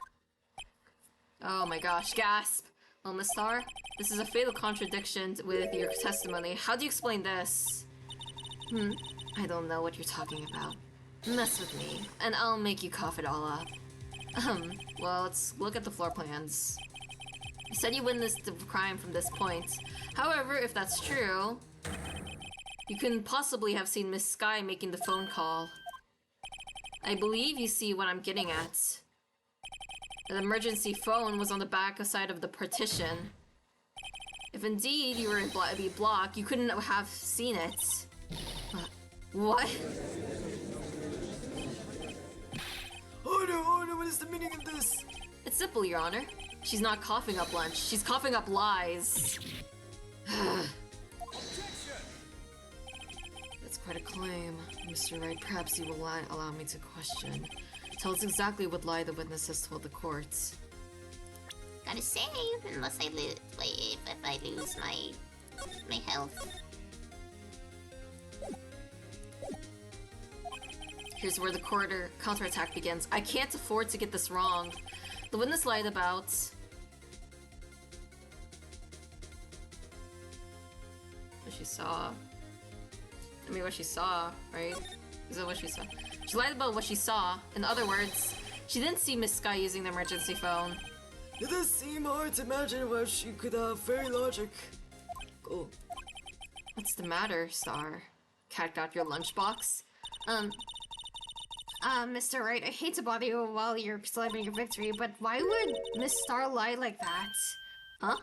Oh my gosh, gasp! Well, Miss Star, this is a fatal contradiction with your testimony. How do you explain this? I don't know what you're talking about. Mess with me, and I'll make you cough it all up. Well, let's look at the floor plans. You said you witnessed the crime from this point. However, if that's true, you couldn't possibly have seen Miss Sky making the phone call. I believe you see what I'm getting at. The emergency phone was on the back side of the partition. If indeed you were in B block, you couldn't have seen it. What? Oh no, what is the meaning of this? It's simple, Your Honor. She's not coughing up lunch. She's coughing up lies. That's quite a claim. Mr. Wright, perhaps you will allow me to question. Tell us exactly what lie the witness has told the courts. Gotta save unless I lose. Wait, if I lose my health. Here's where the counterattack begins. I can't afford to get this wrong. The witness lied about... what she saw. I mean, what she saw, right? Is that what she saw? She lied about what she saw. In other words, she didn't see Miss Sky using the emergency phone. It does seem hard to imagine why she could have fairy logic. Cool. What's the matter, Star? Cat got your lunchbox? Mr. Wright, I hate to bother you while you're celebrating your victory, but why would Miss Star lie like that? Huh?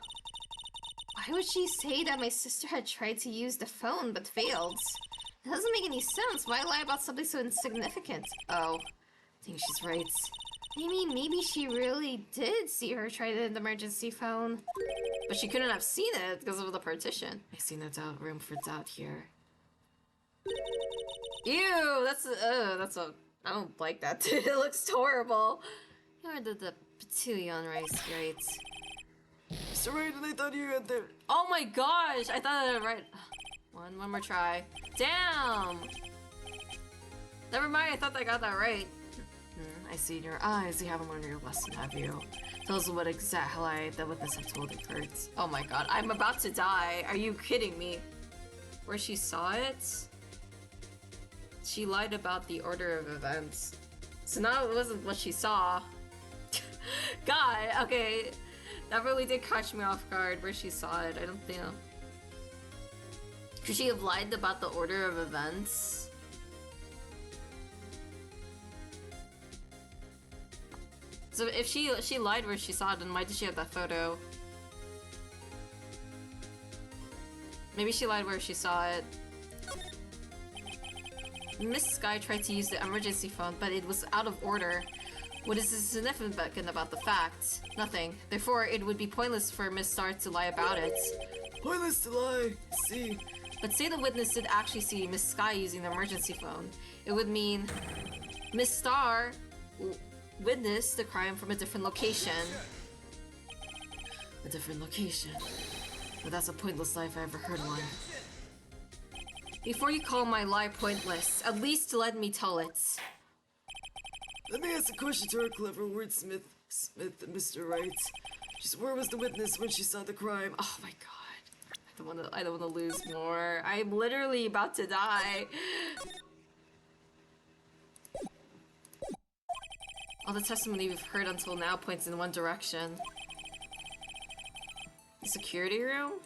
Why would she say that my sister had tried to use the phone but failed? It doesn't make any sense. Why lie about something so insignificant? Oh, I think she's right. I mean, maybe she really did see her try the emergency phone. But she couldn't have seen it because of the partition. I see no doubt room for doubt here. Ew, that's a... I don't like that. It looks horrible. You're the Petillon rice, right? Mr. Wright, and I thought you had the... Oh my gosh! I thought I had it right. One more try. Damn! Never mind, I thought I got that right. I see in your eyes you haven't learned your lesson, have you? Tell us what exact lie the witness have told you hurts. Oh my god, I'm about to die. Are you kidding me? Where she saw it? She lied about the order of events. So now it wasn't what she saw. God, okay. That really did catch me off guard where she saw it. I don't think. Could she have lied about the order of events? So if she lied where she saw it, then why did she have that photo? Maybe she lied where she saw it. Miss Sky tried to use the emergency phone, but it was out of order. What is significant about the fact? Nothing. Therefore, it would be pointless for Miss Star to lie about it. Pointless to lie. See. But say the witness did actually see Miss Sky using the emergency phone. It would mean Miss Star witnessed the crime from a different location. A different location. But that's a pointless lie if I ever heard one. Before you call my lie pointless, at least let me tell it. Let me ask a question to our clever wordsmith, Mr. Wright. Just where was the witness when she saw the crime? Oh my god. I don't wanna lose more. I'm literally about to die. All the testimony we've heard until now points in one direction. The security room?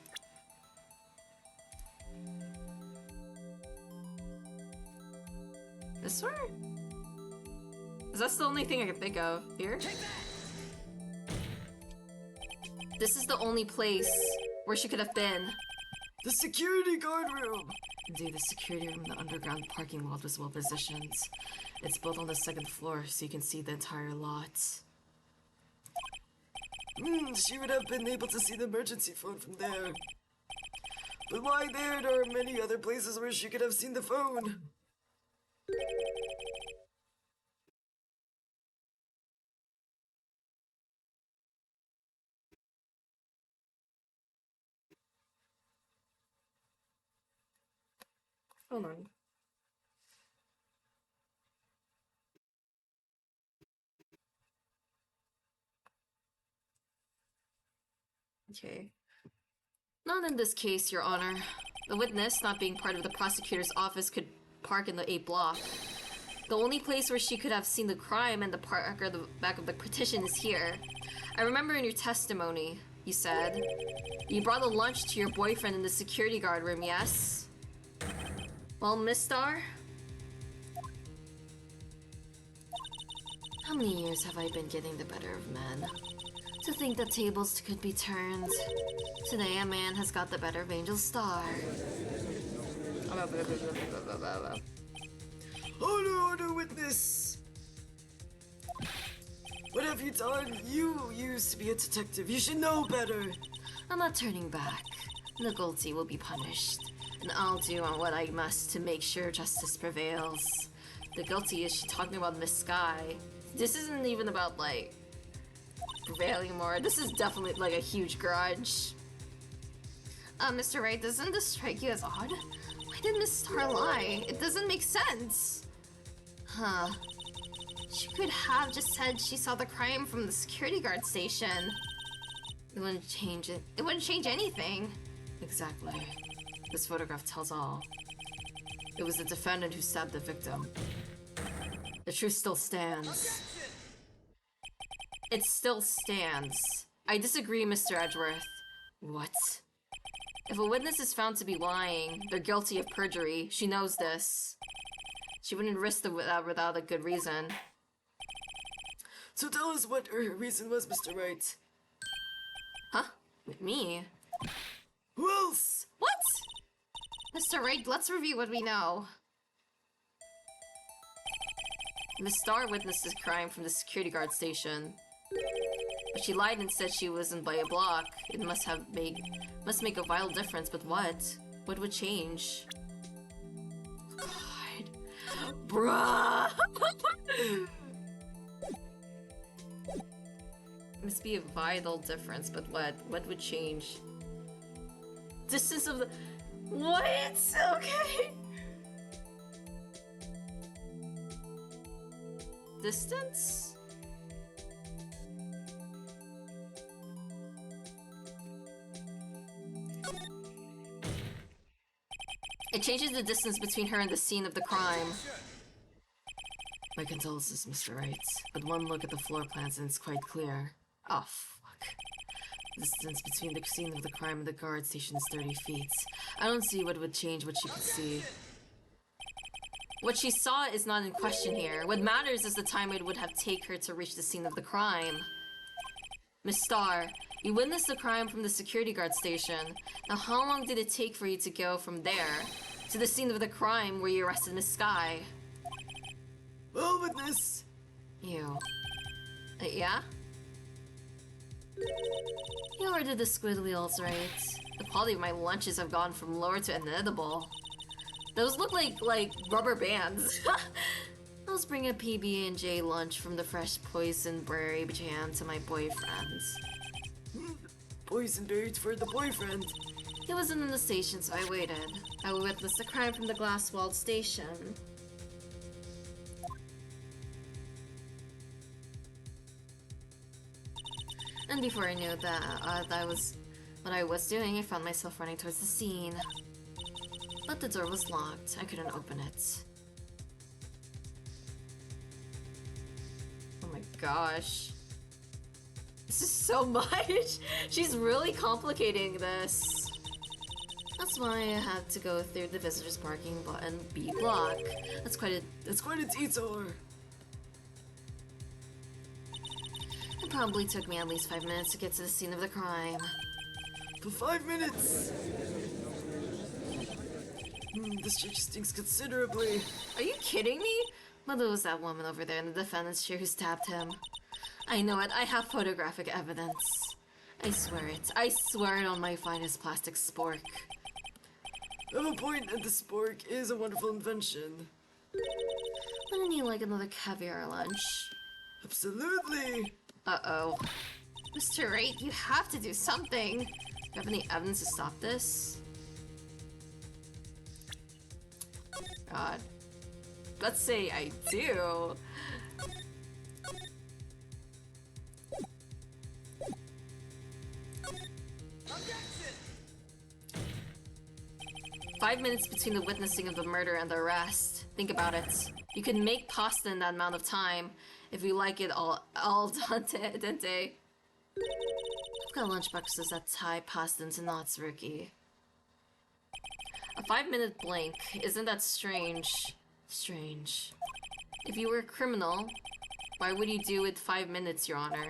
This one? Is that the only thing I can think of? Here? This is the only place where she could have been. The security guard room! Indeed, the security room in the underground parking lot was well positioned. It's built on the second floor, so you can see the entire lot. She would have been able to see the emergency phone from there. But why there? There are many other places where she could have seen the phone. Hold on. Okay. Not in this case, Your Honor. The witness, not being part of the prosecutor's office, could park in the 8th block. The only place where she could have seen the crime and the park or the back of the petition is here. I remember in your testimony, you said, you brought a lunch to your boyfriend in the security guard room, yes? Well, Miss Star? How many years have I been getting the better of men? To think that tables could be turned. Today a man has got the better of Angel Star. Order, witness! What have you done? You used to be a detective. You should know better. I'm not turning back. The guilty will be punished. And I'll do what I must to make sure justice prevails. The guilty, is she talking about Miss Sky? This isn't even about, like, prevailing more. This is definitely, like, a huge grudge. Mr. Wright, doesn't this strike you as odd? Why did Miss Star lie? It doesn't make sense. Huh. She could have just said she saw the crime from the security guard station. It wouldn't change it. It wouldn't change anything. Exactly. This photograph tells all. It was the defendant who stabbed the victim. The truth still stands. It still stands. I disagree, Mr. Edgeworth. What? If a witness is found to be lying, they're guilty of perjury. She knows this. She wouldn't risk that without a good reason. So tell us what her reason was, Mr. Wright. Huh? Me? Who else? What? Mr. Wright, let's review what we know. Miss Starr witnessed this crime from the security guard station. But she lied and said she wasn't by a block. It must make a vital difference, but what? What would change? God. Bruh! Must be a vital difference, but what? What would change? Distance of the... What? Okay. Distance? It changes the distance between her and the scene of the crime. My condolences, Mr. Wright, but one look at the floor plans and it's quite clear. Oh, fuck. The distance between the scene of the crime and the guard station is 30 feet. I don't see what would change what she could see. What she saw is not in question here. What matters is the time it would have taken her to reach the scene of the crime. Miss Starr, you witnessed the crime from the security guard station. Now how long did it take for you to go from there to the scene of the crime where you arrested Miss Sky? Well, witness. You. Yeah? You ordered the squid wheels, right? The quality of my lunches have gone from lower to inedible. Those look like rubber bands. Let's bring a PB&J lunch from the fresh poison berry jam to my boyfriend's. boysenberry for the boyfriend. He wasn't in the station, so I waited. I witnessed the crime from the glass-walled station. And before I knew that what I was doing, I found myself running towards the scene. But the door was locked. I couldn't open it. Oh my gosh. This is so much! She's really complicating this. That's why I had to go through the visitor's parking button B block. That's quite a detour. It probably took me at least 5 minutes to get to the scene of the crime. For 5 minutes! This church stinks considerably. Are you kidding me? Mother was that woman over there in the defendant's chair who stabbed him. I know it. I have photographic evidence. I swear it. I swear it on my finest plastic spork. I have a point, and the spork is a wonderful invention. Wouldn't you like another caviar lunch? Absolutely! Uh-oh. Mr. Wright, you have to do something. Do you have any evidence to stop this? God. Let's say I do. Objection! 5 minutes between the witnessing of the murder and the arrest. Think about it. You can make pasta in that amount of time if you like it all dente. I've got lunchboxes that tie pasta into knots, rookie. A 5-minute blank. Isn't that strange? Strange. If you were a criminal, why would you do it 5 minutes, Your Honor?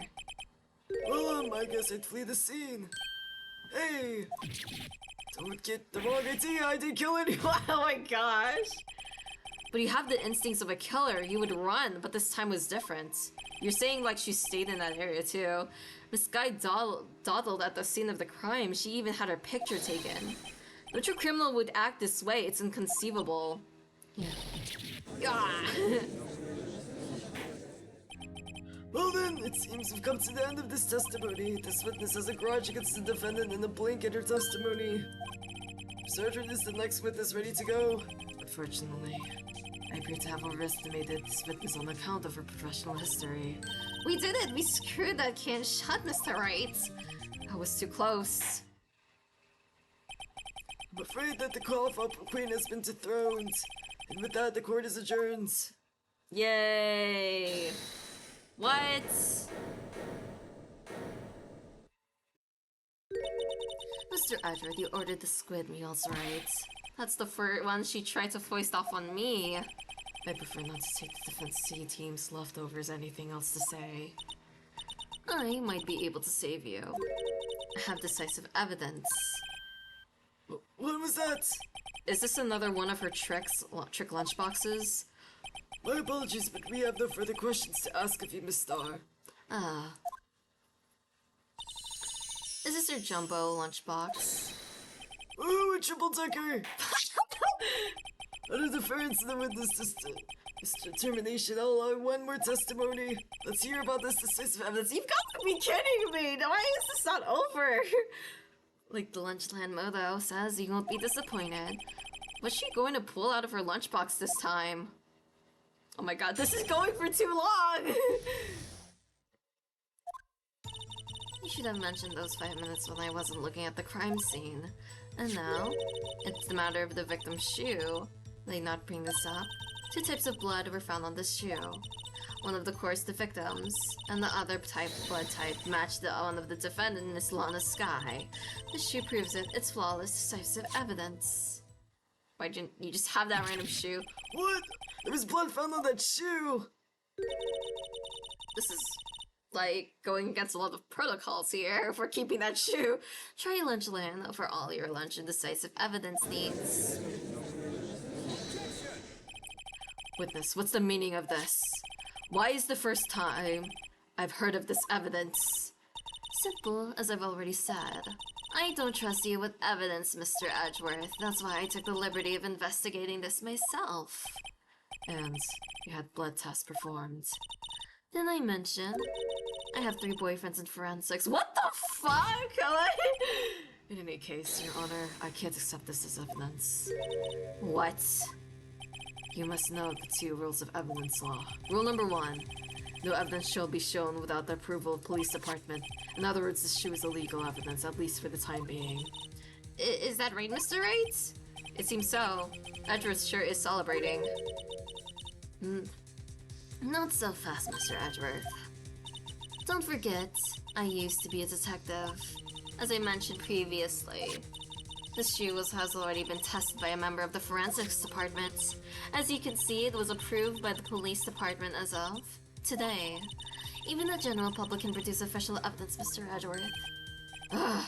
Well, I guess I'd flee the scene. Hey! Don't get the wrong idea, I didn't kill anyone! Oh my gosh! But you have the instincts of a killer. You would run, but this time was different. You're saying like she stayed in that area too. This guy dawdled at the scene of the crime. She even had her picture taken. No true criminal would act this way. It's inconceivable. Yeah. Ah. Well then, it seems we've come to the end of this testimony. This witness has a grudge against the defendant in the blink in her testimony. Sergeant is the next witness ready to go. Unfortunately, I appear to have overestimated this witness on account of her professional history. We did it! We screwed that can shut, Mr. Wright! I was too close. I'm afraid that the call for Queen has been dethroned. And with that, the court is adjourned. Yay! What? Mr. Edward, you ordered the squid meals, right? That's the first one she tried to foist off on me. I prefer not to take the defense C team's leftovers. Anything else to say? I might be able to save you. I have decisive evidence. What was that? Is this another one of her trick lunchboxes? My apologies, but we have no further questions to ask of you, Miss Star. Ah. Is this your jumbo lunchbox? Ooh, a triple decker! Out of deference to the witness determination, I'll allow one more testimony. Let's hear about this decisive evidence. You've got to be kidding me! Why is this not over? Like the Lunchland Modo says, you won't be disappointed. What's she going to pull out of her lunchbox this time? Oh my god, this is going for too long! You should have mentioned those 5 minutes when I wasn't looking at the crime scene. And now, it's the matter of the victim's shoe. Did they not bring this up? 2 types of blood were found on this shoe. One of the course the victims, and the other blood type matched the one of the defendant, Miss Lana Sky. The shoe proves it. It's flawless, decisive evidence. Why didn't you just have that random shoe? What? There was blood found on that shoe! This is like going against a lot of protocols here for keeping that shoe. Try Lunchland for all your lunch and decisive evidence needs. Witness, what's the meaning of this? Why is the first time I've heard of this evidence? Simple, as I've already said. I don't trust you with evidence, Mr. Edgeworth. That's why I took the liberty of investigating this myself. And you had blood tests performed. Didn't I mention? I have 3 boyfriends in forensics. What the fuck? In any case, Your Honor, I can't accept this as evidence. What? You must know the 2 rules of evidence law. Rule number 1. No evidence shall be shown without the approval of police department. In other words, this shoe is illegal evidence, at least for the time being. Is that right, Mr. Wright? It seems so. Edgeworth sure is celebrating. Not so fast, Mr. Edgeworth. Don't forget, I used to be a detective. As I mentioned previously, this shoe has already been tested by a member of the forensics department. As you can see, it was approved by the police department as of today. Even the general public can produce official evidence, Mr. Edgeworth. Ugh.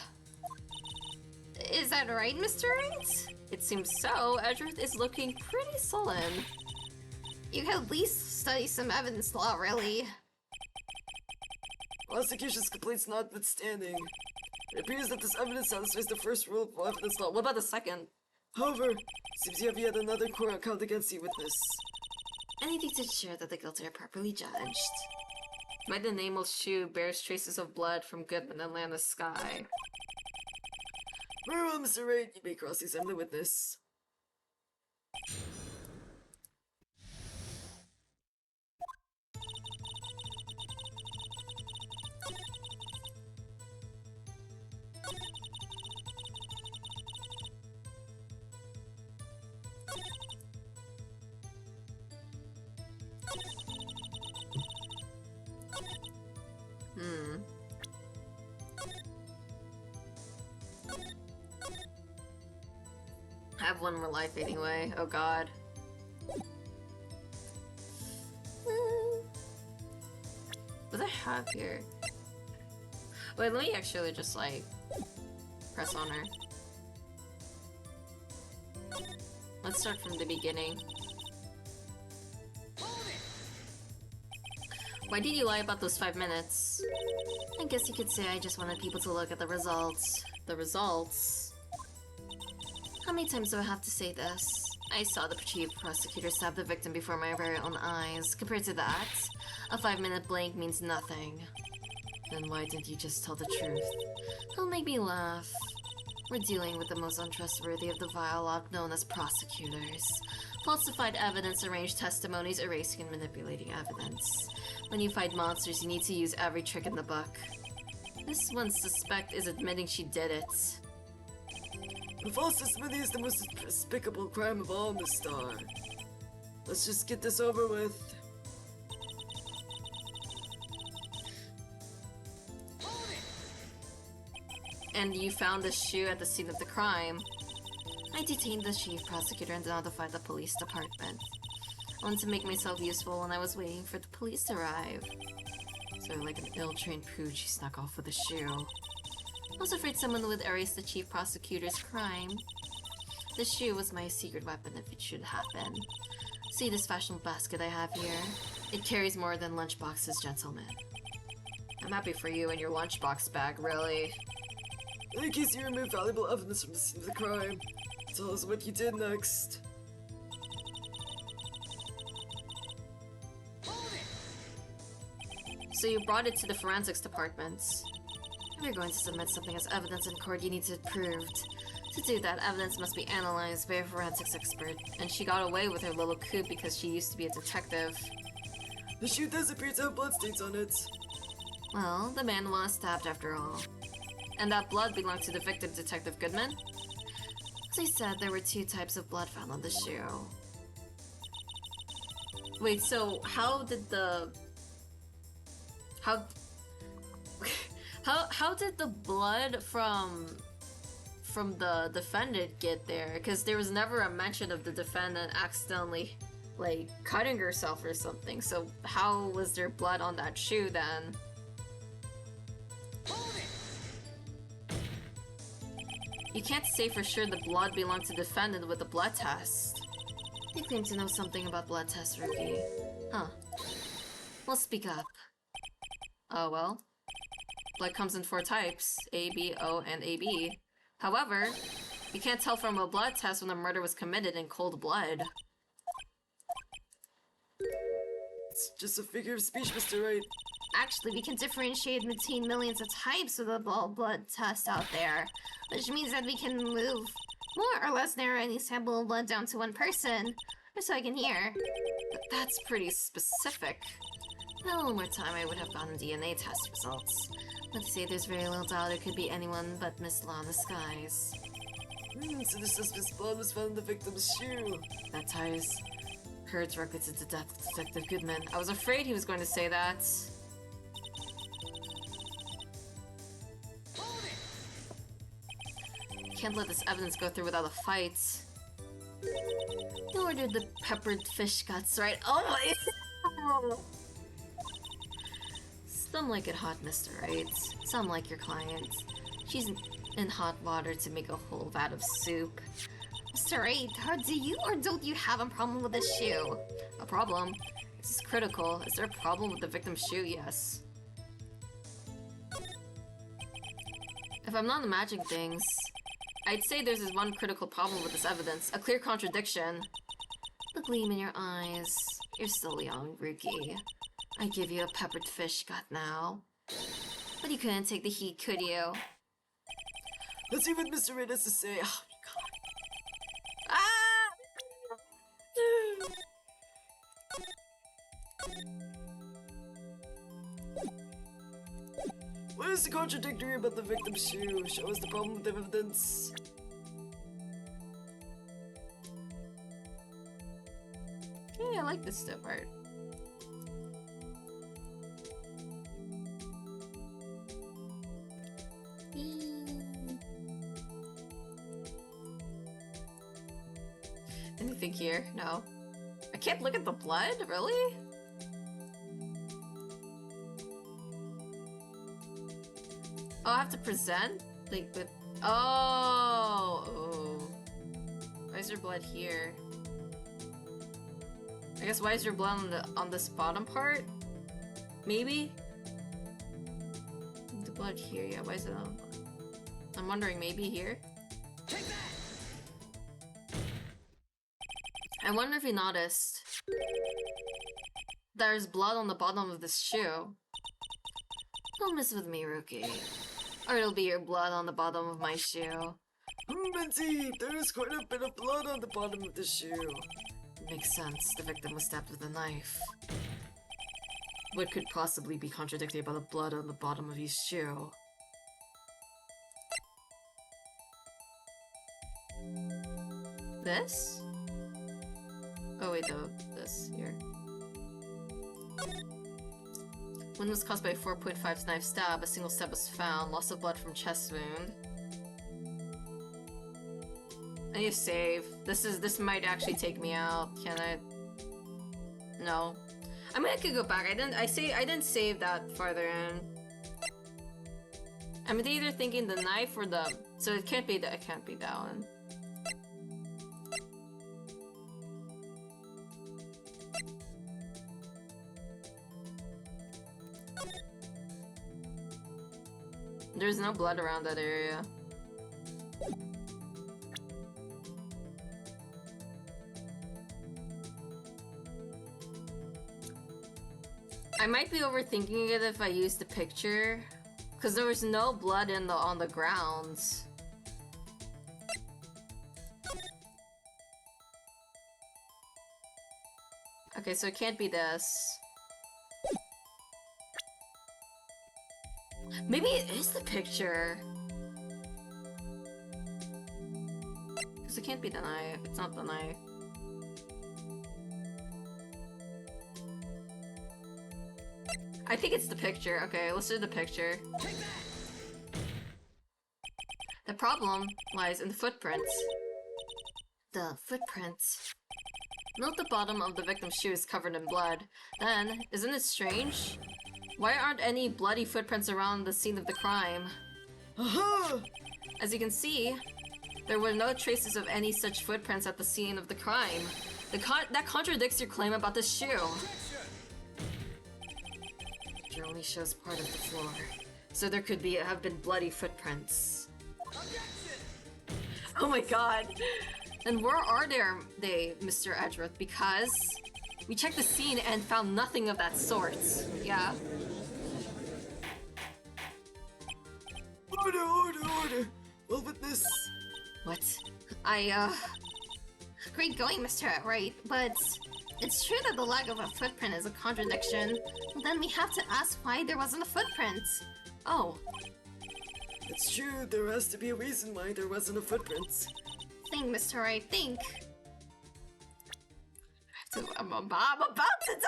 Is that right, Mr. Wright? It seems so. Edgeworth is looking pretty sullen. You could at least study some evidence law, really. Prosecution's complaints notwithstanding, it appears that this evidence satisfies the first rule of evidence law. What about the second? However, seems you have yet another court count against you witness. Anything to ensure that the guilty are properly judged. My nameless shoe bears traces of blood from Goodman and Lana's sky. Very well, Mr. Wright, you may cross-examine the witness. I have 1 more life anyway. Oh god. What do I have here? Wait, let me actually just like press on her. Let's start from the beginning. Why did you lie about those 5 minutes? I guess you could say I just wanted people to look at the results. The results? How many times do I have to say this? I saw the chief prosecutor stab the victim before my very own eyes. Compared to that, a 5-minute blank means nothing. Then why didn't you just tell the truth? Don't make me laugh. We're dealing with the most untrustworthy of the vile lot known as prosecutors. Falsified evidence, arranged testimonies, erasing and manipulating evidence. When you fight monsters, you need to use every trick in the book. This one suspect is admitting she did it. The false testimony is the most despicable crime of all, Miss Starr. Let's just get this over with. And you found the shoe at the scene of the crime. I detained the chief prosecutor and notified the police department. I wanted to make myself useful when I was waiting for the police to arrive. So like an ill-trained pooch, he snuck off with a shoe. I was afraid someone would erase the chief prosecutor's crime. The shoe was my secret weapon if it should happen. See this fashion basket I have here? It carries more than lunchboxes, gentlemen. I'm happy for you and your lunchbox bag, really. In case you remove valuable evidence from the scene of the crime, tell us what you did next. So you brought it to the forensics department. If you're going to submit something as evidence in court, you need it proved. To do that, evidence must be analyzed by a forensics expert, and she got away with her little coup because she used to be a detective. The shoe does appear to have bloodstains on it. Well, the man was stabbed after all. And that blood belonged to the victim, Detective Goodman? As I said, there were 2 types of blood found on the shoe. Wait, so how did the... How did the blood from the defendant get there? Because there was never a mention of the defendant accidentally, like, cutting herself or something. So how was there blood on that shoe then? You can't say for sure the blood belonged to the defendant with the blood test. You claim to know something about blood tests, Rookie. Huh. Well, speak up. Oh, well. Blood comes in 4 types, A, B, O, and AB. However, you can't tell from a blood test when the murder was committed in cold blood. It's just a figure of speech, Mr. Wright. Actually, we can differentiate between millions of types of the blood test out there, which means that we can move more or less narrow any sample of blood down to one person, or so I can hear. But that's pretty specific. With a little more time, I would have gotten DNA test results. Let's say there's very little doubt it could be anyone but Miss Lana Skies. So the suspect's blood was found in the victim's shoe. That ties her directly to the death of Detective Goodman. I was afraid he was going to say that. Hold it! Can't let this evidence go through without a fight. You ordered the peppered fish guts, right? Oh my! Some like it hot, Mr. Wright. Some like your client. She's in hot water to make a whole vat of soup. Mr. Wright, do you or don't you have a problem with this shoe? A problem? This is critical. Is there a problem with the victim's shoe? Yes. If I'm not imagining things, I'd say there's this one critical problem with this evidence. A clear contradiction. The gleam in your eyes. You're still young, rookie. I give you a peppered fish gut now. But you couldn't take the heat, could you? Let's see what Mr. Wright has to say. Oh my god. What is the contradictory about the victim's shoe? Show us the problem with the evidence. Yeah, I like this step part. Anything here? No. I can't look at the blood? Really? Oh, I have to present? Like, with... Oh! Oh. Why is there blood here? I guess why is there blood on this bottom part? Maybe? The blood here, yeah, why is it on... I'm wondering, maybe here? Take that! I wonder if you noticed. There's blood on the bottom of this shoe. Don't mess with me, rookie. Or it'll be your blood on the bottom of my shoe. Minty, there is quite a bit of blood on the bottom of the shoe. Makes sense. The victim was stabbed with a knife. What could possibly be contradictory about the blood on the bottom of his shoe? This? Oh wait, no, this here. Wound was caused by a 4.5 knife stab. A single stab was found. Loss of blood from chest wound. I need to save. This might actually take me out. Can I? No. I mean, I could go back. I didn't save that farther in. I'm either thinking the knife or the. So it can't be that. It can't be that one. There's no blood around that area. I might be overthinking it if I use the picture, because there was no blood on the ground. Okay, so it can't be this. Maybe it is the picture. Because it can't be the knife. It's not the knife. I think it's the picture. Okay, let's do the picture. The problem lies in the footprints. The footprints. Note the bottom of the victim's shoe is covered in blood. Then, isn't it strange? Why aren't any bloody footprints around the scene of the crime? Aha! As you can see, there were no traces of any such footprints at the scene of the crime. That contradicts your claim about the shoe. It only shows part of the floor, so there could have been bloody footprints. Oh my god! And where are they, Mr. Edgeworth? Because we checked the scene and found nothing of that sort. Yeah? Order! Well, witness. What? Great going, Mr. Wright, but it's true that the lack of a footprint is a contradiction. Then we have to ask why there wasn't a footprint. Oh, It's true, there has to be a reason why there wasn't a footprint. Think, Mr. Wright, think. I'm about to die!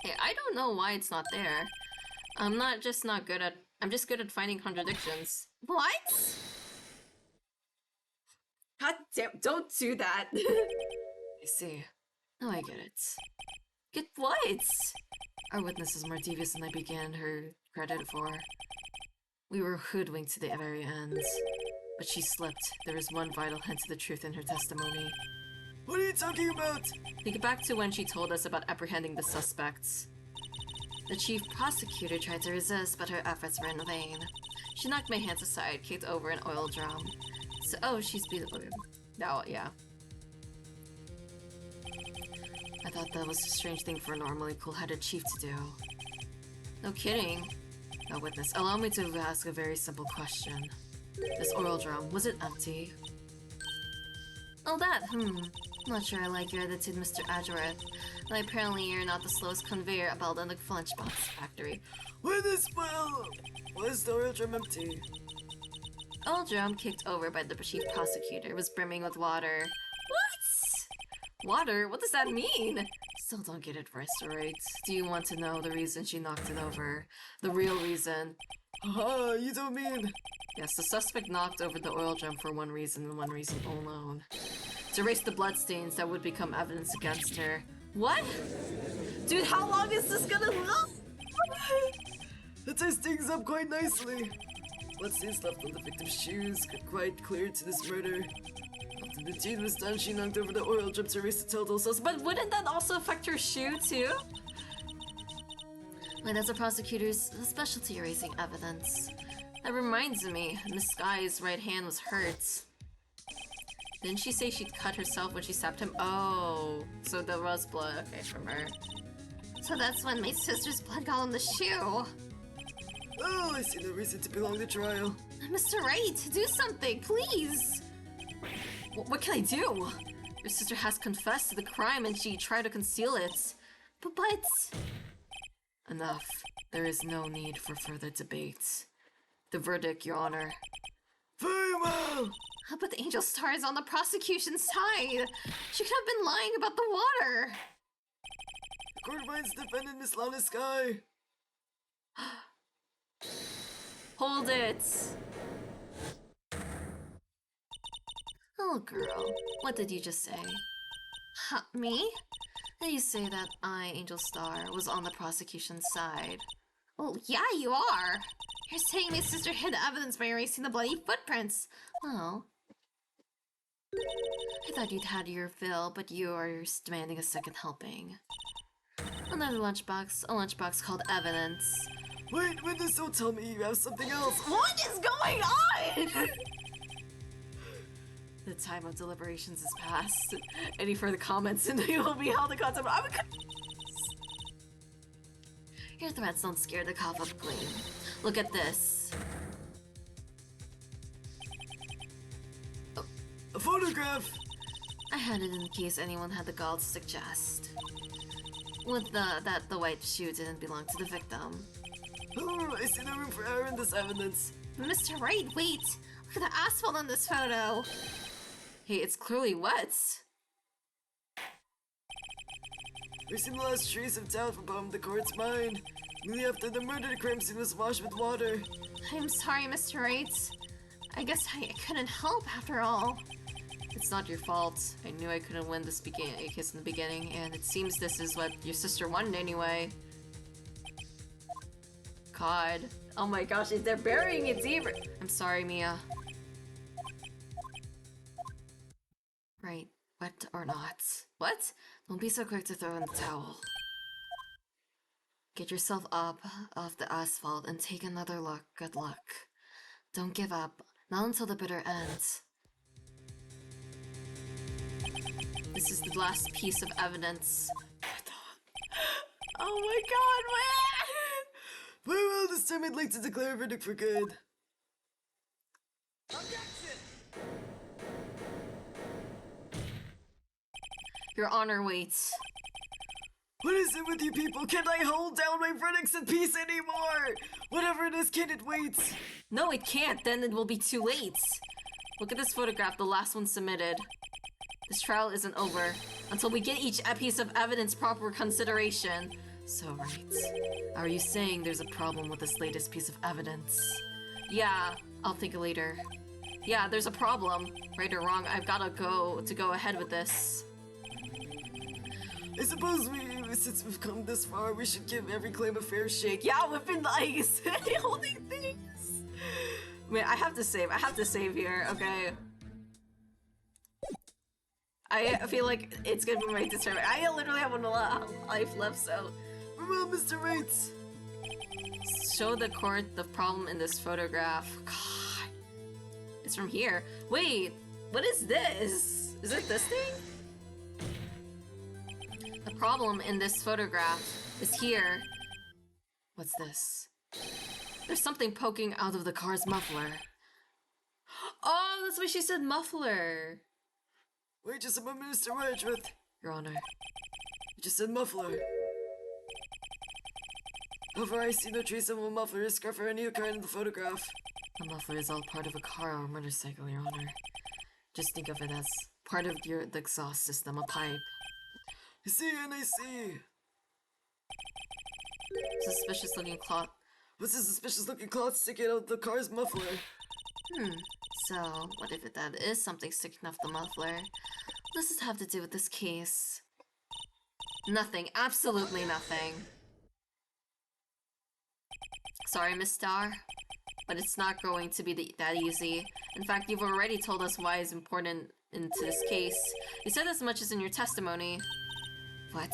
Hey, I don't know why it's not there. I'm just good at finding contradictions. What? God damn, don't do that! I see. Now I get it. Get what? Our witness is more devious than I began her credit for. We were hoodwinked to the very end. But she slipped. There is one vital hint to the truth in her testimony. What are you talking about? Think back to when she told us about apprehending the suspects. The chief prosecutor tried to resist, but her efforts were in vain. She knocked my hands aside, kicked over an oil drum. So, oh, she's beautiful. No, yeah. I thought that was a strange thing for a normally cool-headed chief to do. No kidding. No witness, allow me to ask a very simple question. This oil drum, was it empty? Oh, that, Not sure I like your attitude, Mr. Edgeworth. But apparently you're not the slowest conveyor belt in the lunchbox factory. Witness, well, was the oil drum empty? Oil drum kicked over by the chief prosecutor was brimming with water. What? Water? What does that mean? Still don't get it, Mr. Wright. Do you want to know the reason she knocked it over? The real reason? Haha, you don't mean... Yes, the suspect knocked over the oil drum for one reason and one reason alone. To erase the bloodstains that would become evidence against her. What? Dude, how long is this gonna last? That ties things up quite nicely. Bloodstains left on the victim's shoes, quite clear to this murder. After the deed was done, she knocked over the oil drum to erase the telltale suspect. But wouldn't that also affect her shoe, too? Wait, that's a prosecutor's specialty, erasing evidence. That reminds me, Miss Sky's right hand was hurt. Didn't she say she'd cut herself when she stabbed him? Oh, so there was blood, okay, from her. So that's when my sister's blood got on the shoe. Oh, I see no reason to prolong the trial. Mr. Wright, do something, please! What can I do? Your sister has confessed to the crime and she tried to conceal it. But... Enough. There is no need for further debate. The verdict, Your Honor. Very well! But the Angel Star is on the prosecution's side. She could have been lying about the water. The court finds defendant Miss Lana Sky. Hold it! Oh, girl. What did you just say? Huh, me? Did you say that I, Angel Star, was on the prosecution's side? Well, yeah, you are. You're saying my sister hid evidence by erasing the bloody footprints. Oh. I thought you'd had your fill, but you are demanding a second helping. Another lunchbox, a lunchbox called evidence. Wait, witness, don't tell me you have something else. What is going on? The time of deliberations is past. Any further comments and you will be held accountable. Your threats don't scare the cop up clean. Look at this. A photograph! I had it in case anyone had the gall to suggest. With that the white shoe didn't belong to the victim. Oh, I see no room for error in this evidence. Mr. Wright, wait! Look at the asphalt on this photo! Hey, it's clearly wet. There seem the last trace of doubt from the court's mind. Immediately after the murder, the crime scene was washed with water. I'm sorry, Mr. Wright. I guess I couldn't help after all. It's not your fault. I knew I couldn't win this case in the beginning, and it seems this is what your sister wanted anyway. God. Oh my gosh, they're burying it deeper. I'm sorry, Mia. Right. Wet or not. What? Don't be so quick to throw in the towel. Get yourself up off the asphalt and take another look. Good luck. Don't give up. Not until the bitter ends. This is the last piece of evidence. What the Oh my god, Very well, this time I'd like to declare a verdict for good. Objection! Your Honor waits. What is it with you people? Can't I hold down my verdicts in peace anymore? Whatever it is, can it wait? No, it can't. Then it will be too late. Look at this photograph, the last one submitted. This trial isn't over until we get each piece of evidence proper consideration. So, right. Are you saying there's a problem with this latest piece of evidence? Yeah, I'll think later. Yeah, there's a problem. Right or wrong, I've gotta go ahead with this. I suppose since we've come this far, we should give every claim a fair shake. Yeah, we've been like holding things. Wait, I have to save here, okay? I feel like it's gonna be my determination. I literally have one life left, so. Well, Mr. Wright. Show the court the problem in this photograph. God. It's from here. Wait, what is this? Is it this thing? The problem in this photograph is here. What's this? There's something poking out of the car's muffler. Oh, that's why she said muffler. Wait just a moment, Mr. Wedgeworth. Your Honor. You just said muffler. However, I see no trace of a muffler, a scarf, or any kind in the photograph. The muffler is all part of a car or motorcycle, Your Honor. Just think of it as part of the exhaust system, a pipe. I see, and I see. Suspicious looking cloth. What's this suspicious looking cloth sticking out of the car's muffler? So, what if that is something sticking off the muffler? What does this have to do with this case? Nothing. Absolutely nothing. Sorry, Miss Star, but it's not going to be that easy. In fact, you've already told us why it's important into this case. You said as much as in your testimony. What?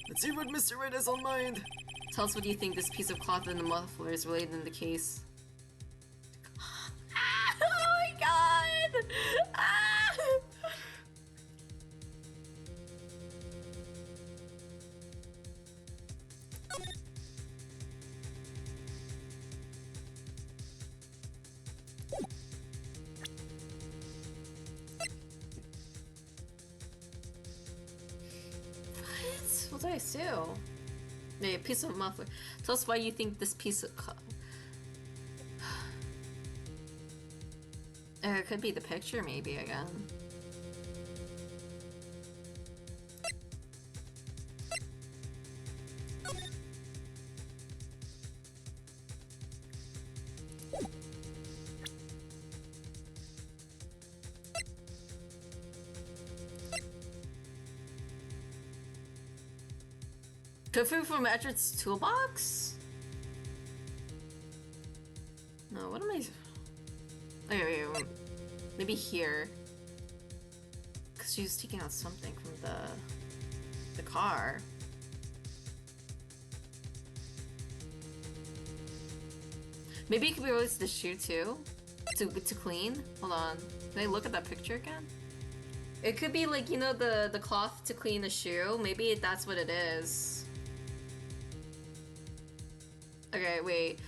Let's see what Mr. Wright has on mind. Tell us what you think this piece of cloth in the muffler is related in the case. Oh my god! Ah! What do I sue? A piece of muffler. Tell us why you think this piece of it could be the picture, maybe, again. Tofu from Edward's toolbox? No, what am I... Okay, wait. Maybe here. Because she was taking out something from the car. Maybe it could be released to the shoe too? To clean? Hold on. Can I look at that picture again? It could be like, you know, the cloth to clean the shoe. Maybe that's what it is. Okay, wait.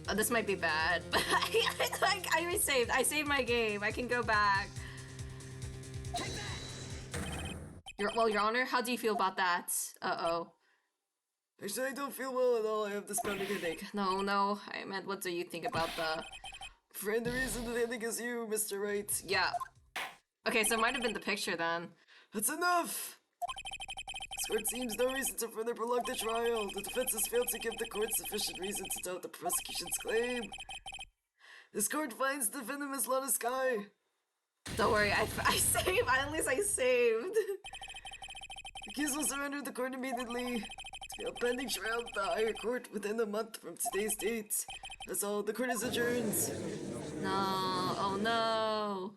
Oh, this might be bad, but I saved my game. I can go back. Your Honor, how do you feel about that? Uh-oh. Actually, I don't feel well at all. I have this pounding headache. No. I meant, what do you think about the... Friend, the reason the headache is you, Mr. Wright. Yeah. Okay, so it might have been the picture then. That's enough! This court seems no reason to further prolong the trial. The defense has failed to give the court sufficient reason to doubt the prosecution's claim. This court finds the defendant Miss Lana Sky. Don't worry, I saved. At least I saved. The case will surrender the court immediately. To be a pending trial at the higher court within a month from today's date. That's all. The court is adjourned. No. Oh no.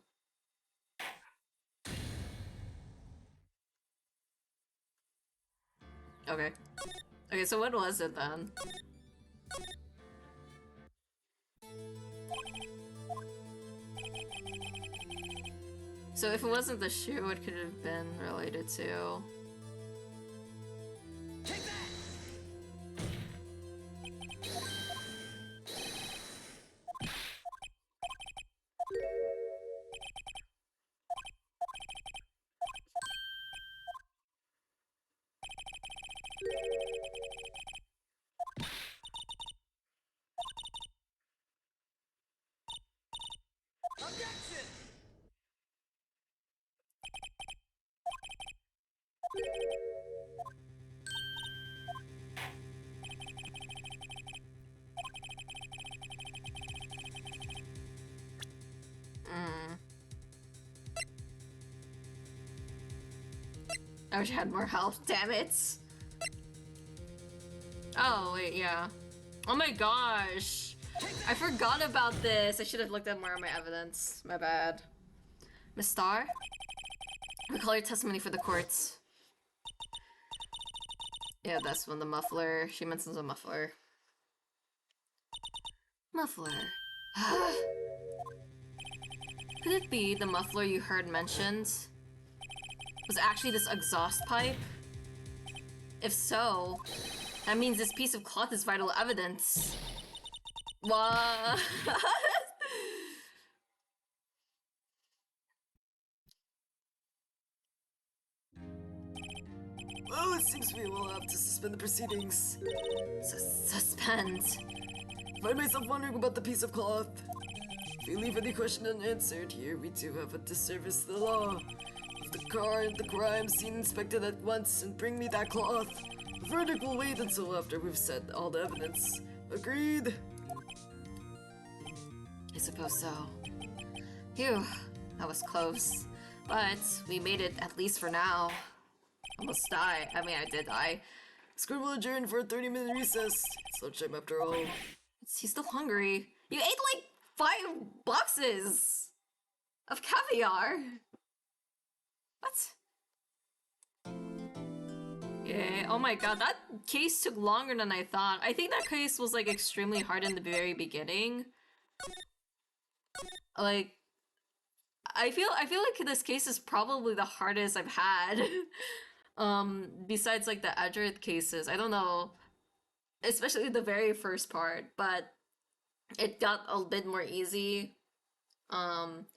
Okay. Okay, so what was it then? So if it wasn't the shoe, it could have been related to... I wish I had more health, damn it! Oh, wait, yeah. Oh my gosh! I forgot about this! I should have looked at more of my evidence. My bad. Miss Star? Recall your testimony for the courts. Yeah, that's when the muffler. She mentions a muffler. Muffler. Could it be the muffler you heard mentioned was actually this exhaust pipe? If so, that means this piece of cloth is vital evidence. What? Well, it seems we will have to suspend the proceedings. Suspend. Find myself wondering about the piece of cloth. If we leave any question unanswered here, we do have a disservice to the law. If the car and the crime scene inspected at once and bring me that cloth. The verdict will wait until after we've set all the evidence. Agreed? I suppose so. Phew, that was close. But we made it, at least for now. Almost died. I mean, I did die. Scribble adjourned for a 30-minute recess. It's lunchtime after all. He's still hungry. You ate like 5 boxes of caviar. What? Yeah, oh my god, that case took longer than I thought. I think that case was like extremely hard in the very beginning. Like, I feel like this case is probably the hardest I've had. Besides like the Edgeworth cases. I don't know. Especially the very first part, but it got a bit more easy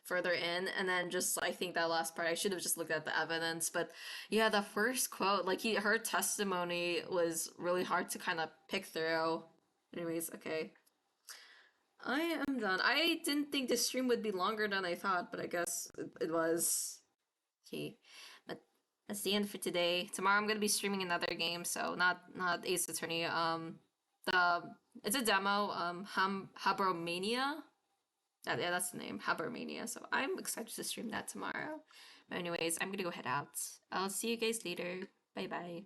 further in, and then just I think that last part I should have just looked at the evidence. But yeah, the first quote, like her testimony was really hard to kind of pick through. Anyways, okay, I am done. I didn't think this stream would be longer than I thought, but I guess it was. Okay, but that's the end for today. Tomorrow I'm gonna be streaming another game, so not Ace Attorney. It's a demo. Habromania. Yeah, that's the name, Habermania. So I'm excited to stream that tomorrow. But anyways, I'm gonna go head out. I'll see you guys later. Bye bye.